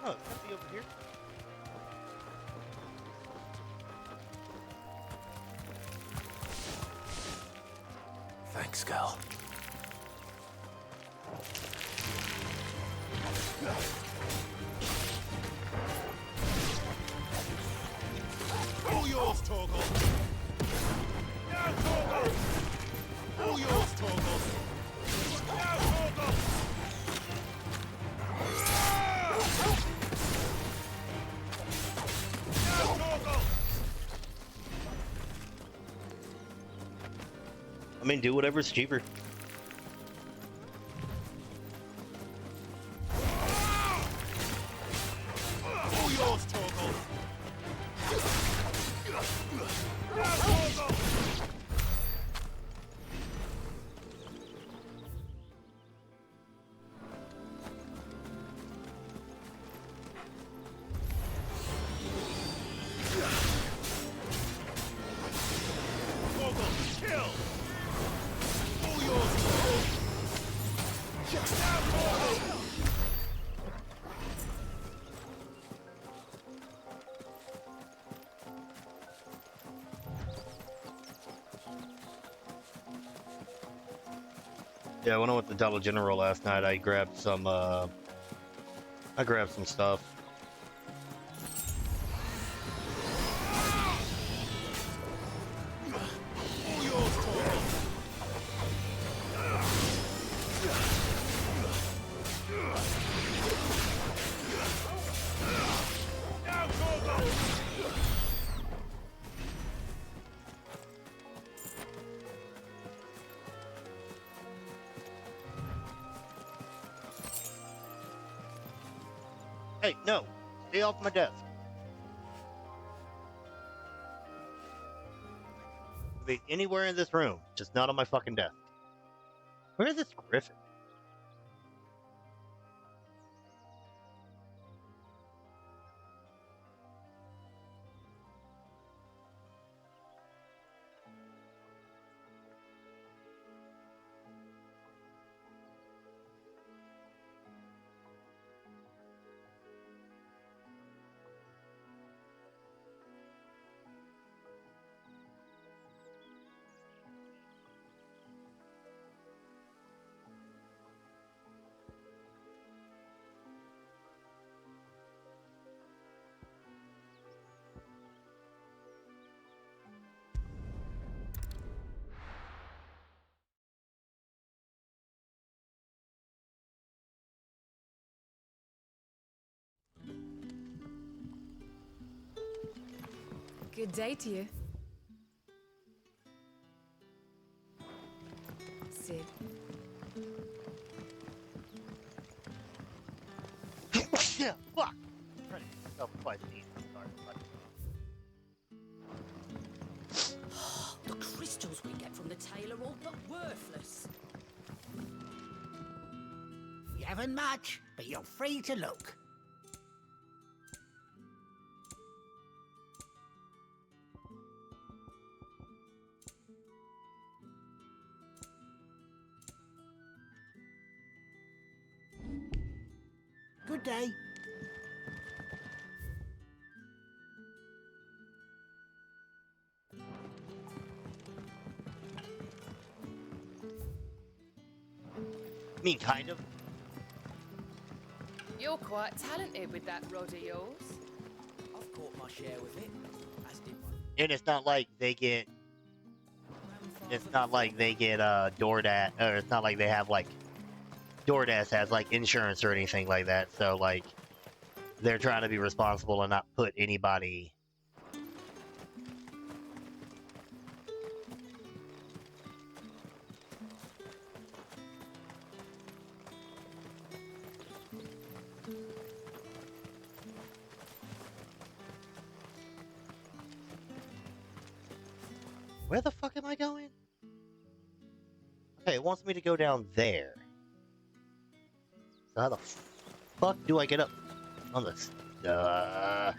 Oh, it's gotta be over here. Thanks, Cal. All yours, Torgal. Now, Torgal. All yours, Torgal. Now, Torgal. I mean, do whatever's cheaper. All yours, Torgal. Now, Torgal. Torgal, kill. All yours, Torgal. Now, Torgal. Yeah, when I went to Dollar General last night, I grabbed some stuff. All yours, Torgal. Now, Torgal. Hey, no! Stay off my desk. Be anywhere in this room, just not on my fucking desk. Where is this Griffin? Good day to you. Sid. Yeah, fuck! trying to get myself quite an easy start. The crystals we get from the tail are all but worthless. We haven't much, but you're free to look. Good day. I mean, kind of. You're quite talented with that rod of yours. I've caught my share with it, as did my... And it's not like they get. It's not like they get DoorDash, or it's not like they have like DoorDash has like insurance or anything like that. So like, they're trying to be responsible and not put anybody. Where the fuck am I going? Okay, it wants me to go down there. So how the fuck do I get up on this? There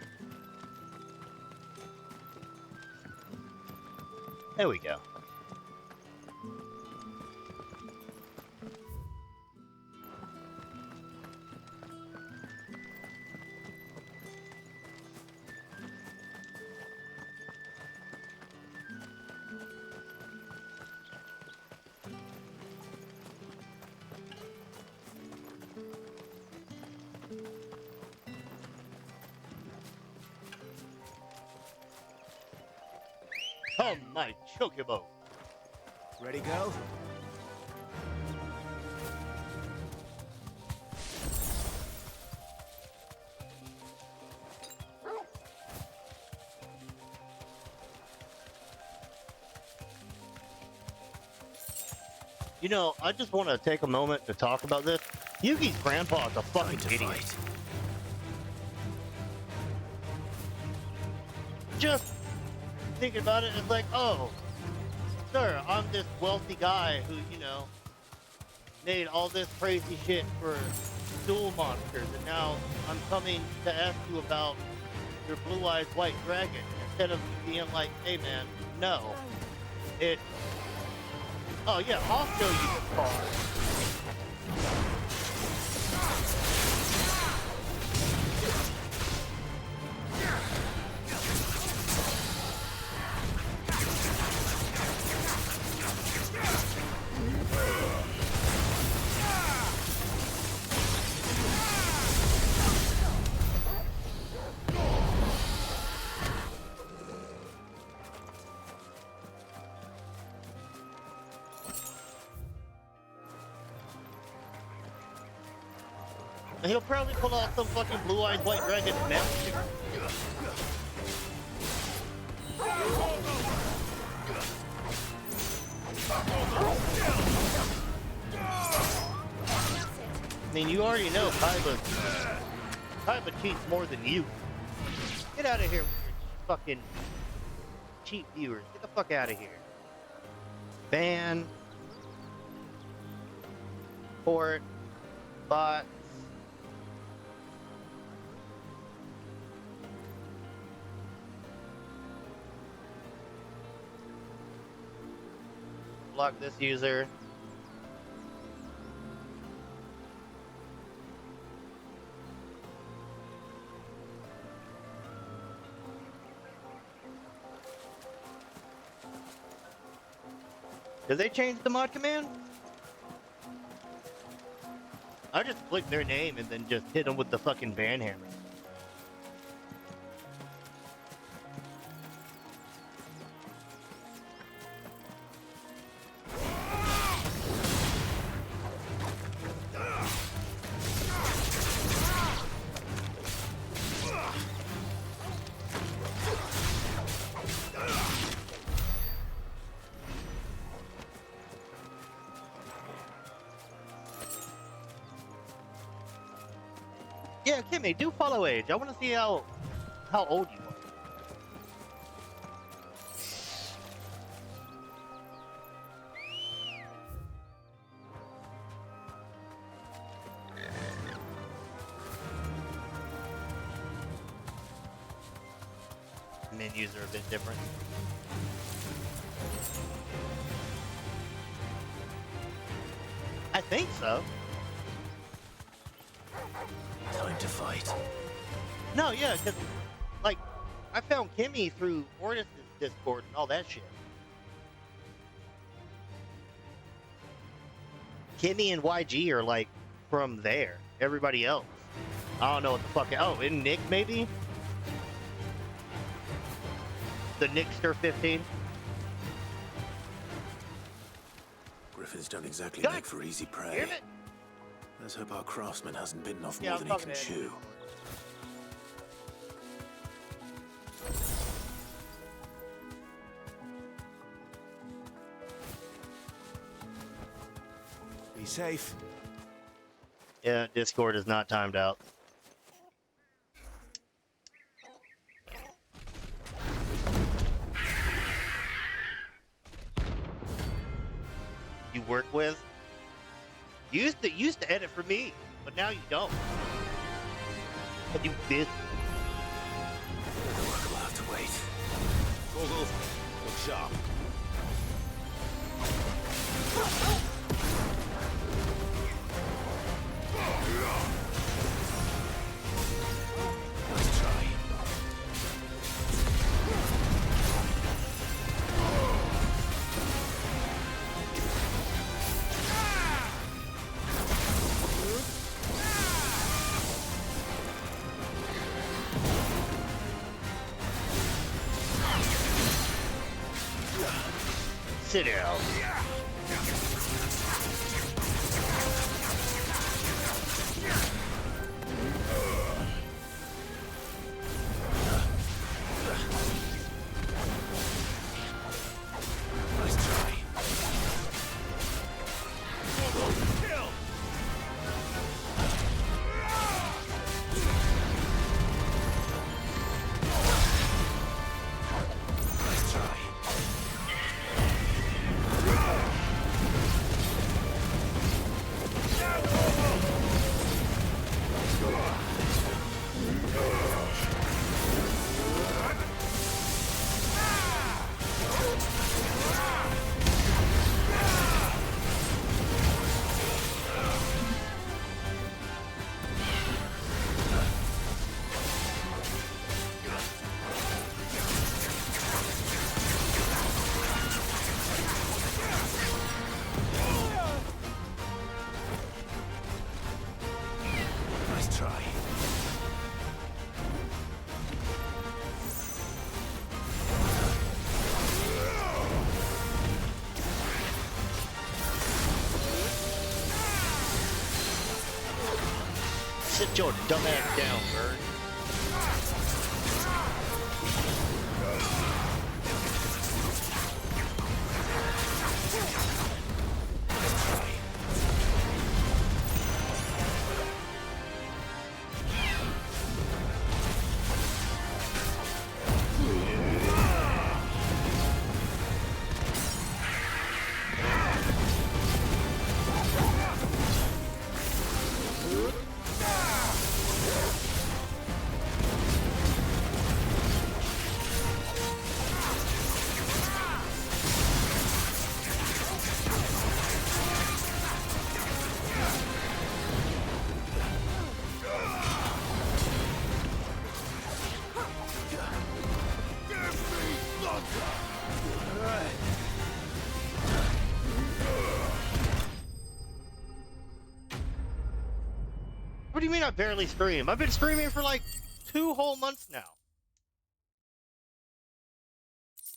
we go. Come, my chocobo. Ready, go? You know, I just want to take a moment to talk about this. Yuki's grandpa is a fucking idiot. Just thinking about it, it's like, oh, sir, I'm this wealthy guy who, you know, made all this crazy shit for duel monsters, and now I'm coming to ask you about your blue-eyed white dragon, instead of being like, hey man, no. Oh yeah, I'll show you this card. He'll probably pull out some fucking blue-eyed white dragon magic. I mean, you already know Kaiba cheats more than you. Get out of here with your fucking cheap viewers. Get the fuck out of here. Ban. Port. Bot. Block this user. Did they change the mod command? I just clicked their name and then just hit them with the fucking ban hammer. Yeah, Kimmy, do follow age. I want to see how old you are. Menus are a bit different. I think so. Time to fight. No, yeah, because, like, I found Kimmy through Ortis's Discord and all that shit. Kimmy and YG are, like, from there. Everybody else, I don't know what the fuck. Oh, and Nick, maybe? The Nickster 15? Griffins don't exactly God, make for easy prey. damn it. Let's hope our craftsman hasn't bitten off Yeah, more I'm than he can talking to chew. Be safe. Yeah, Discord is not timed out. You work with? You used to edit for me, but now you don't. But you busy. The work will have to wait. Moogles, look sharp. Let's try. Sit down. Nice try. Nice try. Nice try. Sit your dumb ass down, bird. What do you mean I barely stream? I've been streaming for like 2 whole months now.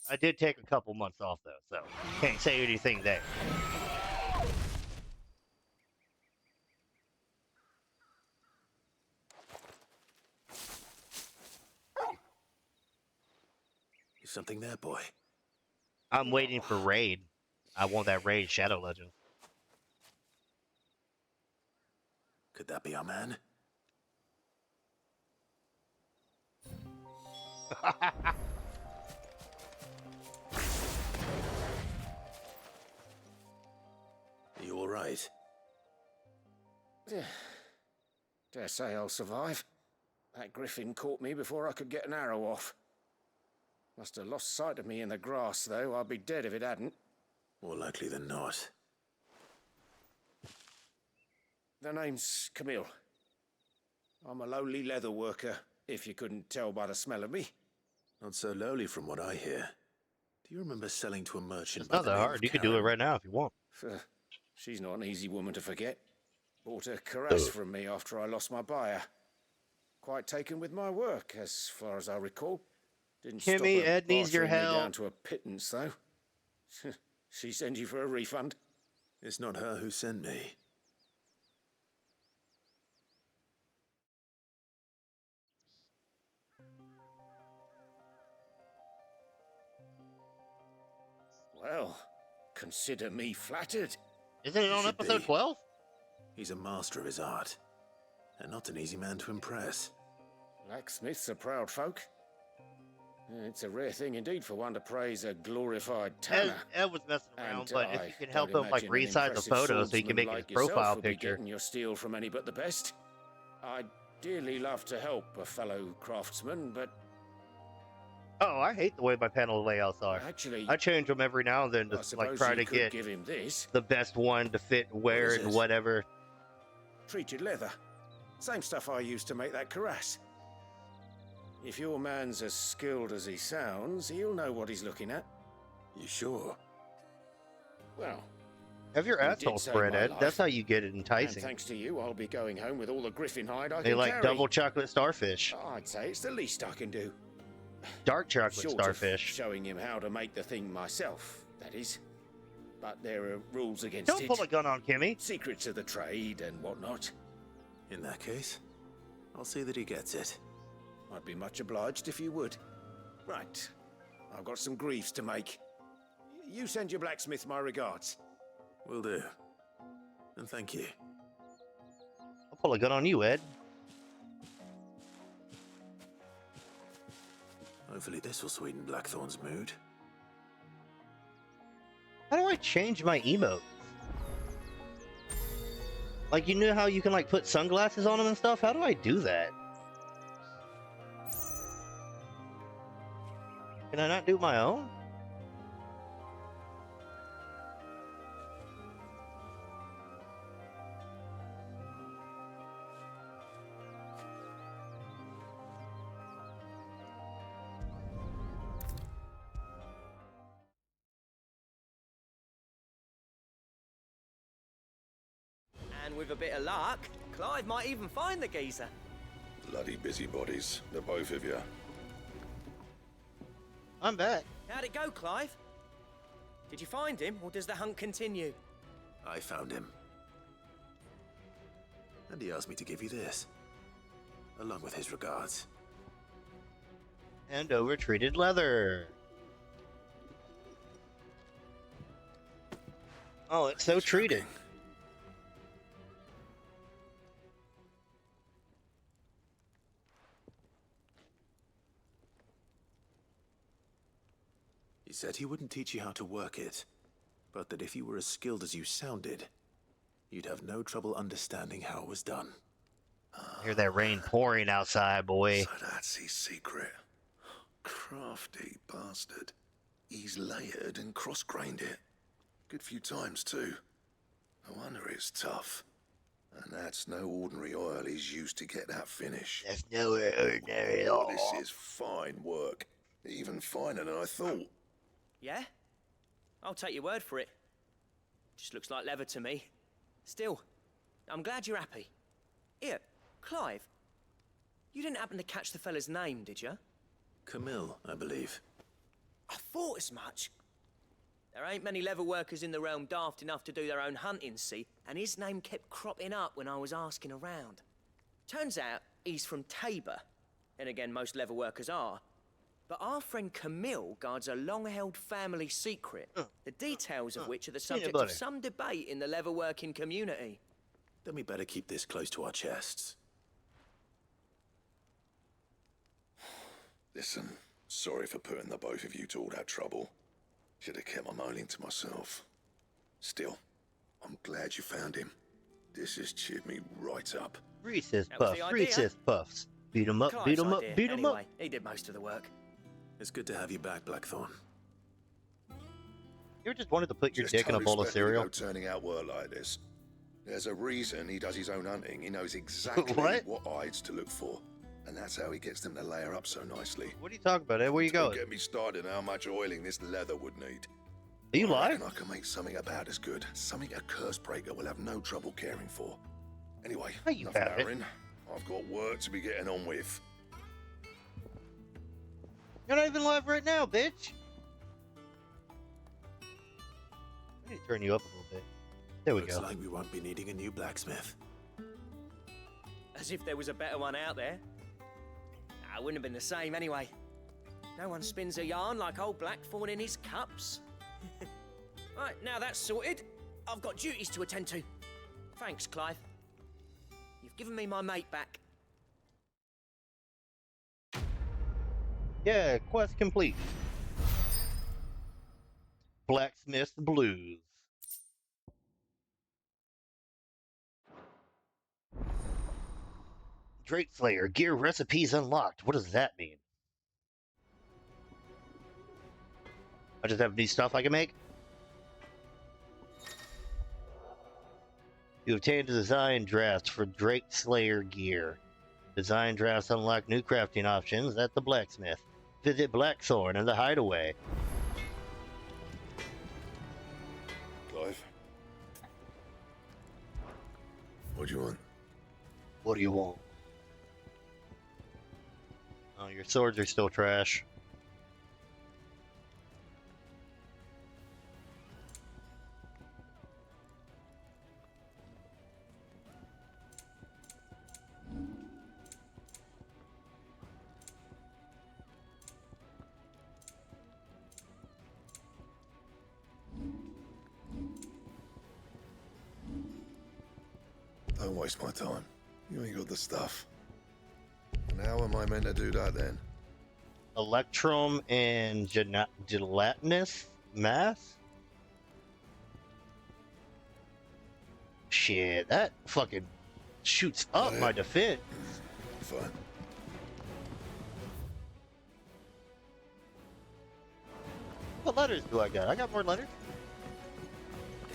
I did take a couple months off though, so can't say anything there. Is something there, boy? I'm waiting for raid. I want that raid Shadow Legend. Could that be our man? You all right? Dare say I'll survive. That griffin caught me before I could get an arrow off. Must have lost sight of me in the grass, though. I'd be dead if it hadn't. More likely than not. The name's Camille. I'm a lowly leather worker, if you couldn't tell by the smell of me. Not so lowly from what I hear. Do you remember selling to a merchant It's by not the that name hard. of You could do it Karen? right now if you want. She's not an easy woman to forget. Bought a cuirass from me after I lost my buyer. Quite taken with my work, as far as I recall. Didn't stop Kimmy, her Ed needs your bartering me help. down to a pittance, though. She sent you for a refund? It's not her who sent me. Well, consider me flattered. Isn't it on Should episode be. 12? He's a master of his art, and not an easy man to impress. Blacksmiths are proud folk. It's a rare thing indeed for one to praise a glorified tanner. Ed was messing around, And but if I you can don't help him like imagine an resize the impressive photo so he can swordsman make like his profile yourself would be picture. getting your steel from any but the best. I'd dearly love to help a fellow craftsman, but Oh, I hate the way my panel layouts are. actually, I change them every now and then I to suppose like try you to could get give him this. the best one to fit where is and it? whatever. Treated leather. Same stuff I used to make that cuirass. If your man's as skilled as he sounds, he'll know what he's looking at. You sure? Well, Have your You asshole did save spread, my Ed. life. That's how you get it and enticing. thanks to you, I'll be going home with all the griffin hide I They can like carry. double chocolate starfish, I'd say it's the least I can do. dark chocolate Short starfish. of showing him how to make the thing myself, that is. But there are rules against Don't it. pull a gun on Kimmy. Secrets of the trade and whatnot. In that case, I'll see that he gets it. I'd be much obliged if you would. Right. I've got some greaves to make. You send your blacksmith my regards. Will do. And thank you. I'll pull a gun on you, Ed. Hopefully this will sweeten Blackthorn's mood. How do I change my emotes? Like, you know how you can like put sunglasses on them and stuff? How do I do that? Can I not do my own? And with a bit of luck, Clive might even find the geezer. Bloody busybodies, the both of you. I'm back. How'd it go, Clive? Did you find him, or does the hunt continue? I found him. And he asked me to give you this. Along with his regards. And over-treated leather. Oh, it's so treated. He said he wouldn't teach you how to work it, but that if you were as skilled as you sounded, you'd have no trouble understanding how it was done. Hear that rain pouring outside, boy. So that's his secret. Crafty bastard. He's layered and cross-grained it. Good few times, too. No wonder it's tough. And that's no ordinary oil he's used to get that finish. That's no ordinary Oh, oil. this is fine work. Even finer than I thought. Yeah? I'll take your word for it. Just looks like leather to me. Still, I'm glad you're happy. Here, Clive, you didn't happen to catch the fella's name, did you? Camille, I believe. I thought as much. There ain't many leather workers in the realm daft enough to do their own hunting, see, and his name kept cropping up when I was asking around. Turns out he's from Tabor, and again, most leather workers are. But our friend Camille guards a long-held family secret, the details of which are the subject of some debate in the leather-working community. Then we better keep this close to our chests. Listen, Sorry for putting the both of you to all that trouble. Should have kept my moaning to myself. Still, I'm glad you found him. This has cheered me right up. Recess That was puffs, the idea. recess puffs. Beat 'em up, beat Clive's 'em up, idea. beat 'em up. Anyway, he did most of the work. It's good to have you back, Blackthorn. You ever just wanted to put your Just dick in a don't bowl of expect me to cereal? go turning out work like this. There's a reason he does his own hunting. He knows exactly what hides to look for. And that's how he gets them to layer up so nicely. What are you talking about, Ed? Where you Don't going? get me started on how much oiling this leather would need. Are you I live? reckon I can make something about as good. Something a curse breaker will have no trouble caring for. Anyway, you enough have it. narrowing. I've got work to be getting on with. You're not even live right now, bitch. I need to turn you up a little bit. There we Looks go. like we won't be needing a new blacksmith. As if there was a better one out there. Nah, it wouldn't have been the same anyway. No one spins a yarn like old Blackthorn in his cups. Right, now that's sorted, I've got duties to attend to. Thanks, Clive. You've given me my mate back. Yeah, quest complete. Blacksmith's Blues. Drake Slayer, gear recipes unlocked. What does that mean? I just have new stuff I can make? You obtained a design draft for Drake Slayer gear. Design drafts unlock new crafting options at the blacksmith. Visit Blackthorn in the hideaway. Clive? What do you want? What do you want? Oh, your swords are still trash. Don't waste my time. You ain't got the stuff. And how am I meant to do that then? Electrum and gelatinous mass? Shit, that fucking shoots up my defense. Fine. What letters do I got? I got more letters.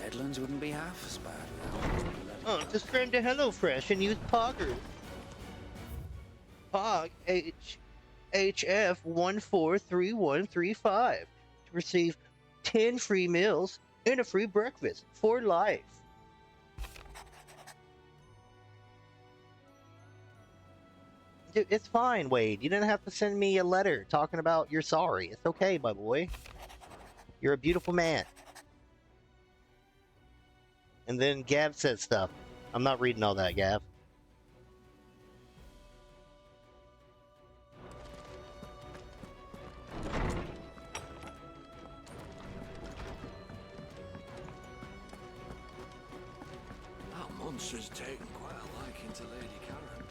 Deadlands wouldn't be half as bad without. Oh, just friend to HelloFresh and use Poggers. Pog HF 143135 to receive 10 free meals and a free breakfast for life. Dude, it's fine, Wade. You didn't have to send me a letter talking about you're sorry. It's okay, my boy. You're a beautiful man. And then Gav said stuff. I'm not reading all that, Gav. That monster's taken quite a liking to Lady Karen.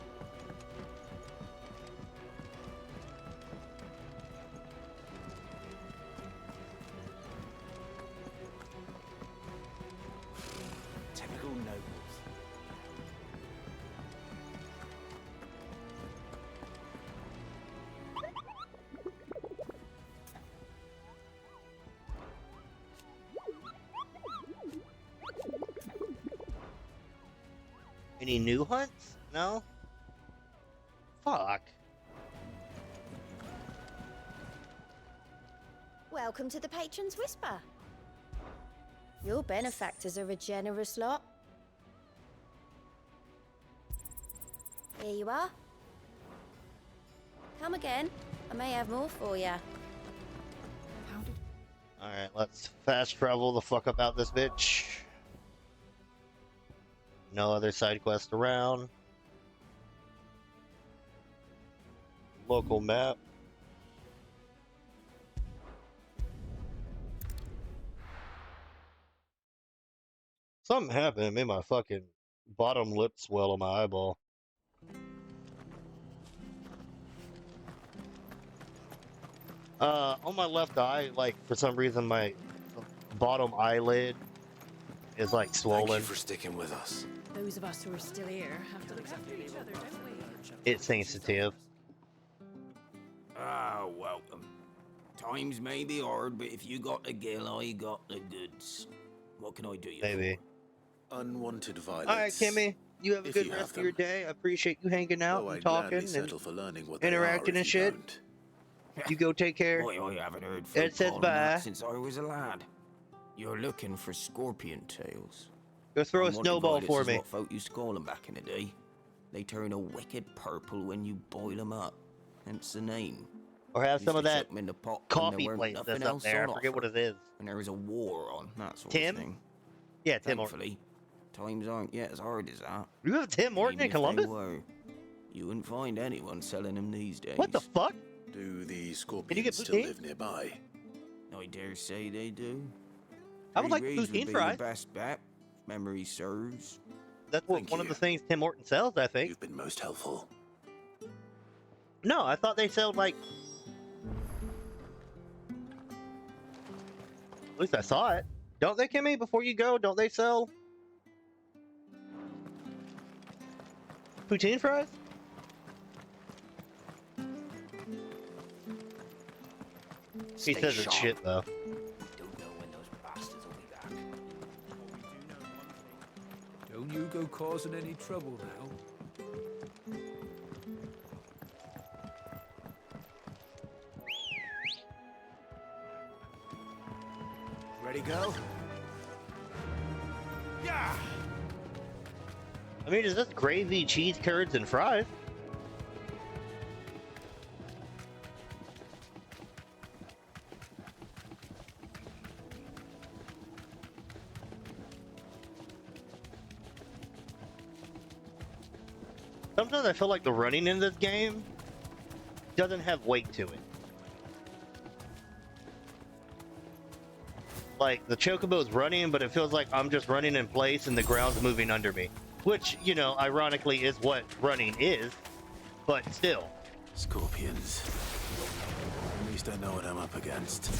Typical nobles. Any new hunts? No? Fuck. Welcome to the Patron's Whisper. Your benefactors are a generous lot. Here you are. Come again. I may have more for you. Alright, let's fast travel the fuck up out this bitch. No other side quest around. Local map. Something happened. It made my fucking bottom lip swell on my eyeball. On my left eye, like for some reason my bottom eyelid is like swollen. Thank you for sticking with us. Those of us who are still here have to look after each other, don't we? It's sensitive. Ah, welcome. Times may be hard, but if you got the gill, I got the goods. What can I do you Maybe. Unwanted violence. All right, Kimmy. You have a If good you rest have of your them. day. I appreciate you hanging out Though and I'd gladly talking settle and for learning what they interacting are and if you shit. don't. You go take care. Boy, I haven't heard Ed folk says calling bye. that since I was a lad. You're looking for scorpion tails. Go throw a Unwanted snowball violets for is me. what folk used to call them back in the day. They turn a wicked purple when you boil them up. Hence the name. Or have Used some of to that chuck 'em in the pot when coffee there weren't place nothing that's up else there. on I forget what offer. it is. When there was a war on, that sort Tim? of thing. Yeah, Tim Horton. Thankfully, times aren't yet as hard as that. You have Tim Horton in Even if they Columbus? were, you wouldn't find anyone selling them these days. What the fuck? Do the Can you scorpions get still poutine? live nearby? I dare say they do. I would like Three Reeds poutine would be fries. the best bet, if memory serves. That's what one of the things Tim Horton sells, I think. You've been most helpful. No, I thought they sold like. At least I saw it. Don't they, Kimmy? Before you go, don't they sell poutine fries? He Stay says it's sharp. shit though. Don't know when those bastards will be back. Don't you go causing any trouble now. Ready, go? I mean, is this gravy, cheese curds, and fries? Sometimes I feel like the running in this game doesn't have weight to it. Like, the chocobo's running, but it feels like I'm just running in place and the ground's moving under me. Which, you know, ironically is what running is, but still. Scorpions. At least I know what I'm up against.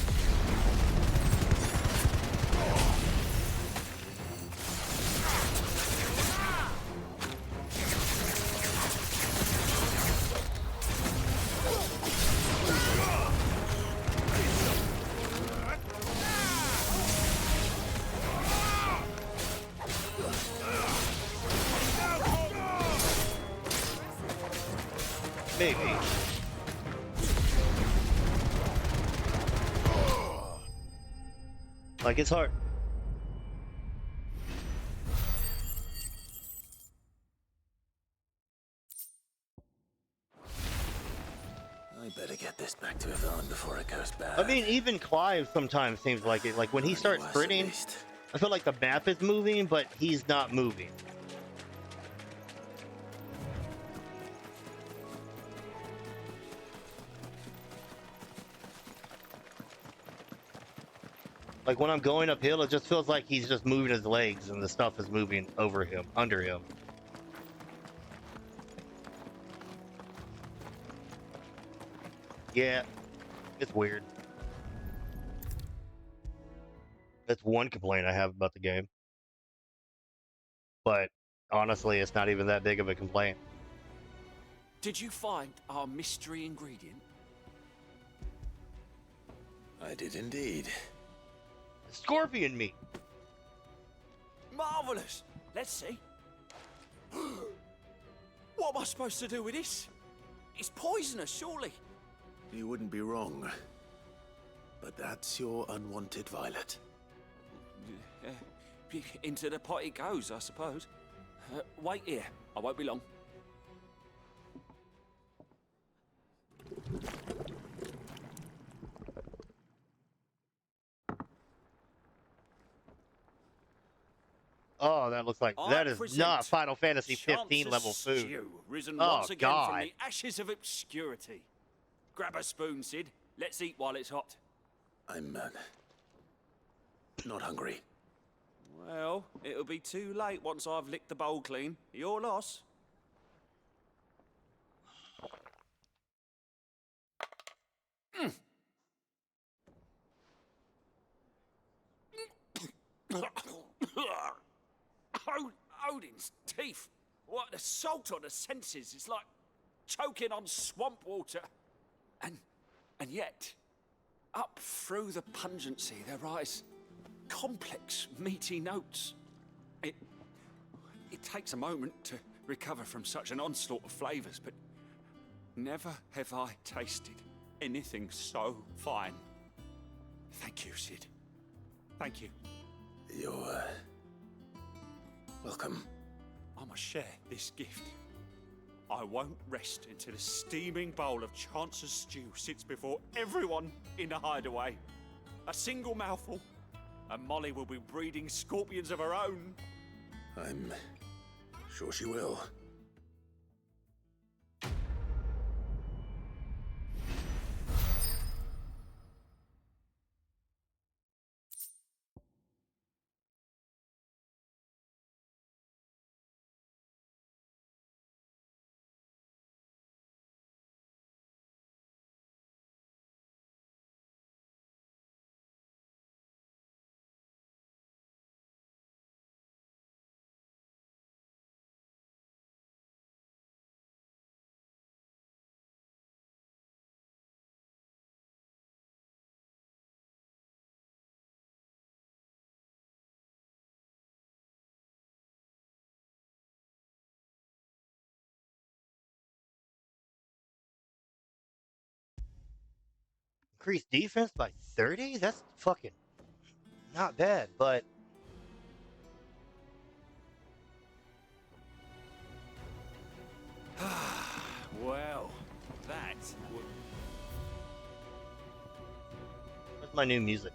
Maybe. Like, it's hard. I better get this back to Yvonne before it goes bad. I mean, even Clive sometimes seems like it. Like, when he starts sprinting, I feel like the map is moving, but he's not moving. Like, when I'm going uphill, it just feels like he's just moving his legs and the stuff is moving over him, under him. Yeah, it's weird. That's one complaint I have about the game. But honestly, it's not even that big of a complaint. Did you find our mystery ingredient? I did indeed. Scorpion meat. Marvelous. Let's see. What am I supposed to do with this? It's poisonous, surely. You wouldn't be wrong. But that's your unwanted violet. Into the pot it goes, I suppose. Wait here. I won't be long. Oh, that looks like that is present not Final Fantasy Chance 15 level food. stew, risen Oh, once again God. from the ashes of obscurity. Grab a spoon, Sid. Let's eat while it's hot. I'm not hungry. Well, it'll be too late once I've licked the bowl clean. Your loss. Odin's teeth. What assault on the senses. It's like choking on swamp water. And yet, up through the pungency, there rise complex, meaty notes. It takes a moment to recover from such an onslaught of flavors, but never have I tasted anything so fine. Thank you, Sid. Thank you. You're, welcome. I must share this gift. I won't rest until a steaming bowl of Chance's stew sits before everyone in the hideaway. A single mouthful, and Molly will be breeding scorpions of her own. I'm sure she will. Increase defense by 30? That's fucking not bad, but Well, that would... Where's my new music?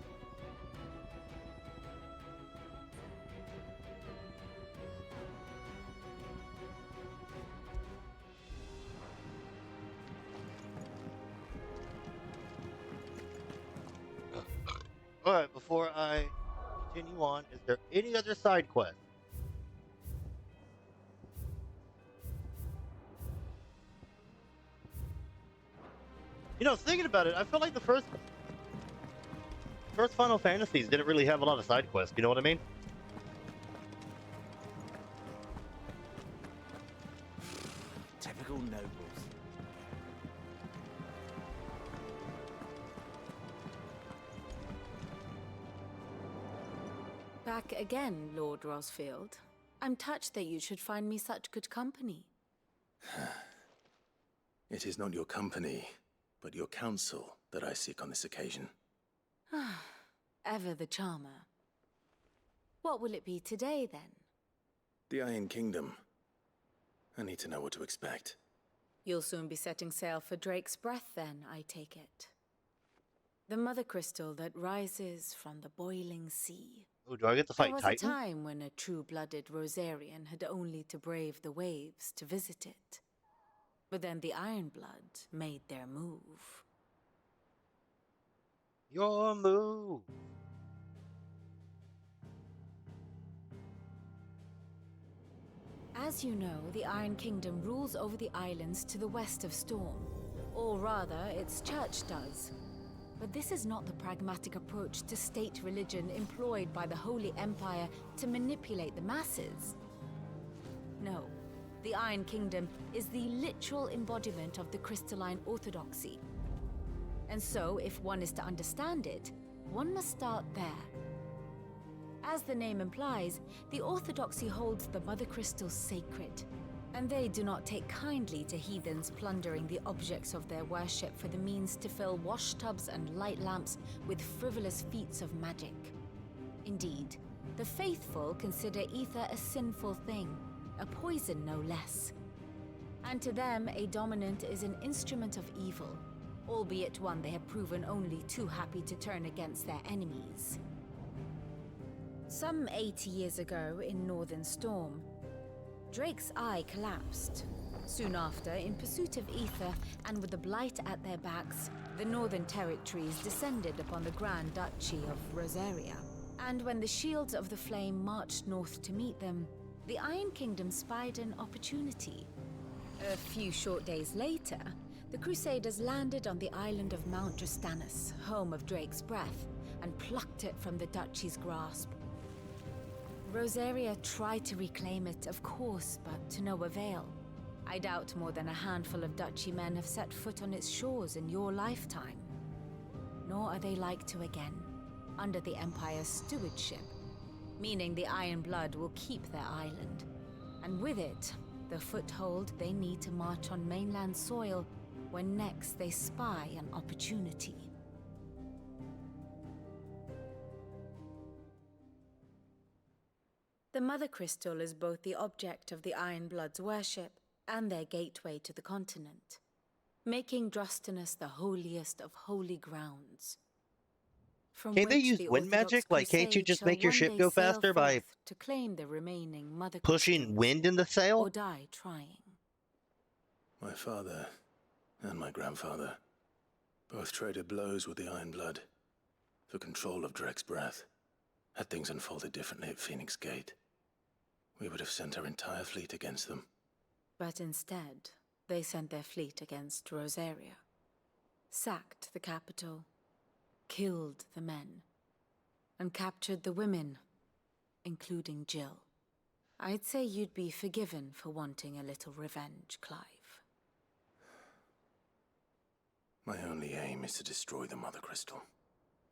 Alright, before I continue on, is there any other side quest? You know, thinking about it, I feel like the first Final Fantasies didn't really have a lot of side quests, you know what I mean? Typical nobles. Back again, Lord Rosfield. I'm touched that you should find me such good company. It is not your company, but your counsel that I seek on this occasion. Ever the charmer. What will it be today, then? The Iron Kingdom. I need to know what to expect. You'll soon be setting sail for Drake's Breath, then, I take it. The mother crystal that rises from the boiling sea. Oh, do I get to fight There was Titan? a time when a true-blooded Rosarian had only to brave the waves to visit it. But then the Ironblood made their move. Your move! As you know, the Iron Kingdom rules over the islands to the west of Storm. Or rather, its church does. But this is not the pragmatic approach to state religion employed by the Holy Empire to manipulate the masses. No, the Iron Kingdom is the literal embodiment of the crystalline orthodoxy. And so, if one is to understand it, one must start there. As the name implies, the orthodoxy holds the Mother Crystal sacred, and they do not take kindly to heathens plundering the objects of their worship for the means to fill washtubs and light lamps with frivolous feats of magic. Indeed, the faithful consider ether a sinful thing, a poison no less. And to them, a dominant is an instrument of evil, albeit one they have proven only too happy to turn against their enemies. Some 80 years ago in Northern Storm, Drake's eye collapsed. Soon after, in pursuit of ether and with the blight at their backs, the Northern Territories descended upon the Grand Duchy of Rosaria. And when the Shields of the Flame marched north to meet them, the Iron Kingdom spied an opportunity. A few short days later, the Crusaders landed on the island of Mount Drastanus, home of Drake's Breath, and plucked it from the Duchy's grasp. Rosaria tried to reclaim it, of course, but to no avail. I doubt more than a handful of duchy men have set foot on its shores in your lifetime. Nor are they like to again, under the Empire's stewardship, meaning the Iron Blood will keep their island. And with it, the foothold they need to march on mainland soil when next they spy an opportunity. The Mother Crystal is both the object of the Iron Blood's worship and their gateway to the continent, making Drustinus the holiest of holy grounds. From Can't they which use the wind Orthodox magic? Like, can't you Crusade just shall make your one ship day go sail faster by forth to claim the remaining Mother pushing Crystals, wind in the sail? or die trying. My father and my grandfather both traded blows with the Iron Blood for control of Drek's breath. Had things unfolded differently at Phoenix Gate, we would have sent our entire fleet against them. But instead, they sent their fleet against Rosaria, sacked the capital, killed the men, and captured the women, including Jill. I'd say you'd be forgiven for wanting a little revenge, Clive. My only aim is to destroy the Mother Crystal.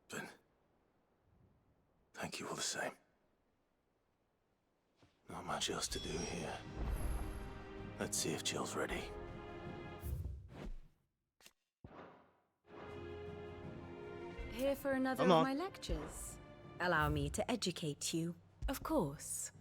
But thank you all the same. Not much else to do here. Let's see if Jill's ready. Here for another of my lectures? Allow me to educate you, of course.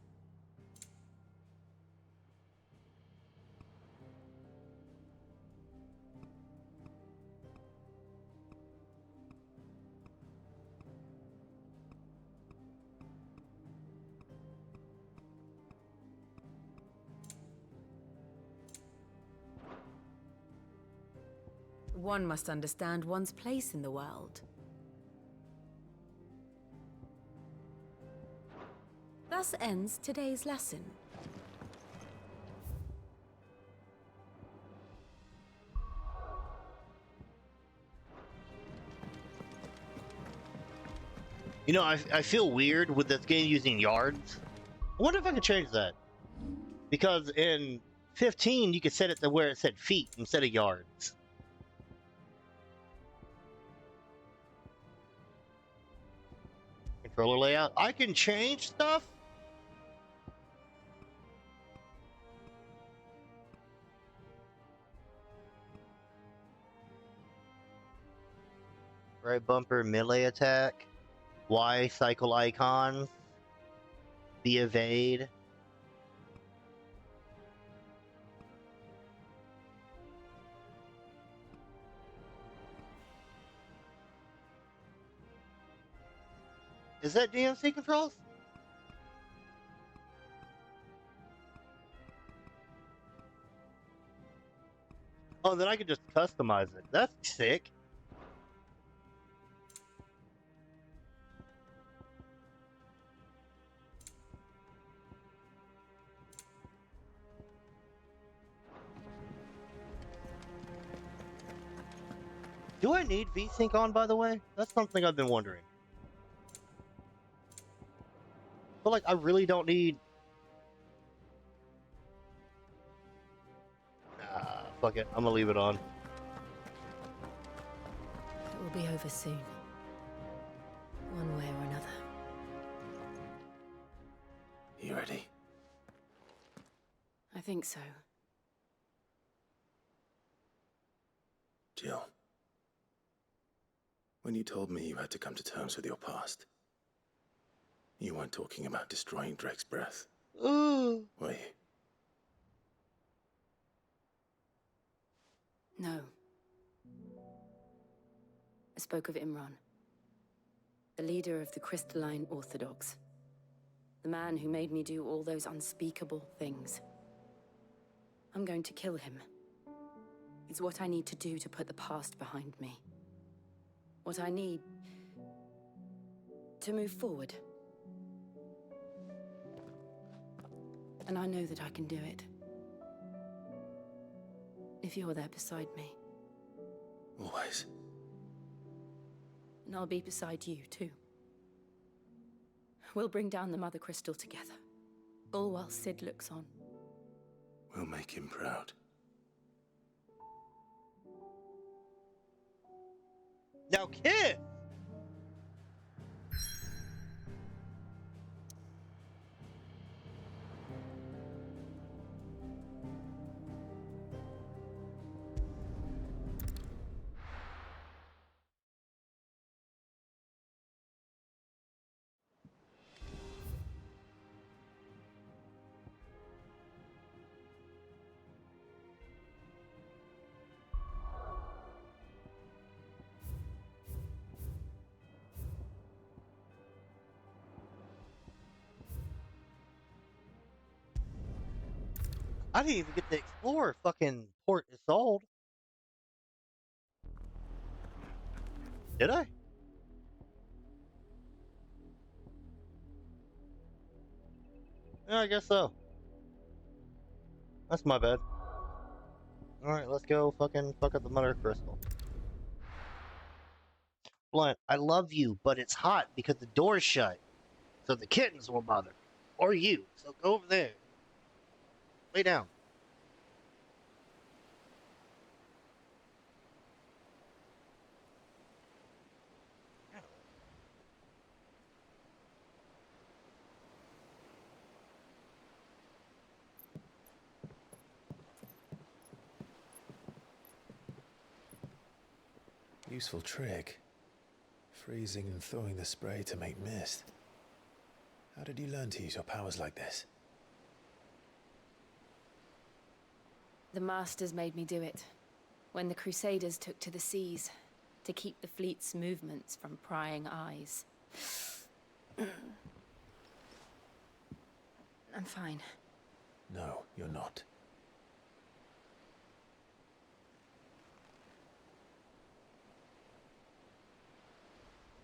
One must understand one's place in the world. Thus ends today's lesson. You know, I feel weird with this game using yards. I wonder if I could change that. Because in 15, you could set it to where it said feet instead of yards. Controller layout. I can change stuff? Right bumper, melee attack. Y, cycle icons. B, evade. Is that DMC controls? Oh, then I can just customize it. That's sick. Do I need VSync on, by the way? That's something I've been wondering. I feel like I really don't need... Nah, fuck it. I'm gonna leave it on. It will be over soon. One way or another. You ready? I think so. Jill. When you told me you had to come to terms with your past, you weren't talking about destroying Drek's breath. Ooh. Were you? No. I spoke of Imran, the leader of the Crystalline Orthodox. The man who made me do all those unspeakable things. I'm going to kill him. It's what I need to do to put the past behind me. What I need to move forward. And I know that I can do it. If you're there beside me. Always. And I'll be beside you, too. We'll bring down the Mother Crystal together. All while Sid looks on. We'll make him proud. Now, kid! I didn't even get to explore fucking Port Isolde. Did I? Yeah, I guess so. That's my bad. Alright, let's go fucking fuck up the Mother Crystal. Blunt, I love you, but it's hot because the door's shut. So the kittens will bother. Or you. So go over there. Lay down. Useful trick. Freezing and thawing the spray to make mist. How did you learn to use your powers like this? The Masters made me do it. When the Crusaders took to the seas, to keep the fleet's movements from prying eyes. I'm fine. No, you're not.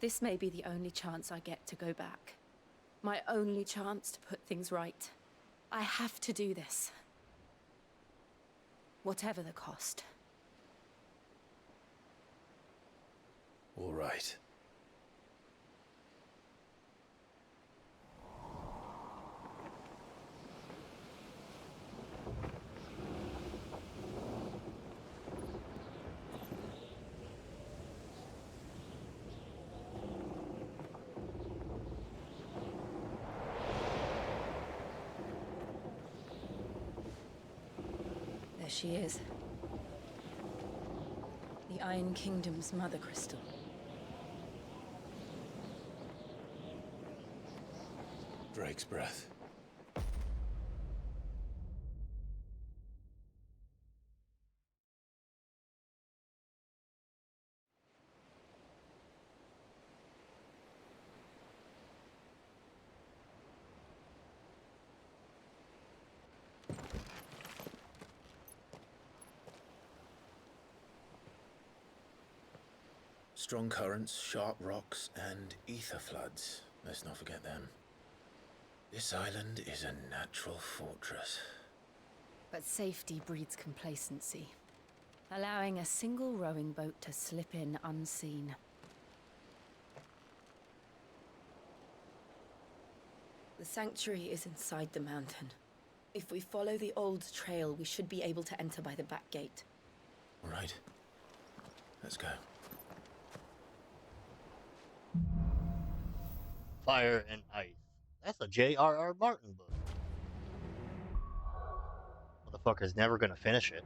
This may be the only chance I get to go back. My only chance to put things right. I have to do this. Whatever the cost. All right. There she is. The Iron Kingdom's Mother Crystal. Drake's breath. Strong currents, sharp rocks, and ether floods. Let's not forget them. This island is a natural fortress. But safety breeds complacency, allowing a single rowing boat to slip in unseen. The sanctuary is inside the mountain. If we follow the old trail, we should be able to enter by the back gate. All right. Let's go. Fire and Ice. That's a J.R.R. Martin book. Motherfucker's never gonna finish it.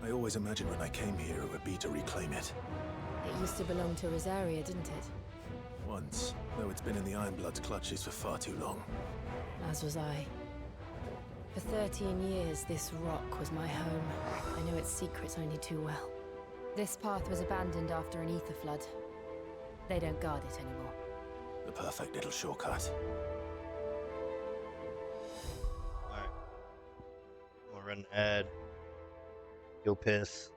I always imagined when I came here it would be to reclaim it. It used to belong to Rosaria, didn't it? Once, though it's been in the Ironblood's clutches for far too long. As was I. For 13 years, this rock was my home. I know its secrets only too well. This path was abandoned after an ether flood. They don't guard it anymore. The perfect little shortcut. Alright. I'm gonna run an ad. Go piss.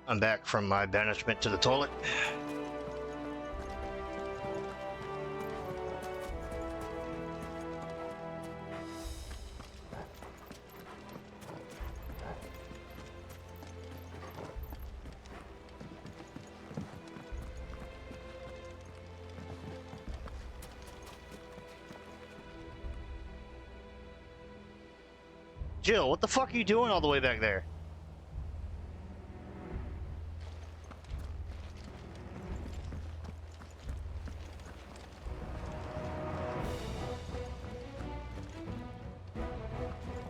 I'm back from my banishment to the toilet. Jill, what the fuck are you doing all the way back there?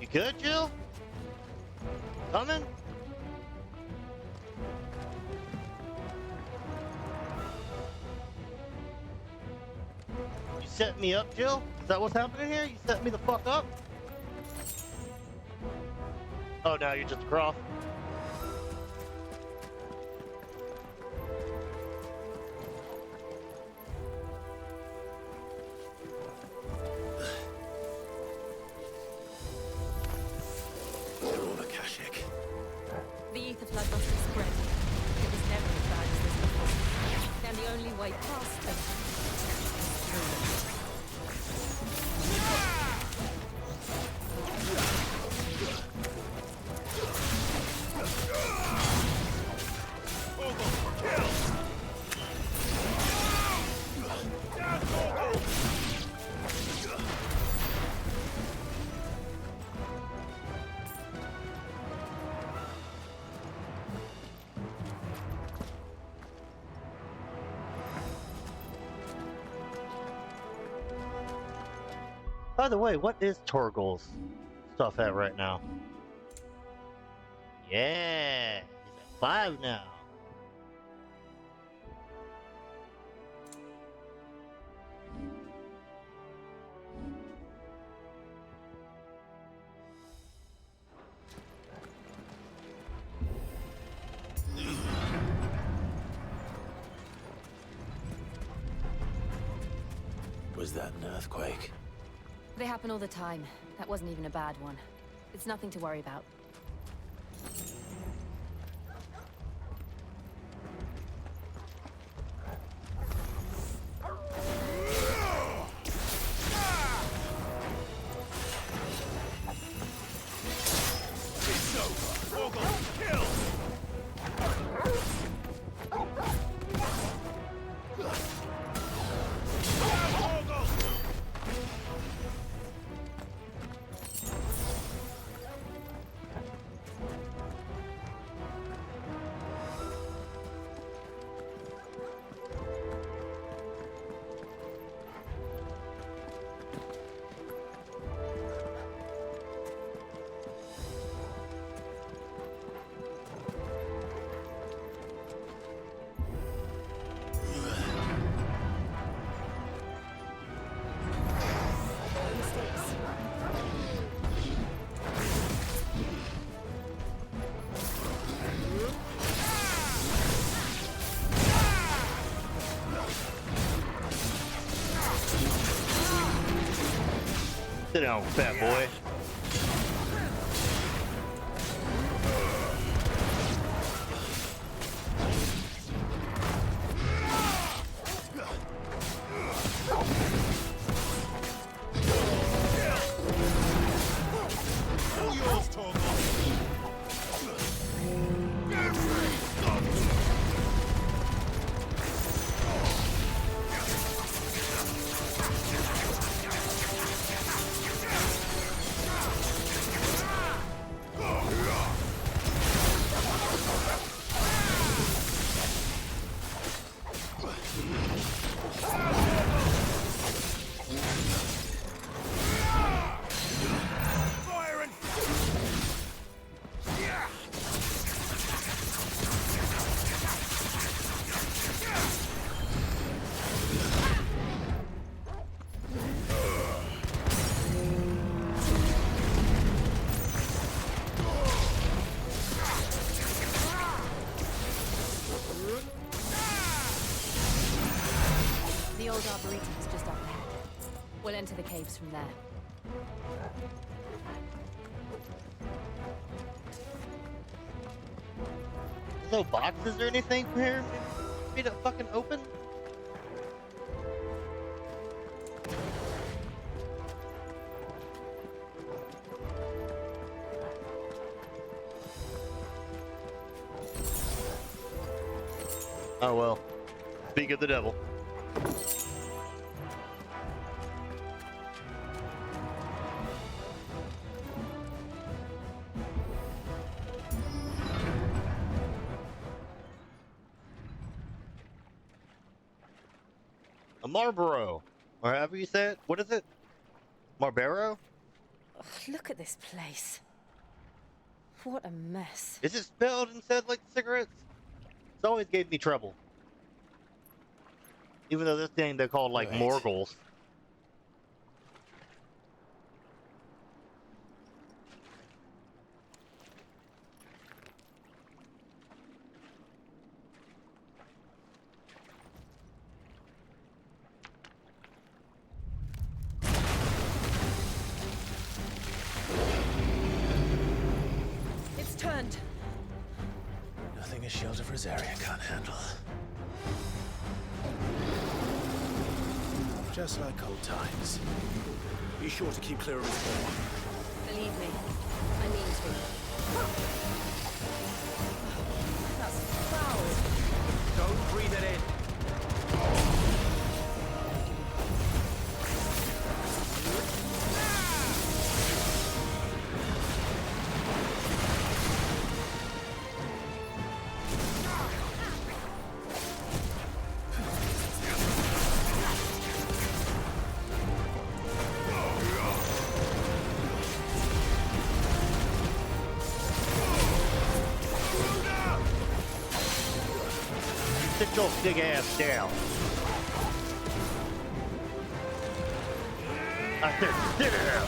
You good, Jill? Coming? You set me up, Jill? Is that what's happening here? You set me the fuck up? Oh, now you're just a croft. The ether flood must have spread. It was never as bad as this before. And the only way past them is through. By the way, what is Torgal's stuff at right now? Yeah, he's at 5 now. Was that an earthquake? They happen all the time. That wasn't even a bad one. It's nothing to worry about. Sit down, fat boy. The old arboretum is just up ahead. We'll enter the caves from there. no boxes or anything here for me to fucking open? Oh well. Speak of the devil. A Marlboro, or however you say it. What is it? Marlboro? Ugh, look at this place. What a mess. Is it spelled instead like cigarettes? It's always gave me trouble. Even though this thing they're called like Moogles. It's turned. Nothing a shelter for Zarya can't handle. Just like old times. Be sure to keep clear of his paw. Believe me, I mean to. That's foul. Don't breathe it in. Sit your big ass down. I said, sit down.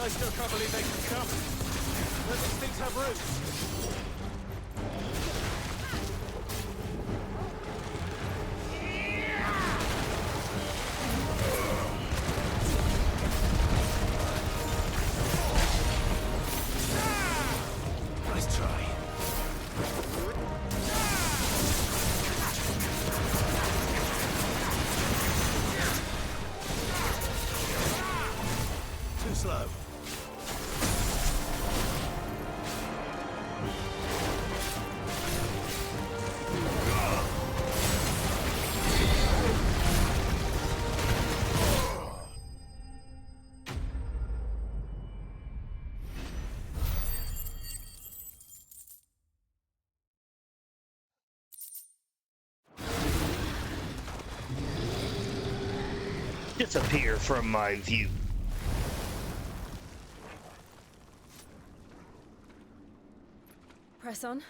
I still can't believe they can come. Where these things have roots. Nice try. Too slow. Disappear from my view. Press on.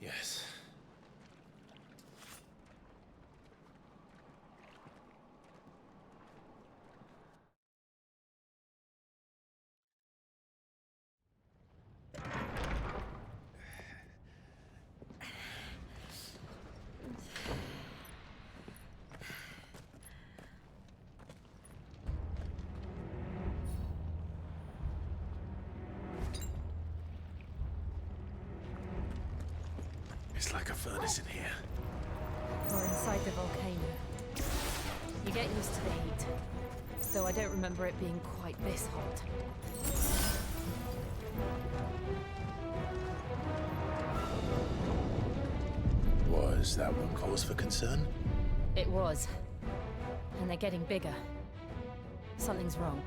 Yes. It's like a furnace in here. We're inside the volcano. You get used to the heat. Though I don't remember it being quite this hot. Was that one cause for concern? It was. And they're getting bigger. Something's wrong.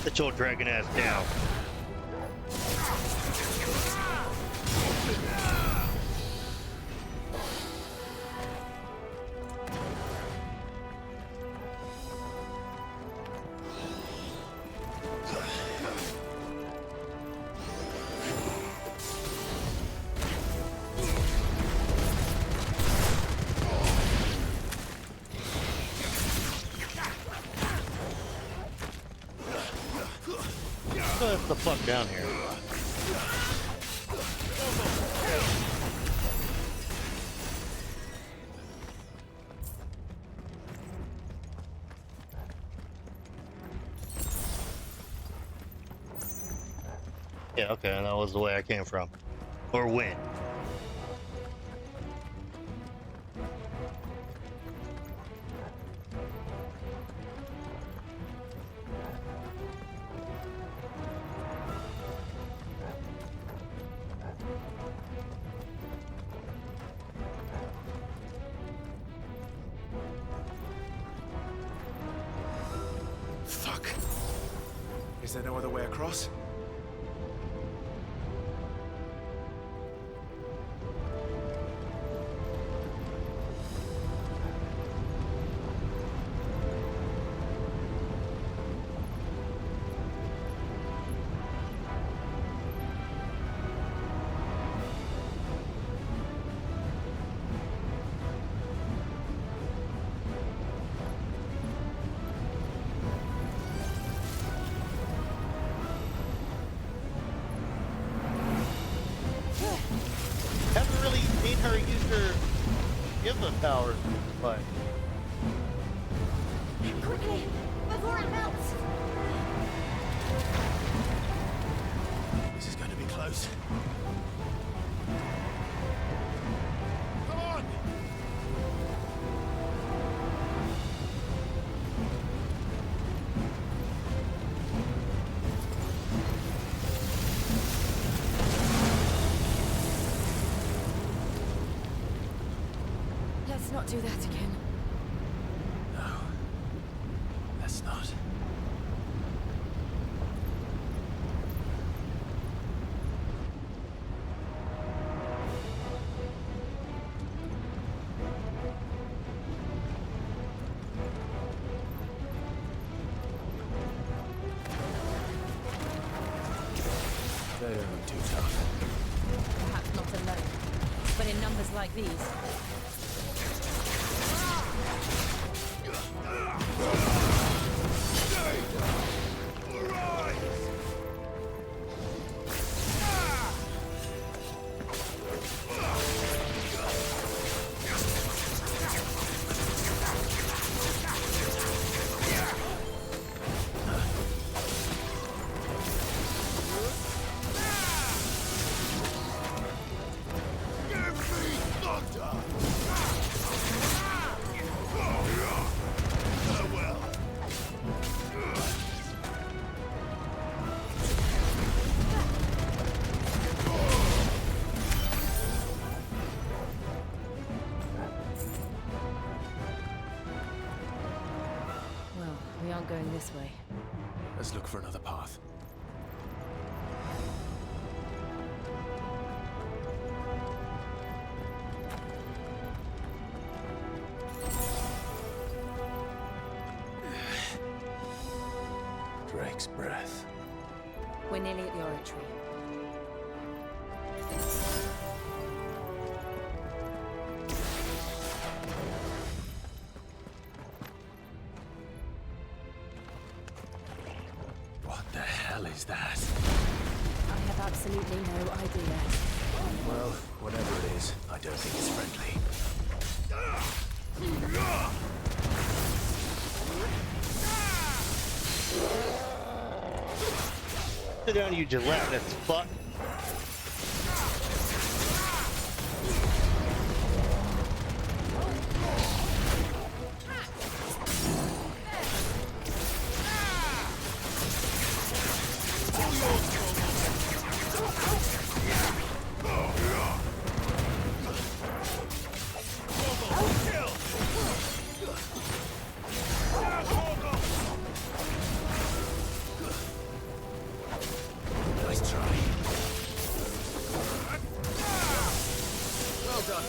Get your dragon ass down. Get the fuck down here. Yeah, okay, that was the way I came from. Or went. Fuck. Is there no other way across? towers fight. Quickly, before it melts! This is going to be close. Come on! Let's not do that again. No. Let's not. They don't look too tough. Perhaps not alone, but in numbers like these. Well, we aren't going this way. Let's look for another path. Drake's breath. We're nearly at the oratory. What the hell is that? I have absolutely no idea. Well, whatever it is, I don't think it's friendly. Sit down, you gelatinous fuck. Nice try. Well done.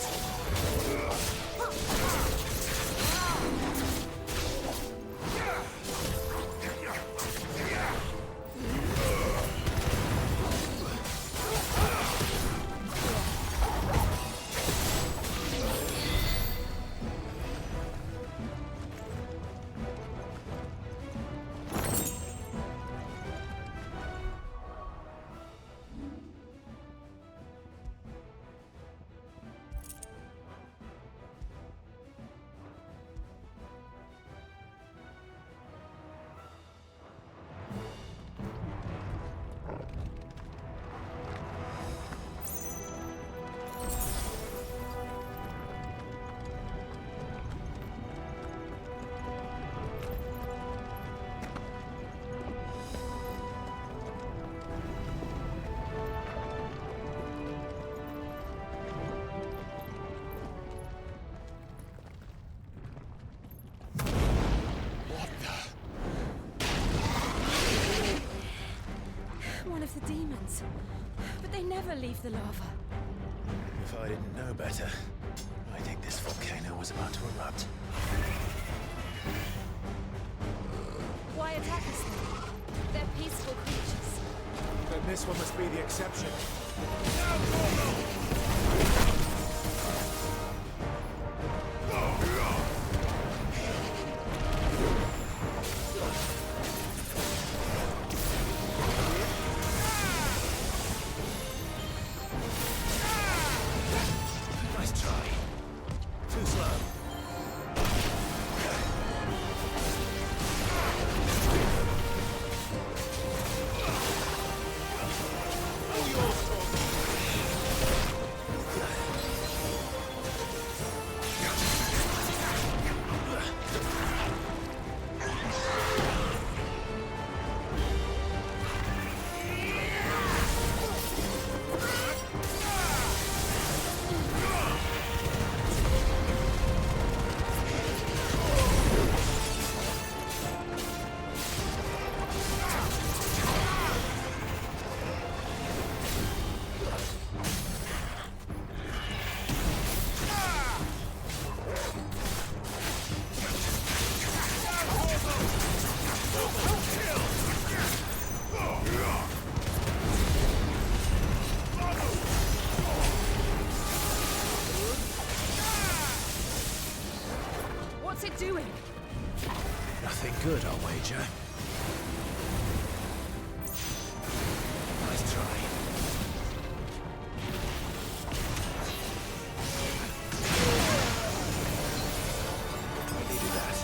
One of the demons. But they never leave the lava. If I didn't know better, I think this volcano was about to erupt. Why attack us then? They're peaceful creatures. Then this one must be the exception. Nice try. Too slow. Nothing good, I'll wager. Nice try. I needed that.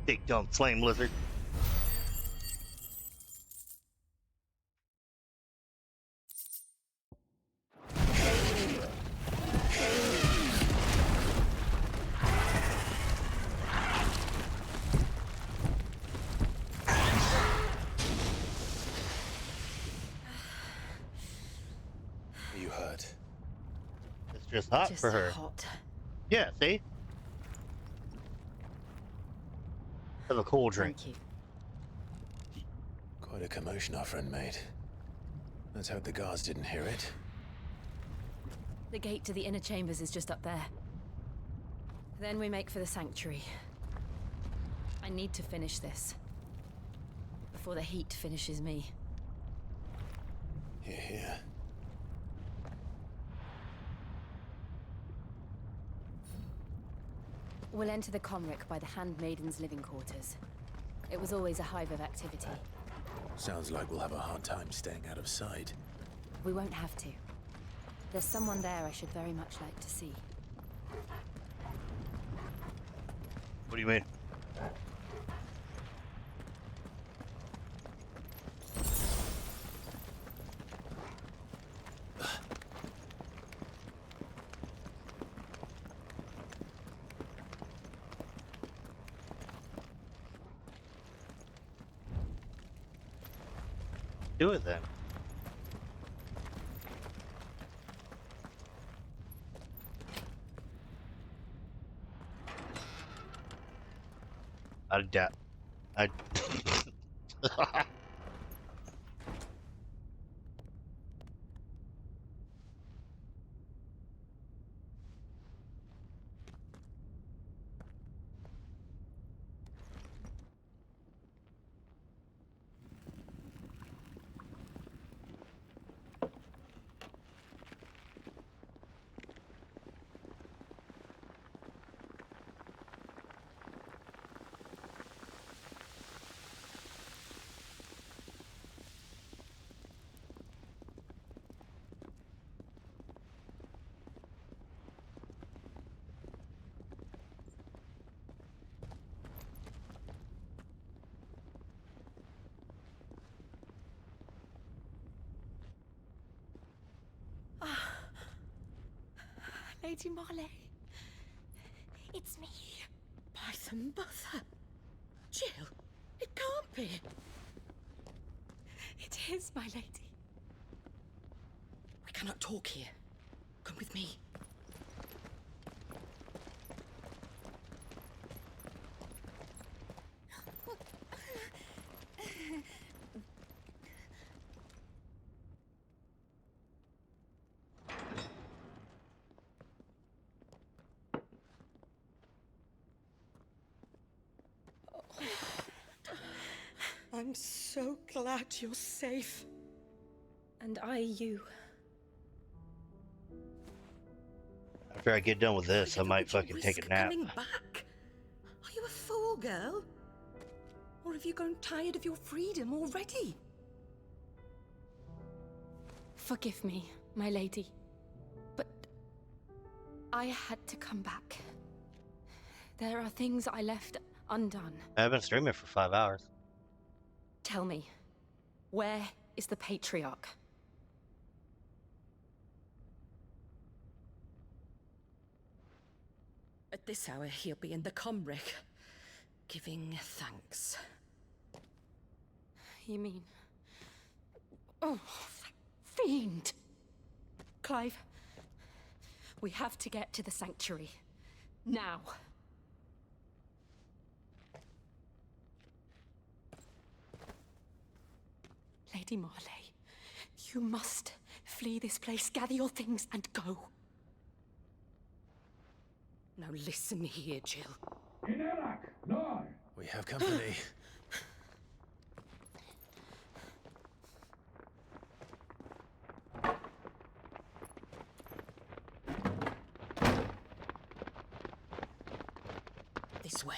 Big dumb flame lizard. Are you hurt? It's just hot Just for her. hot. Yeah, see? Have a cool drink. Thank you. Quite a commotion our friend made. Let's hope the guards didn't hear it. The gate to the inner chambers is just up there. Then we make for the sanctuary. I need to finish this. Before the heat finishes me. Hear, hear. We'll enter the Comric by the Handmaiden's living quarters. It was always a hive of activity. Sounds like we'll have a hard time staying out of sight. We won't have to. There's someone there I should very much like to see. What do you mean? Do it then. I doubt. I. Lady Marley. It's me. Python Mother. Jill, it can't be. It is, my lady. We cannot talk here. Come with me. I'm so glad you're safe. And I you. After I get done with this, I might fucking take a nap. Coming back? Are you a fool, girl? Or have you grown tired of your freedom already? Forgive me, my lady, but I had to come back. There are things I left undone. I've been streaming for 5 hours. Tell me, where is the Patriarch? At this hour, he'll be in the Comric, giving thanks. You mean... Oh, that fiend! Clive, we have to get to the sanctuary. Now. Lady Marley, you must flee this place, gather your things, and go. Now listen here, Jill. We have company. This way.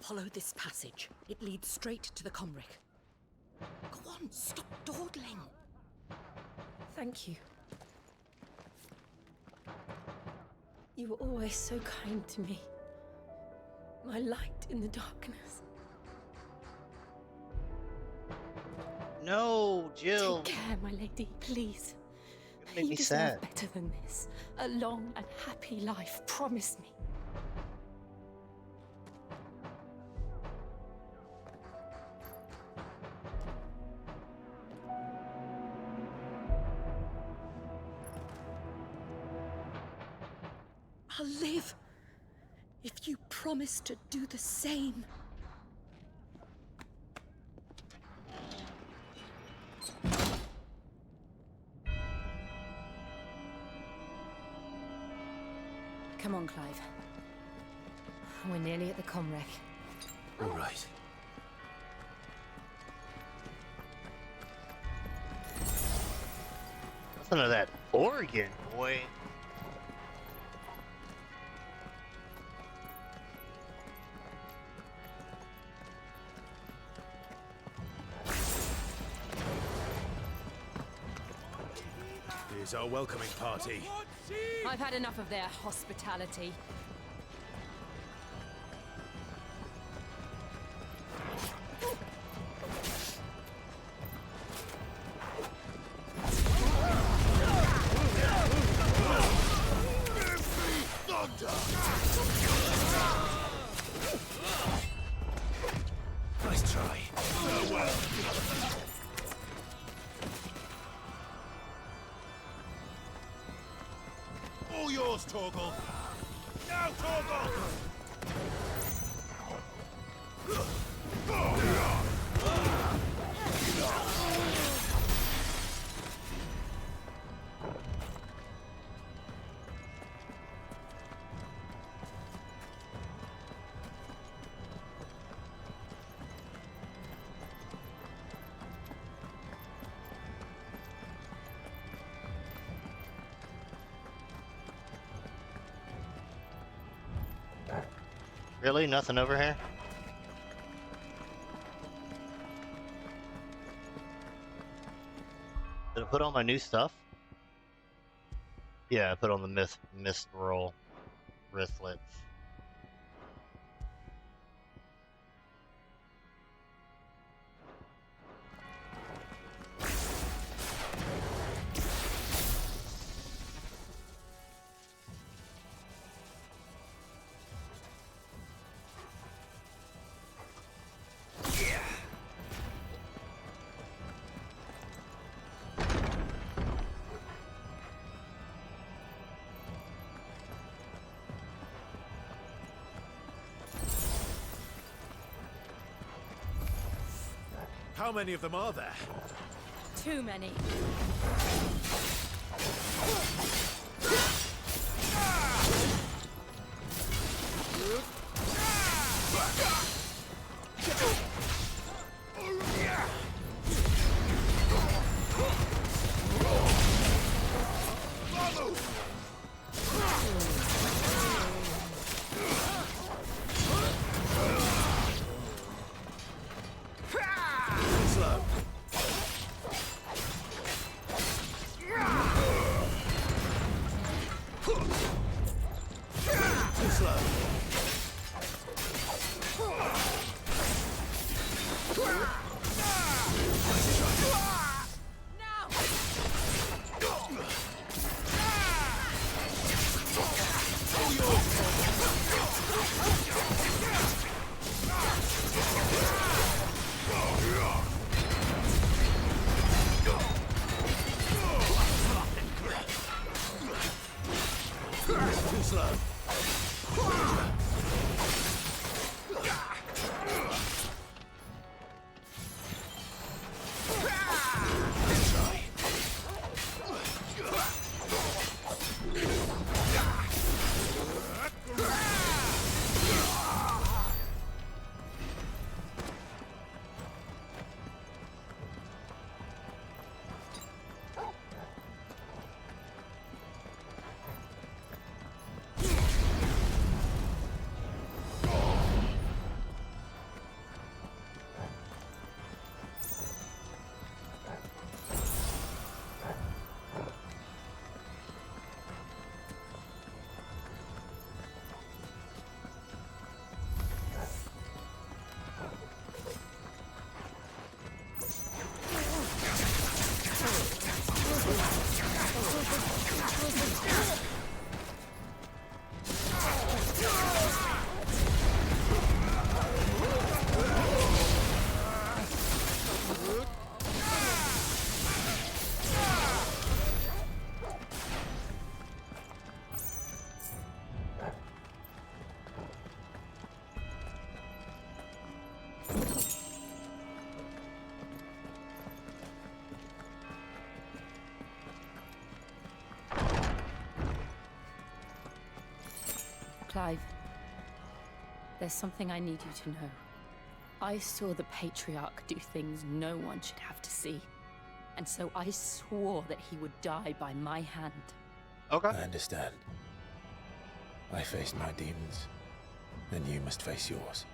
Follow this passage. It leads straight to the Comric. Go on, stop dawdling. Thank you. You were always so kind to me. My light in the darkness. No, Jill. Take care, my lady, please. You make me deserve sad. better than this. A long and happy life, promise me. I'll live if you promise to do the same. Come on, Clive. We're nearly at the Comric. All right. Listen to that organ, boy. Here's our welcoming party. I've had enough of their hospitality. Nice try. All yours, Torgal. Now, Torgal! Really? Nothing over here? Did I put on my new stuff? Yeah, I put on the mist roll wristlets. How many of them are there? Too many. slow. Too slow. Clive, there's something I need you to know. I saw the Patriarch do things no one should have to see. And so I swore that he would die by my hand. Okay. I understand. I faced my demons, then you must face yours.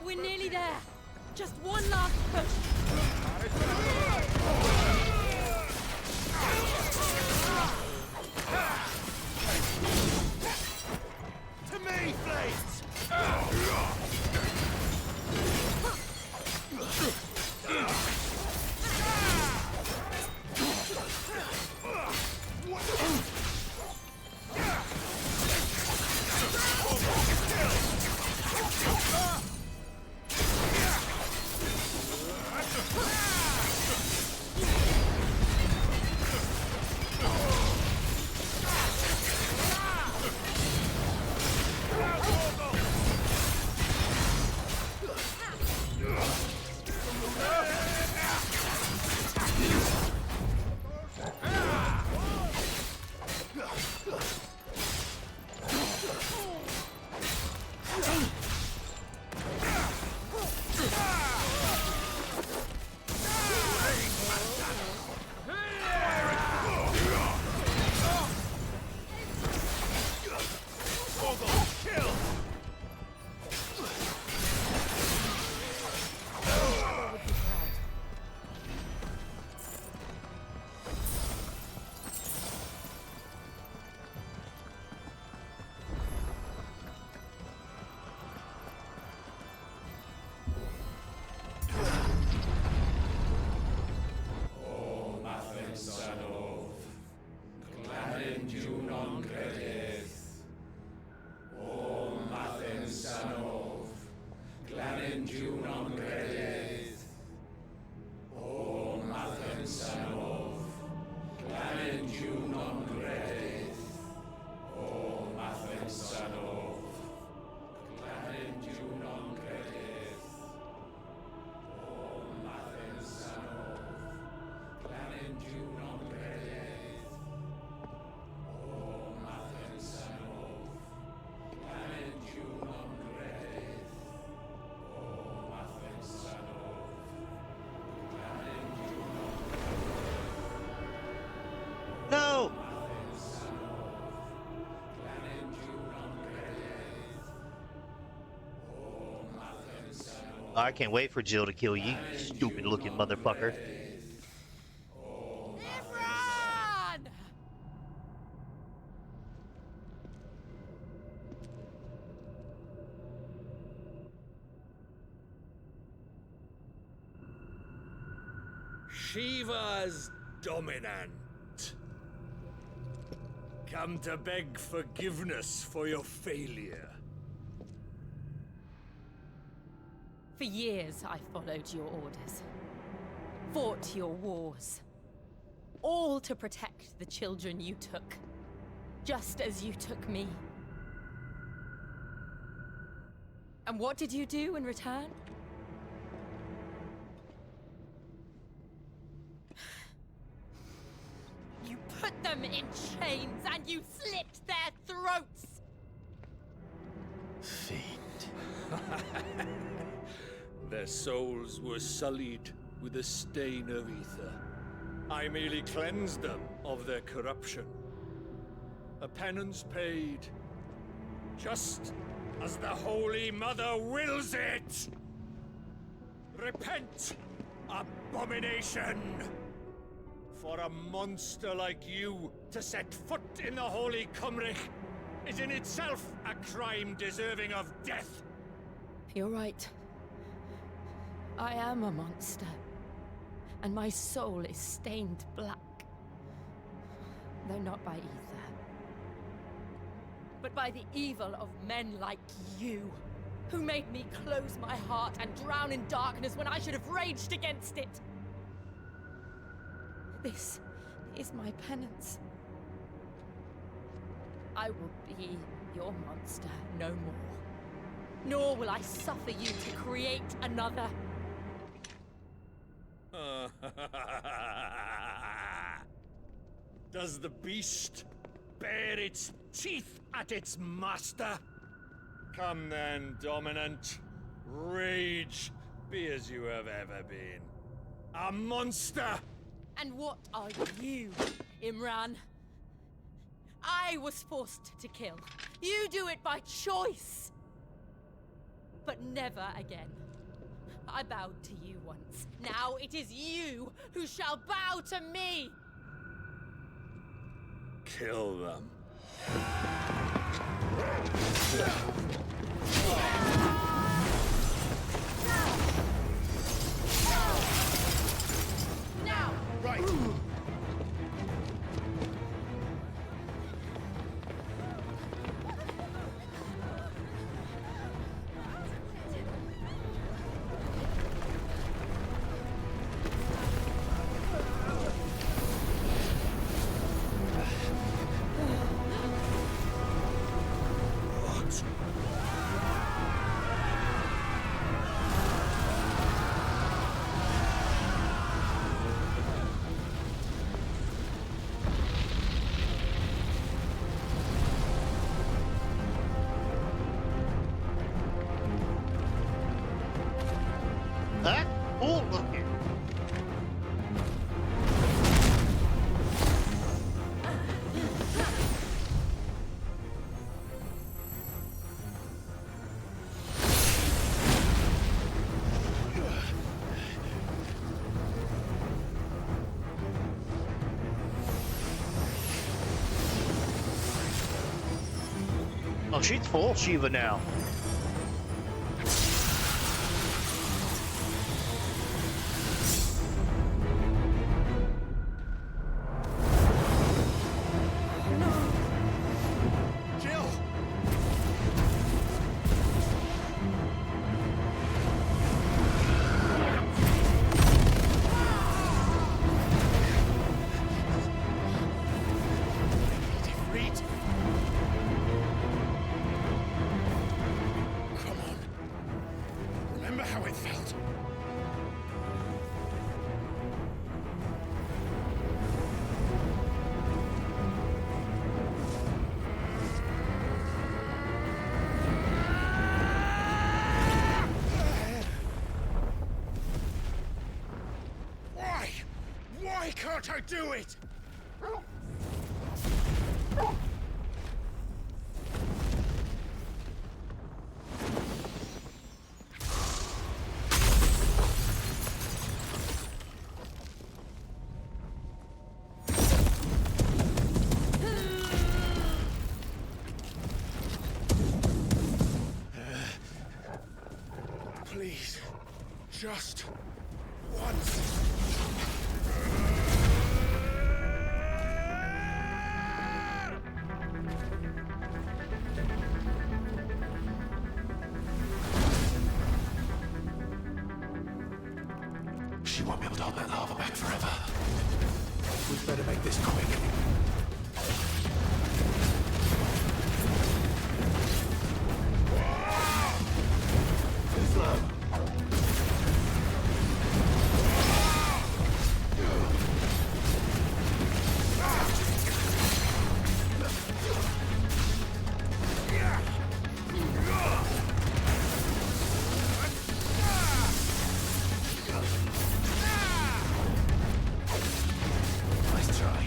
We're nearly there. Just one last push. To me, Blades! I can't wait for Jill to kill you, you stupid-looking motherfucker. Shiva's dominant. Come to beg forgiveness for your failure. For years, I followed your orders. Fought your wars. All to protect the children you took. Just as you took me. And what did you do in return? You put them in chains and you slit their throats! Fiend. Their souls were sullied with a stain of ether. I merely cleansed them of their corruption. A penance paid, just as the Holy Mother wills it! Repent, abomination! For a monster like you to set foot in the Holy Cymric is in itself a crime deserving of death. You're right. I am a monster. And my soul is stained black. Though not by ether. But by the evil of men like you, who made me close my heart and drown in darkness when I should have raged against it. This is my penance. I will be your monster no more. Nor will I suffer you to create another. Does the beast bare its teeth at its master? Come then, dominant. Rage, be as you have ever been. A monster! And what are you, Imran? I was forced to kill. You do it by choice. But never again. I bowed to you once. Now it is you who shall bow to me! Kill them. Now! Right! That cool looking. Oh, she's full Shiva now. How it felt. Why can't I do it? Just once. She won't be able to hold that lava back forever. We'd better make this quick. Slow. Nice try.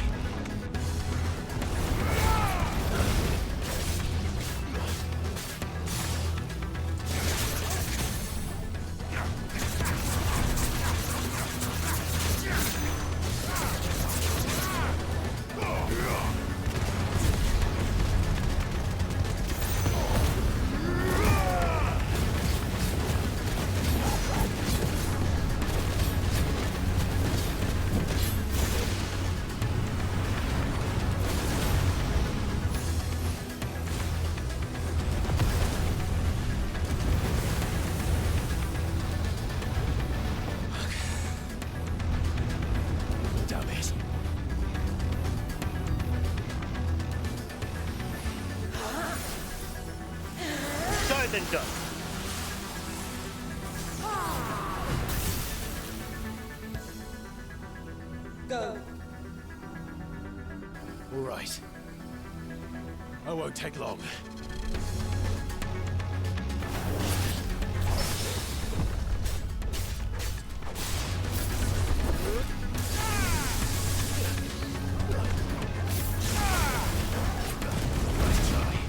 Damn it. Done and done. Go. All right. I won't take long. Nice try.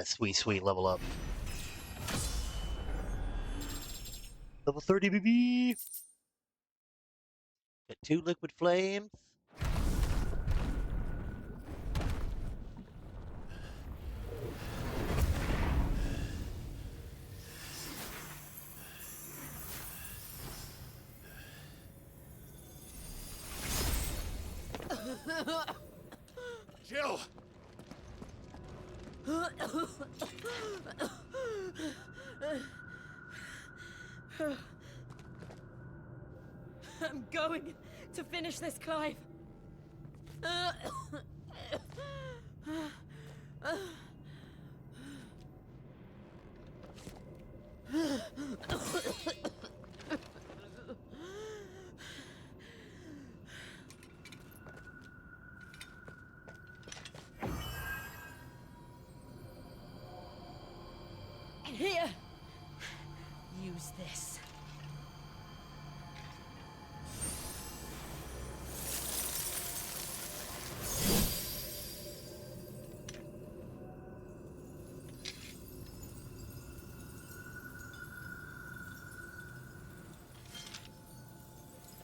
that sweet, sweet level up. Level 30, baby! Get 2 liquid flames. Jill! I'm going to finish this, Clive. Here. Use this.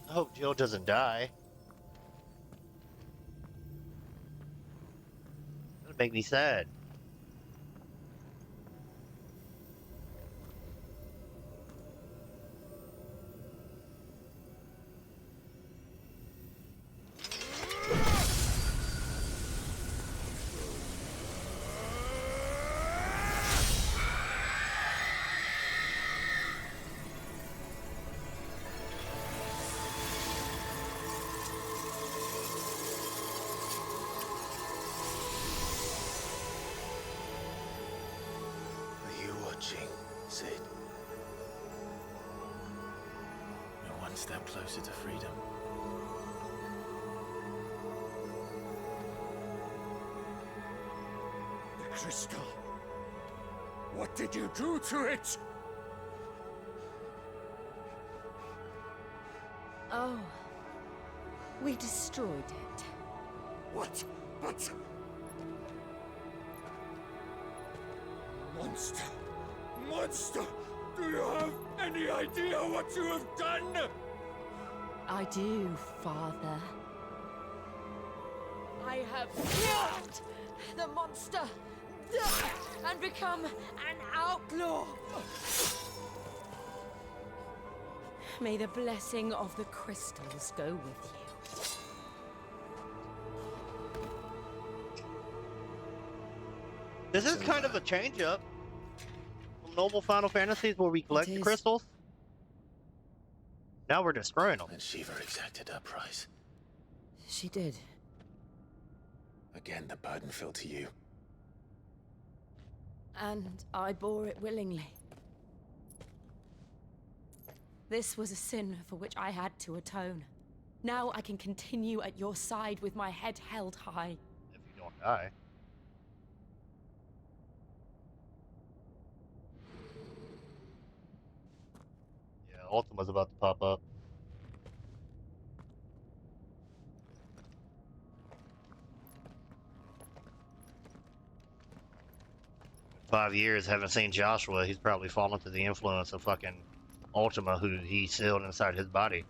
I hope Jill doesn't die. That'd make me sad. Are you watching, Sid? You're one step closer to freedom. The crystal. What did you do to it? Oh. We destroyed it. What? But... Monster! Monster! Do you have any idea what you have done? I do, Father. I have killed the monster and become an outlaw. May the blessing of the crystals go with you. This is kind of a change up from normal Final Fantasies where we collect the crystals. Now we're destroying them. And Shiva exacted her price. She did. Again, the burden fell to you. And I bore it willingly. This was a sin for which I had to atone. Now I can continue at your side with my head held high. If you don't die. Yeah, Ultima's about to pop up. In 5 years, haven't seen Joshua. He's probably fallen to the influence of fucking Ultima, who he sealed inside his body.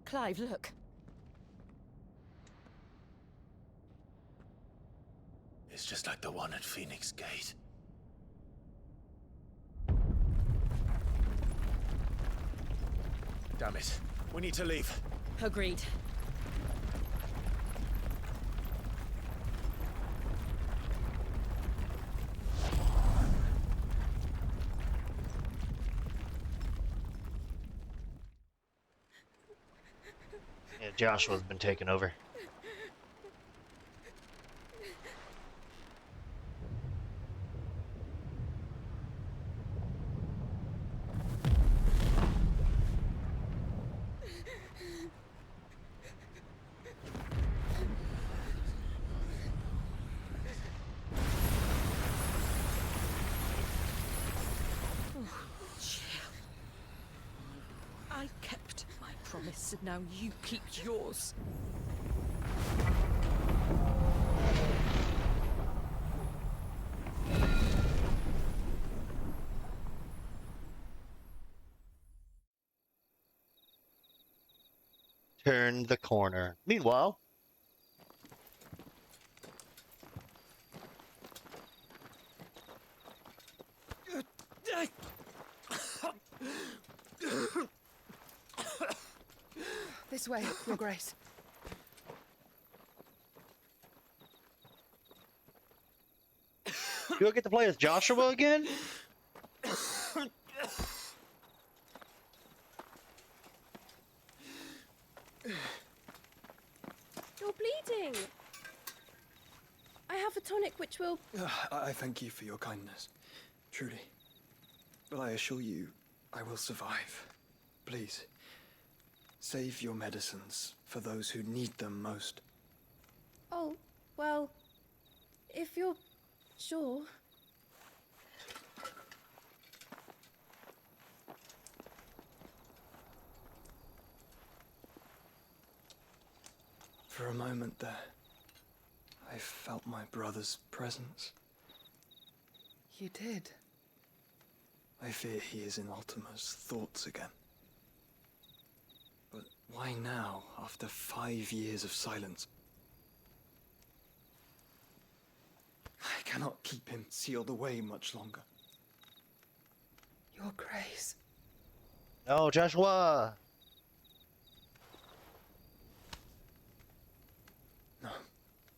Clive, look. It's just like the one at Phoenix Gate. Damn it. We need to leave. Agreed. Yeah, Joshua's been taken over. I kept and now you keep yours. Turn the corner. Meanwhile, This way, Your Grace. do I get to play as Joshua again? You're bleeding. I have a tonic which will... I thank you for your kindness, truly. But I assure you, I will survive. Please, save your medicines for those who need them most. Oh, well, if you're sure. For a moment there, I felt my brother's presence. You did? I fear he is in Ultima's thoughts again. But why now, after 5 years of silence? I cannot keep him sealed away much longer. Your Grace. No, Joshua. No,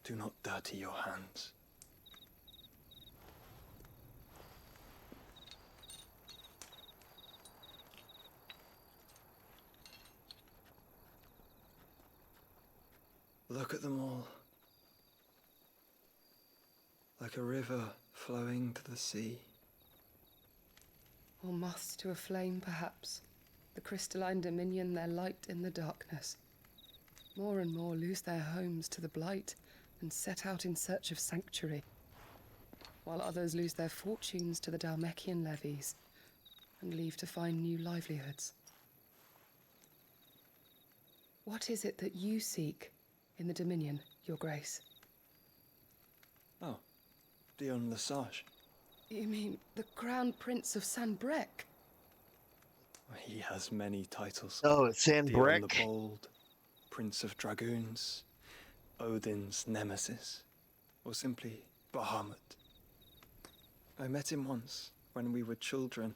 do not dirty your hands. Look at them all. Like a river flowing to the sea. Or moths to a flame, perhaps. The crystalline dominion, their light in the darkness. More and more lose their homes to the blight and set out in search of sanctuary, while others lose their fortunes to the Dhalmekian levies and leave to find new livelihoods. What is it that you seek in the Dominion, Your Grace? Oh, Dion Lesage. You mean the Crown Prince of Sanbrec? He has many titles. Oh, it's Dion Sanbrec. the Bold, Prince of Dragoons, Odin's Nemesis, or simply Bahamut. I met him once, when we were children.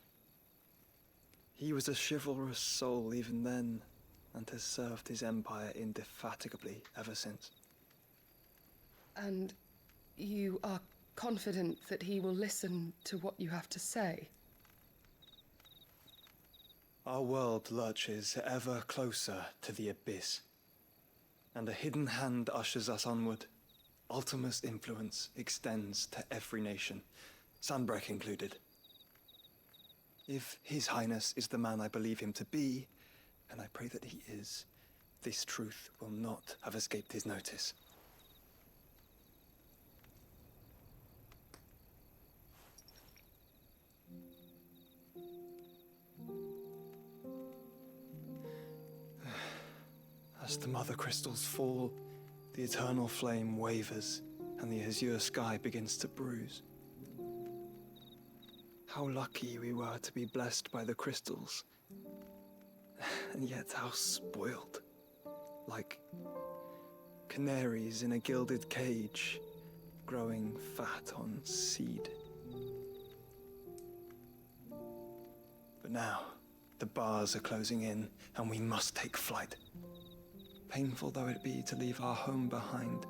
He was a chivalrous soul even then, and has served his empire indefatigably ever since. And you are confident that he will listen to what you have to say? Our world lurches ever closer to the abyss, and a hidden hand ushers us onward. Ultima's influence extends to every nation, Sanbrec included. If His Highness is the man I believe him to be, and I pray that he is, this truth will not have escaped his notice. As the mother crystals fall, the eternal flame wavers, and the azure sky begins to bruise. How lucky we were to be blessed by the crystals, and yet how spoiled. Like canaries in a gilded cage, growing fat on seed. But now, the bars are closing in, and we must take flight. Painful though it be to leave our home behind,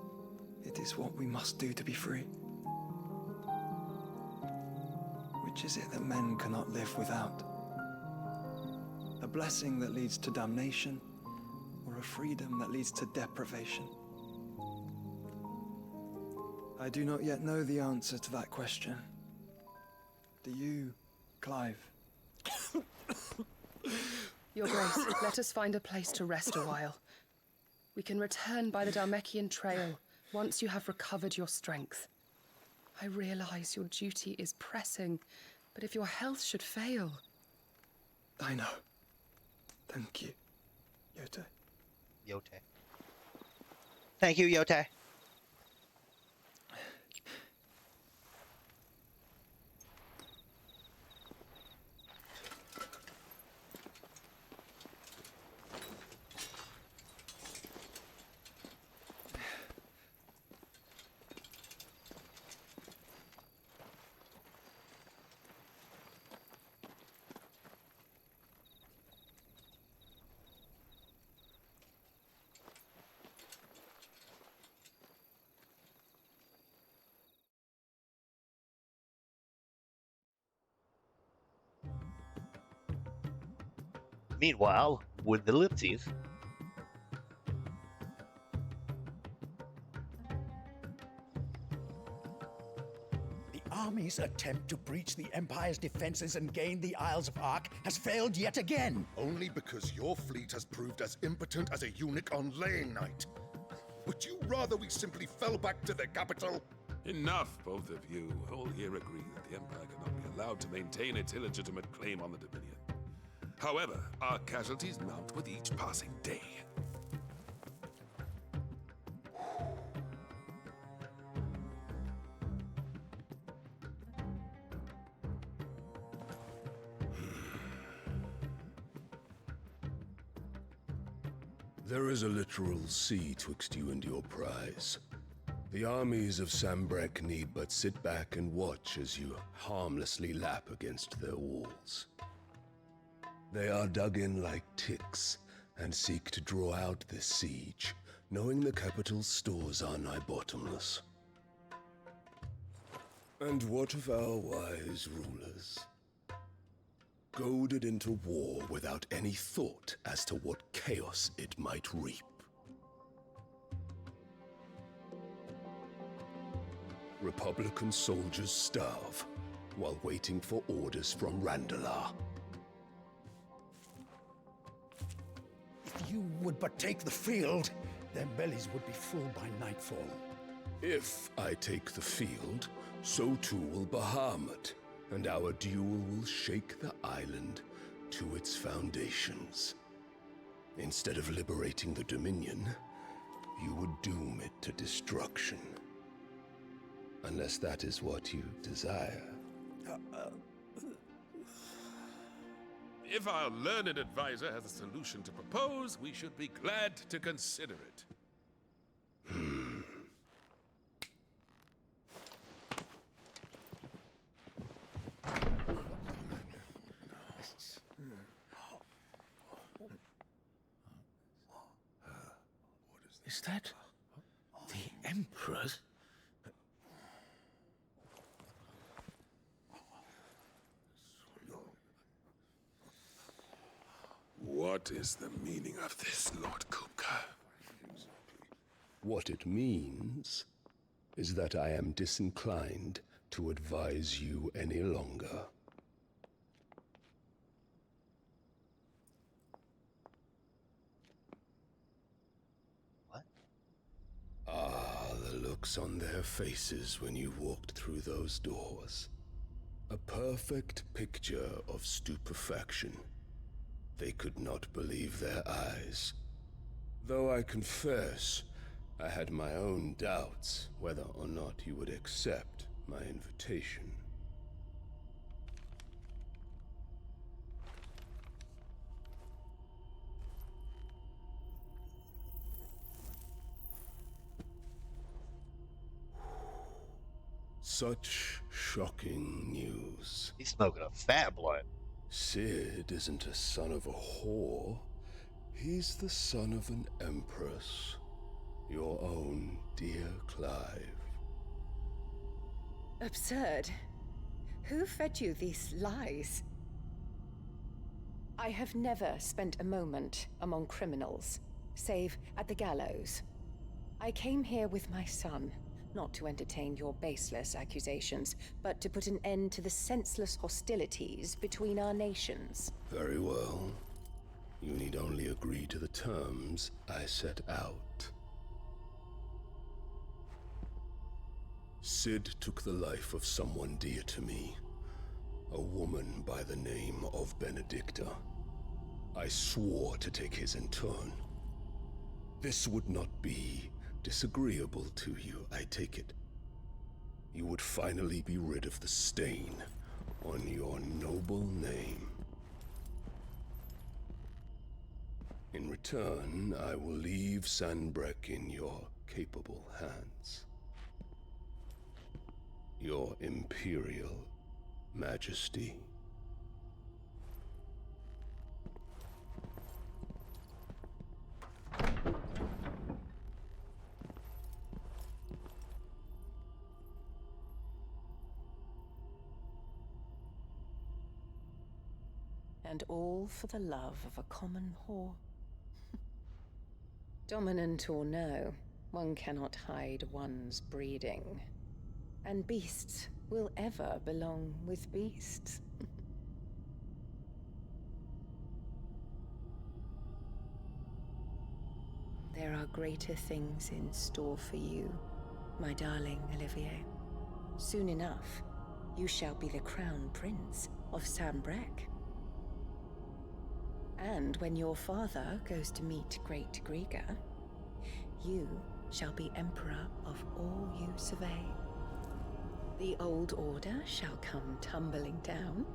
it is what we must do to be free. Which is it that men cannot live without? A blessing that leads to damnation, or a freedom that leads to deprivation? I do not yet know the answer to that question. Do you, Clive? Your Grace, let us find a place to rest a while. We can return by the Dhalmekian trail once you have recovered your strength. I realize your duty is pressing, but if your health should fail... I know. Thank you, Yote. Yote. Thank you, Yote. Meanwhile, with the ellipses, The army's attempt to breach the Empire's defenses and gain the Isles of Ark has failed yet again. Only because your fleet has proved as impotent as a eunuch on laying night. Would you rather we simply fell back to the capital? Enough, both of you. All here agree that the Empire cannot be allowed to maintain its illegitimate claim on the Dominion. However, our casualties mount with each passing day. There is a literal sea twixt you and your prize. The armies of Sambrek need but sit back and watch as you harmlessly lap against their walls. They are dug in like ticks and seek to draw out this siege, knowing the capital's stores are nigh bottomless. And what of our wise rulers? Goaded into war without any thought as to what chaos it might reap. Republican soldiers starve while waiting for orders from Randalar. If you would but take the field, their bellies would be full by nightfall. If I take the field, so too will Bahamut, and our duel will shake the island to its foundations. Instead of liberating the Dominion, you would doom it to destruction. Unless that is what you desire. If our learned advisor has a solution to propose, we should be glad to consider it. Is that the Emperor's? What is the meaning of this, Lord Kupka? What it means is that I am disinclined to advise you any longer. What? Ah, the looks on their faces when you walked through those doors. A perfect picture of stupefaction. They could not believe their eyes. Though I confess, I had my own doubts whether or not you would accept my invitation. Such shocking news. He's smoking a fat blunt. Sid isn't a son of a whore. He's the son of an empress. Your own dear Clive. Absurd. Who fed you these lies? I have never spent a moment among criminals, save at the gallows. I came here with my son, not to entertain your baseless accusations, but to put an end to the senseless hostilities between our nations. Very well. You need only agree to the terms I set out. Sid took the life of someone dear to me, a woman by the name of Benedicta. I swore to take his in turn. This would not be disagreeable to you, I take it. You would finally be rid of the stain on your noble name. In return, I will leave Sanbreque in your capable hands. Your Imperial Majesty. And all for the love of a common whore. Dominant or no, one cannot hide one's breeding. And beasts will ever belong with beasts. There are greater things in store for you, my darling Olivier. Soon enough, you shall be the crown prince of Sanbreque. And when your father goes to meet Great Grieger, you shall be emperor of all you survey. The old order shall come tumbling down,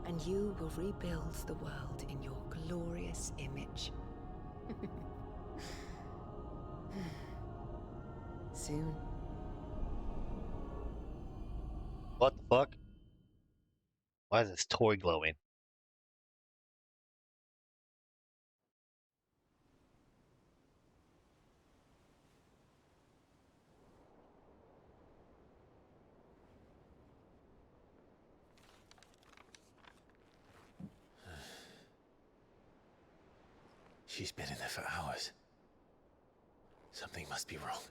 and you will rebuild the world in your glorious image. Soon. What the fuck? Why is this toy glowing? She's been in there for hours. Something must be wrong.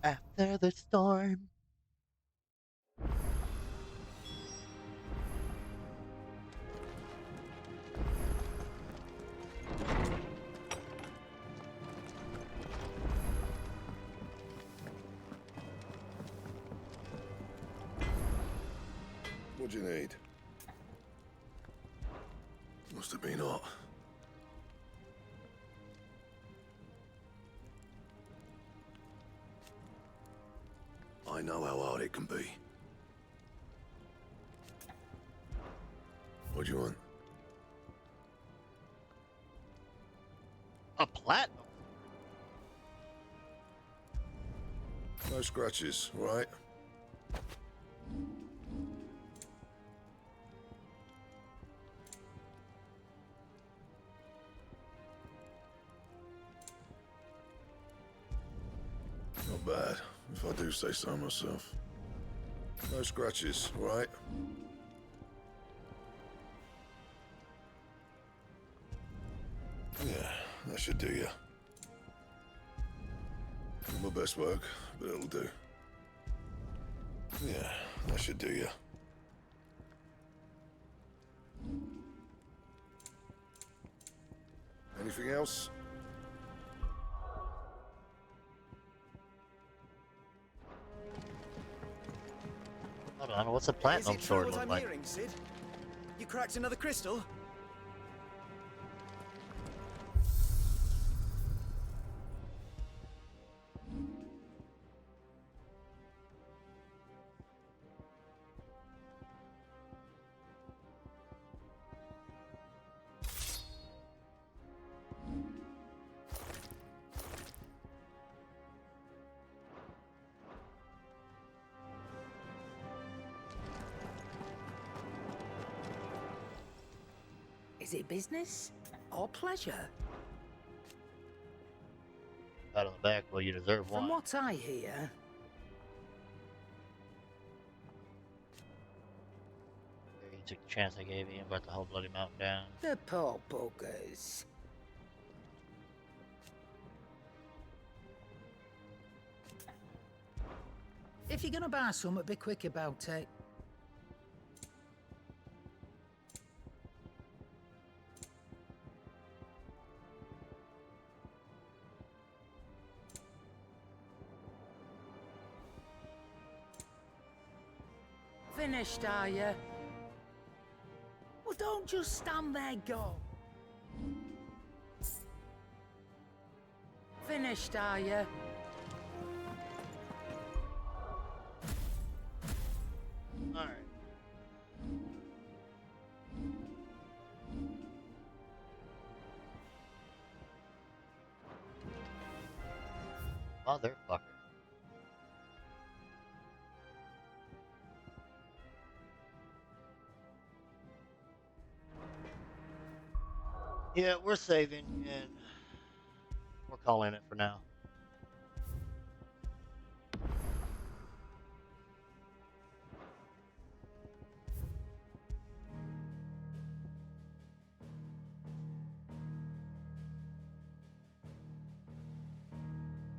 After the storm. What do you need? Must have been hot. I know how hard it can be. What do you want? A platinum? No scratches, right? Not bad, if I do say so myself. No scratches, right? Yeah, that should do you. Not my best work, but it'll do. Yeah, that should do you. Anything else? Hold on, what's a platinum sword look like? Hearing, Sid? You cracked another crystal? Is it business or pleasure? Pat on the back, well, you deserve one. From what I hear, You took the chance I gave you and brought the whole bloody mountain down. the poor buggers. If you're gonna buy something, be quick about it. Finished, are you? Well, don't just stand there, go. Finished, are you? Alright. Motherfucker. Yeah, we're saving and we're calling it for now.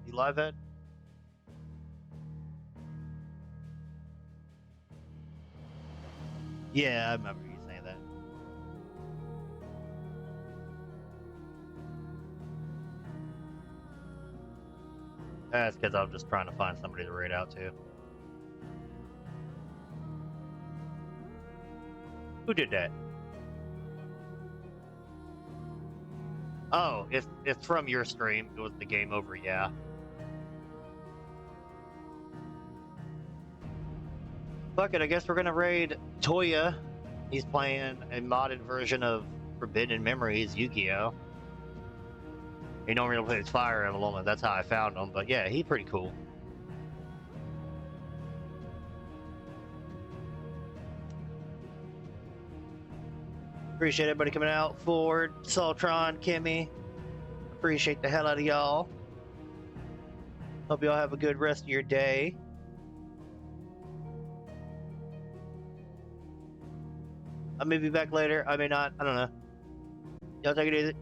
You live, Ed? Yeah, I remember you saying that. That's because I'm just trying to find somebody to raid out to. Who did that? Oh, it's from your stream. It was the game over, yeah. Fuck it, I guess we're gonna raid Toya. He's playing a modded version of Forbidden Memories Yu-Gi-Oh! He normally plays Fire Emblem, that's how I found him, but yeah, he's pretty cool. Appreciate everybody coming out. Ford, Saltron, Kimmy. Appreciate the hell out of y'all. Hope y'all have a good rest of your day. I may be back later. I may not. I don't know. Y'all take it easy.